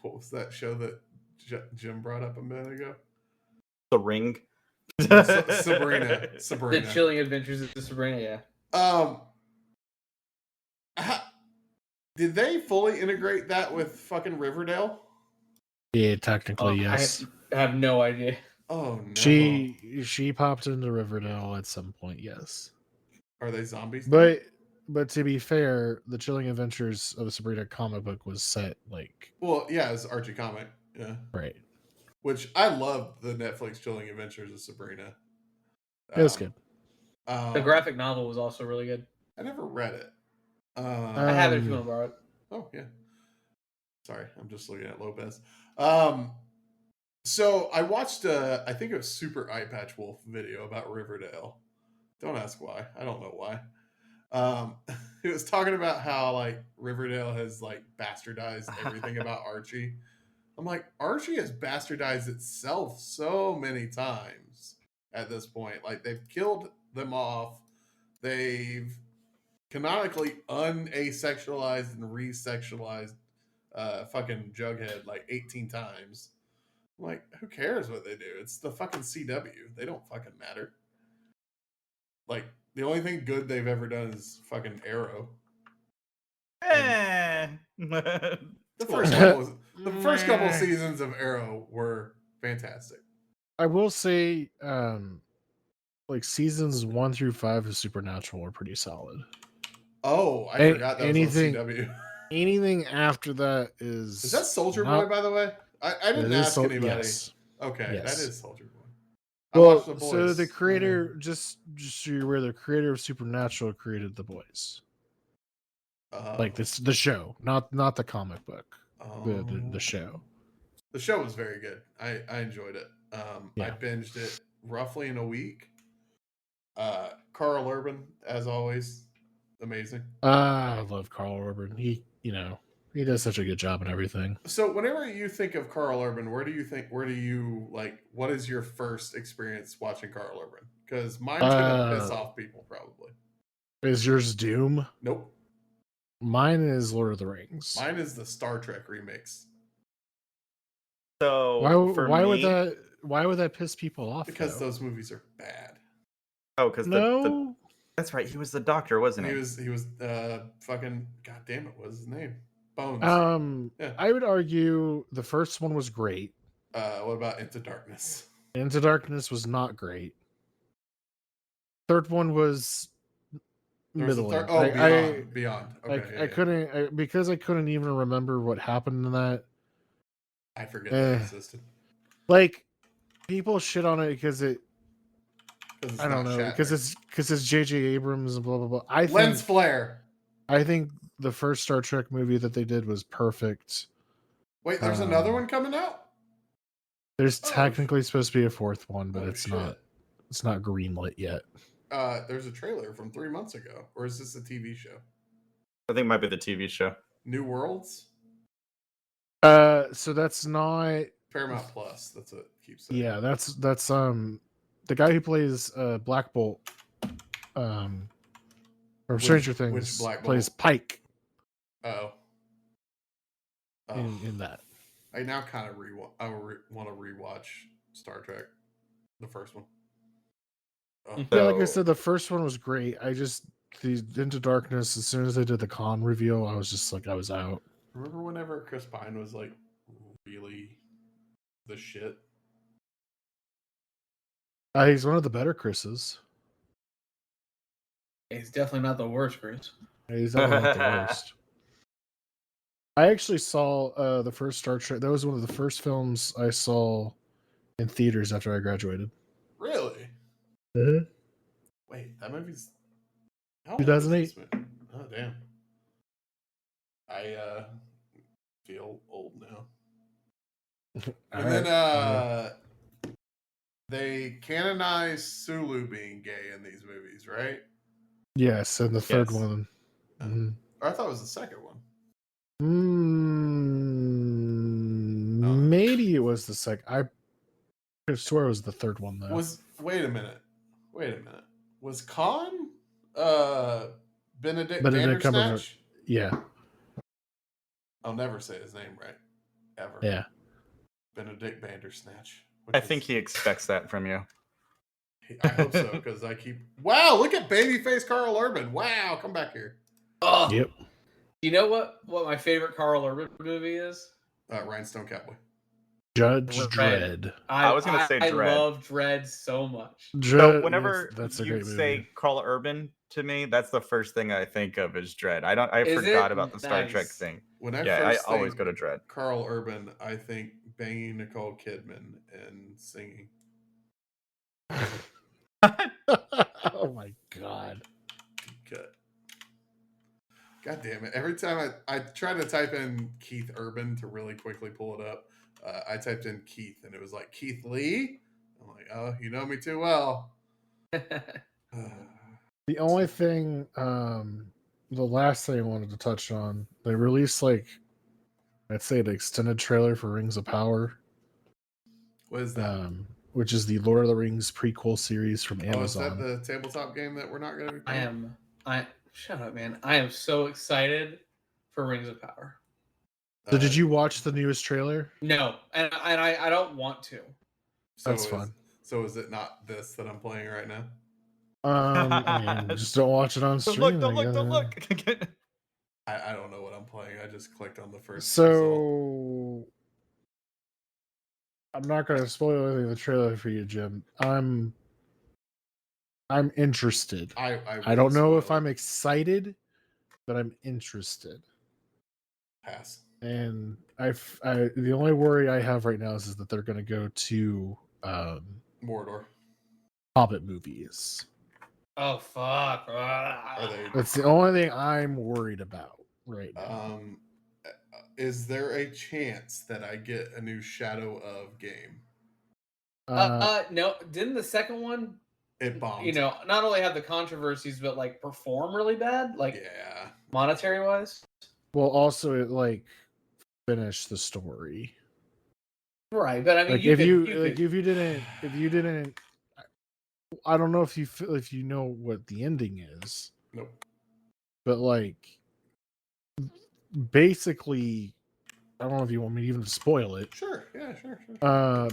what was that show that Jim brought up a minute ago? The Ring. Sabrina. The Chilling Adventures of Sabrina, yeah. Did they fully integrate that with fucking Riverdale? Yeah, technically, yes. I have no idea. Oh no. She popped into Riverdale at some point, yes. Are they zombies? But to be fair, the Chilling Adventures of Sabrina comic book was set like, well, yeah, it's Archie comic, yeah, right. Which I love the Netflix Chilling Adventures of Sabrina. It was good. The graphic novel was also really good. I never read it. I have it if you want to borrow it. Oh yeah. Sorry, I'm just looking at Lopez. So I watched I think it was Super Eye Patch Wolf video about Riverdale. Don't ask why. I don't know why. It was talking about how like Riverdale has like bastardized everything about Archie. I'm like, Archie has bastardized itself so many times at this point. Like they've killed them off. They've canonically unasexualized and resexualized fucking Jughead like 18 times. I'm like, who cares what they do? It's the fucking CW. They don't fucking matter. Like, the only thing good they've ever done is fucking Arrow. The first couple of seasons of Arrow were fantastic. I will say, like seasons 1 through 5 of Supernatural were pretty solid. Oh, I forgot that was on CW. Anything after that is that Soldier Boy, by the way? I didn't ask anybody. Yes. Okay, yes. that is Soldier Boy. Well, so the creator, just so you're aware, the creator of Supernatural created The Boys. Like this, the show, not the comic book. The show. The show was very good. I enjoyed it. I binged it roughly in a week. Carl Urban, as always, amazing. I love Carl Urban. He does such a good job and everything. So whenever you think of Carl Urban, what is your first experience watching Carl Urban? Because mine's gonna piss off people probably. Is yours Doom? Nope. Mine is Lord of the Rings. Mine is the Star Trek remix. So why would that piss people off? Because those movies are bad. Oh, because That's right. He was the doctor, wasn't he? He was fucking, god damn it, what was his name? Bones. Yeah. I would argue the first one was great. What about Into Darkness? Into Darkness was not great. Third one was middling. Beyond. Okay, I couldn't because I couldn't even remember what happened in that. I forget that existed. Like, people shit on it because I don't know, Shatner. because it's J.J. Abrams and blah blah blah. Lens flare. I think the first Star Trek movie that they did was perfect. Wait, there's another one coming out? There's technically supposed to be a fourth one, but it's shit. not. It's not greenlit yet. There's a trailer from 3 months ago, or is this a TV show? I think it might be the TV show. New Worlds. So that's not Paramount Plus. That's what it keeps saying. Yeah, that's the guy who plays Black Bolt, from Stranger Things, plays Pike. Oh. In that. I now kind of want to rewatch Star Trek, the first one. Oh. Yeah, like I said, the first one was great. The Into Darkness, as soon as they did the con reveal, I was just like, I was out. Remember whenever Chris Pine was like really the shit? He's one of the better Chris's. He's definitely not the worst, Chris. He's definitely not the worst. I actually saw the first Star Trek. That was one of the first films I saw in theaters after I graduated. Really? Uh-huh. Wait, that movie's 2008. Oh damn! I feel old now. And then they canonized Sulu being gay in these movies, right? Yes, and the third one. Or I thought it was the second one. Maybe it was the second. I swear it was the third one though. Wait a minute. Was Khan Benedict Benedict Bandersnatch? Yeah. I'll never say his name right. Ever. Yeah. Benedict Bandersnatch. I think he expects that from you. I hope so, because I keep... Wow, look at babyface Carl Urban. Wow, come back here. Oh, yep. You know what my favorite Carl Urban movie is? Rhinestone Cowboy. Judge Dredd. I was going to say Dredd. I love Dredd so much. Dredd, so whenever that's a you great say movie. Carl Urban to me, that's the first thing I think of is Dredd. I forgot about the Star Trek thing. When I I always go to Dredd. Carl Urban, I think banging Nicole Kidman and singing. Oh my god. Cut. God damn it. Every time I try to type in Keith Urban to really quickly pull it up, I typed in Keith and it was like Keith Lee. I'm like, oh, you know me too well. The only thing, the last thing I wanted to touch on, they released I'd say the extended trailer for Rings of Power. What is that? Which is the Lord of the Rings prequel series from Amazon. Oh, is that the tabletop game that we're not going to be playing? Shut up, man. I am so excited for Rings of Power. So did you watch the newest trailer? No, and I don't want to. That's fun. So is it not this that I'm playing right now? I mean, just don't watch it on stream. Don't look. I don't know what I'm playing. I just clicked on the first. So result. I'm not going to spoil anything in the trailer for you, Jim. I'm interested. I don't know if I'm excited, but I'm interested. Pass. And the only worry I have right now is that they're going to go to Mordor. Hobbit movies. Oh fuck! That's the only thing I'm worried about right now. Is there a chance that I get a new Shadow of game? No. Didn't the second one? It bombed. You know, not only have the controversies, but perform really bad. Yeah. Monetary wise. Well, also it finished the story. Right, but I mean, if you didn't, I don't know if you know what the ending is. Nope. But basically, I don't know if you want me to even spoil it. Sure. Yeah. Sure.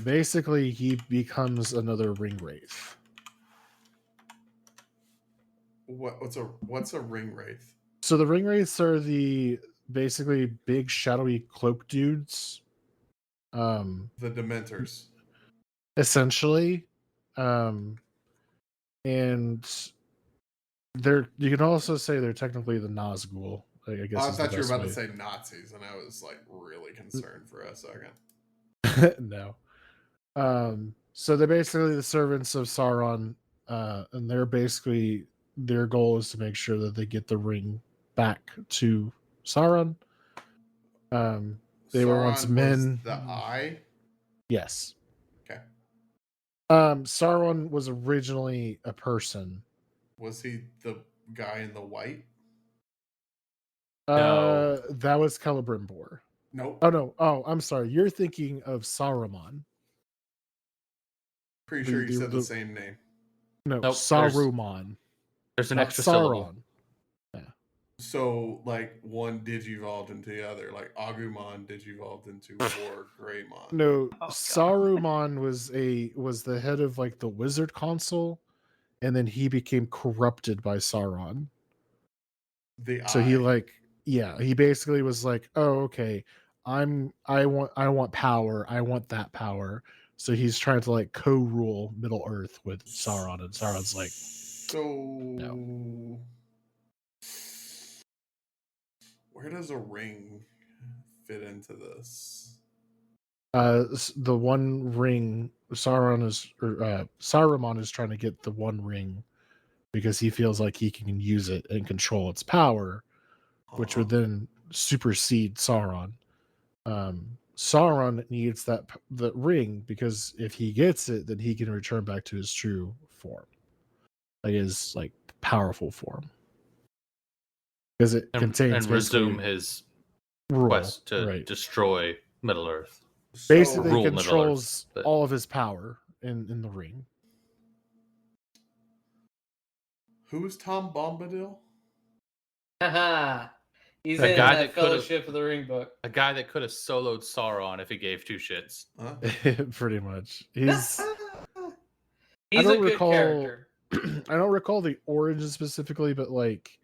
Basically, he becomes another ring wraith. what's a ring wraith? So the ring wraiths are the basically big shadowy cloak dudes. The Dementors. Essentially. And you can also say they're technically the Nazgul. I guess I is thought the you were best about way. to say Nazis, and I was like really concerned for a second. No. So they're basically the servants of Sauron, and they're basically their goal is to make sure that they get the ring back to Sauron. They were once Sauron men. was the eye. Yes. Okay. Sauron was originally a person. Was he the guy in the white? No. That was Celebrimbor. Nope. Oh no. Oh, I'm sorry. You're thinking of Saruman. Pretty sure you said the same name. No, Nope, Saruman. There's an Not extra syllable. So, like, one digivolved into the other. Like, Agumon digivolved into Greymon. No, God. Saruman was the head of like the Wizard Council, and then he became corrupted by Sauron. So he basically was like, oh, okay, I want power, I want that power. So he's trying to like co-rule Middle Earth with Sauron, and Sauron's like, no. Where does a ring fit into this? The one ring Saruman is trying to get the one ring because he feels like he can use it and control its power, which would then supersede Sauron. Sauron needs the ring because if he gets it, then he can return back to his true form, like his like powerful form, because it contains and resume his quest to destroy Middle Earth. Basically, rule controls Middle Earth, all of his power in the ring. Who's Tom Bombadil? Haha. He's The in guy that that could've- Fellowship of the Ring book. A guy that could have soloed Sauron if he gave two shits. Huh? Pretty much. He's He's don't a good recall- character. I don't recall the origin specifically, but like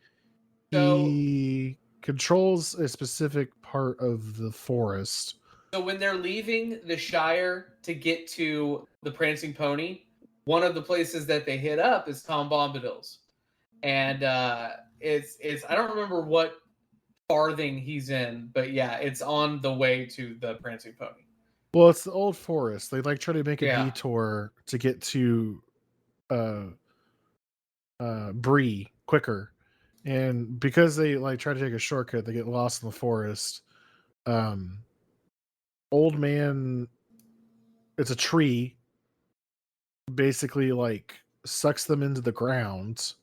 So- he controls a specific part of the forest. So when they're leaving the Shire to get to the Prancing Pony, one of the places that they hit up is Tom Bombadil's, and it's I don't remember what farthing he's in, but yeah, it's on the way to the Prancing Pony. Well, it's the old forest. They like try to make a Yeah. detour to get to Bree quicker. And because they like try to take a shortcut, they get lost in the forest. Old man, it's a tree, basically like sucks them into the ground.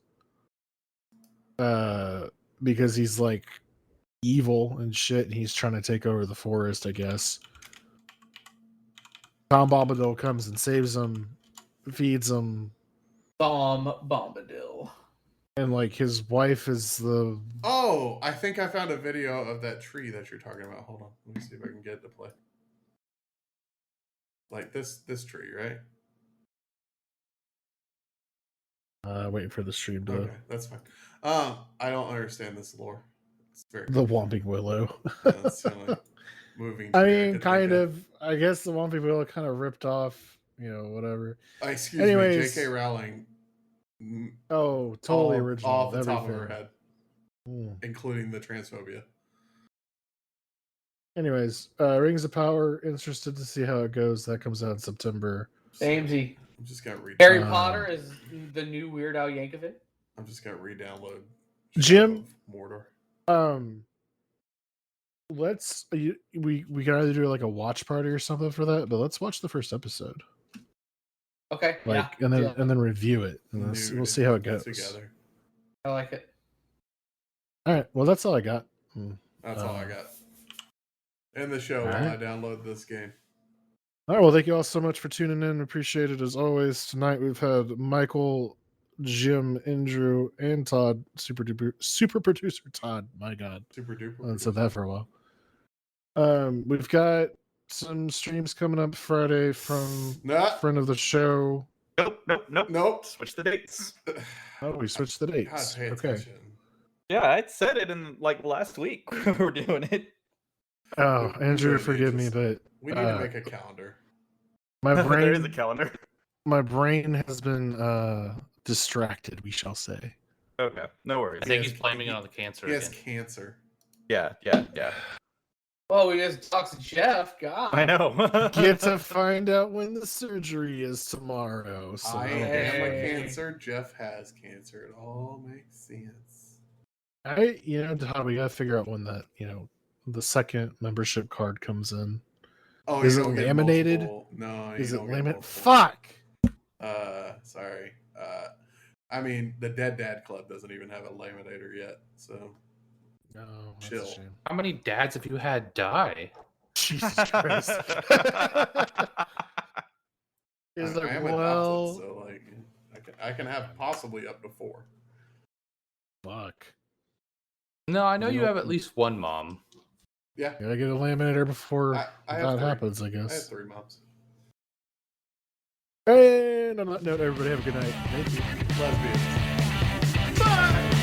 Because he's like evil and shit, and he's trying to take over the forest, I guess. Tom Bombadil comes and saves him, feeds him. Tom Bombadil. And like his wife is the Oh, I think I found a video of that tree that you're talking about. Hold on, let me see if I can get it to play. Like this tree, right? waiting for the stream to Okay, that's fine. I don't understand this lore. It's very the Whomping Willow. That's the only moving. I tree mean, could kind think of. I guess the Whomping Willow kind of ripped off, whatever. Excuse Anyways. me, J.K. Rowling. Oh, totally all, original. All off the everything. top of her head, including the transphobia. Anyways, Rings of Power. Interested to see how it goes. That comes out in September. Samesy. I'm just gonna read. Harry Potter is the new Weird Al Yankovic. I'm just gonna re-download. Jim? Mordor. Let's we can either do like a watch party or something for that, but let's watch the first episode. Okay. Like yeah. and then review it, and we'll see how it goes. Together. I like it. All right. Well, that's all I got. That's all I got. End the show while I download this game. All right. Well, thank you all so much for tuning in. Appreciate it as always. Tonight we've had Michael, Jim, Andrew, and Todd. Super producer Todd. My God. Super duper. I haven't said that for a while. We've got some streams coming up Friday from friend of the show. Nope. Switch the dates. Oh, we switched the God, dates. pay Okay. attention. Yeah, I said it in like last week. We were doing it. Oh, We Andrew, really forgive me, just- but We need to make a calendar. my brain, There is a calendar. my brain has been distracted. We shall say. Okay, no worries. I think Yes, he's blaming it on the cancer He has again. cancer. Yeah. Well, we just talked to Geoff. God. I know. Get to find out when the surgery is tomorrow. So I am a Hey. cancer. Jeff has cancer. It all makes sense. Todd, we gotta figure out when that, the second membership card comes in. Oh, Is you it don't get laminated? multiple- No, Is you it don't get limit? multiple. Fuck. Sorry. I mean, the Dead Dad Club doesn't even have a laminator yet. So No, that's Chill. a shame. How many dads have you had die? Jesus Christ. He's I like, am well, adopted, so like I can have possibly up to 4. fuck. No, I know you Nope. have at least one mom. Yeah, Gotta get a laminator before I have that 3. happens, I I have guess. 3 moms. And on that note, everybody have a good night. Thank you. Lesbians. Bye!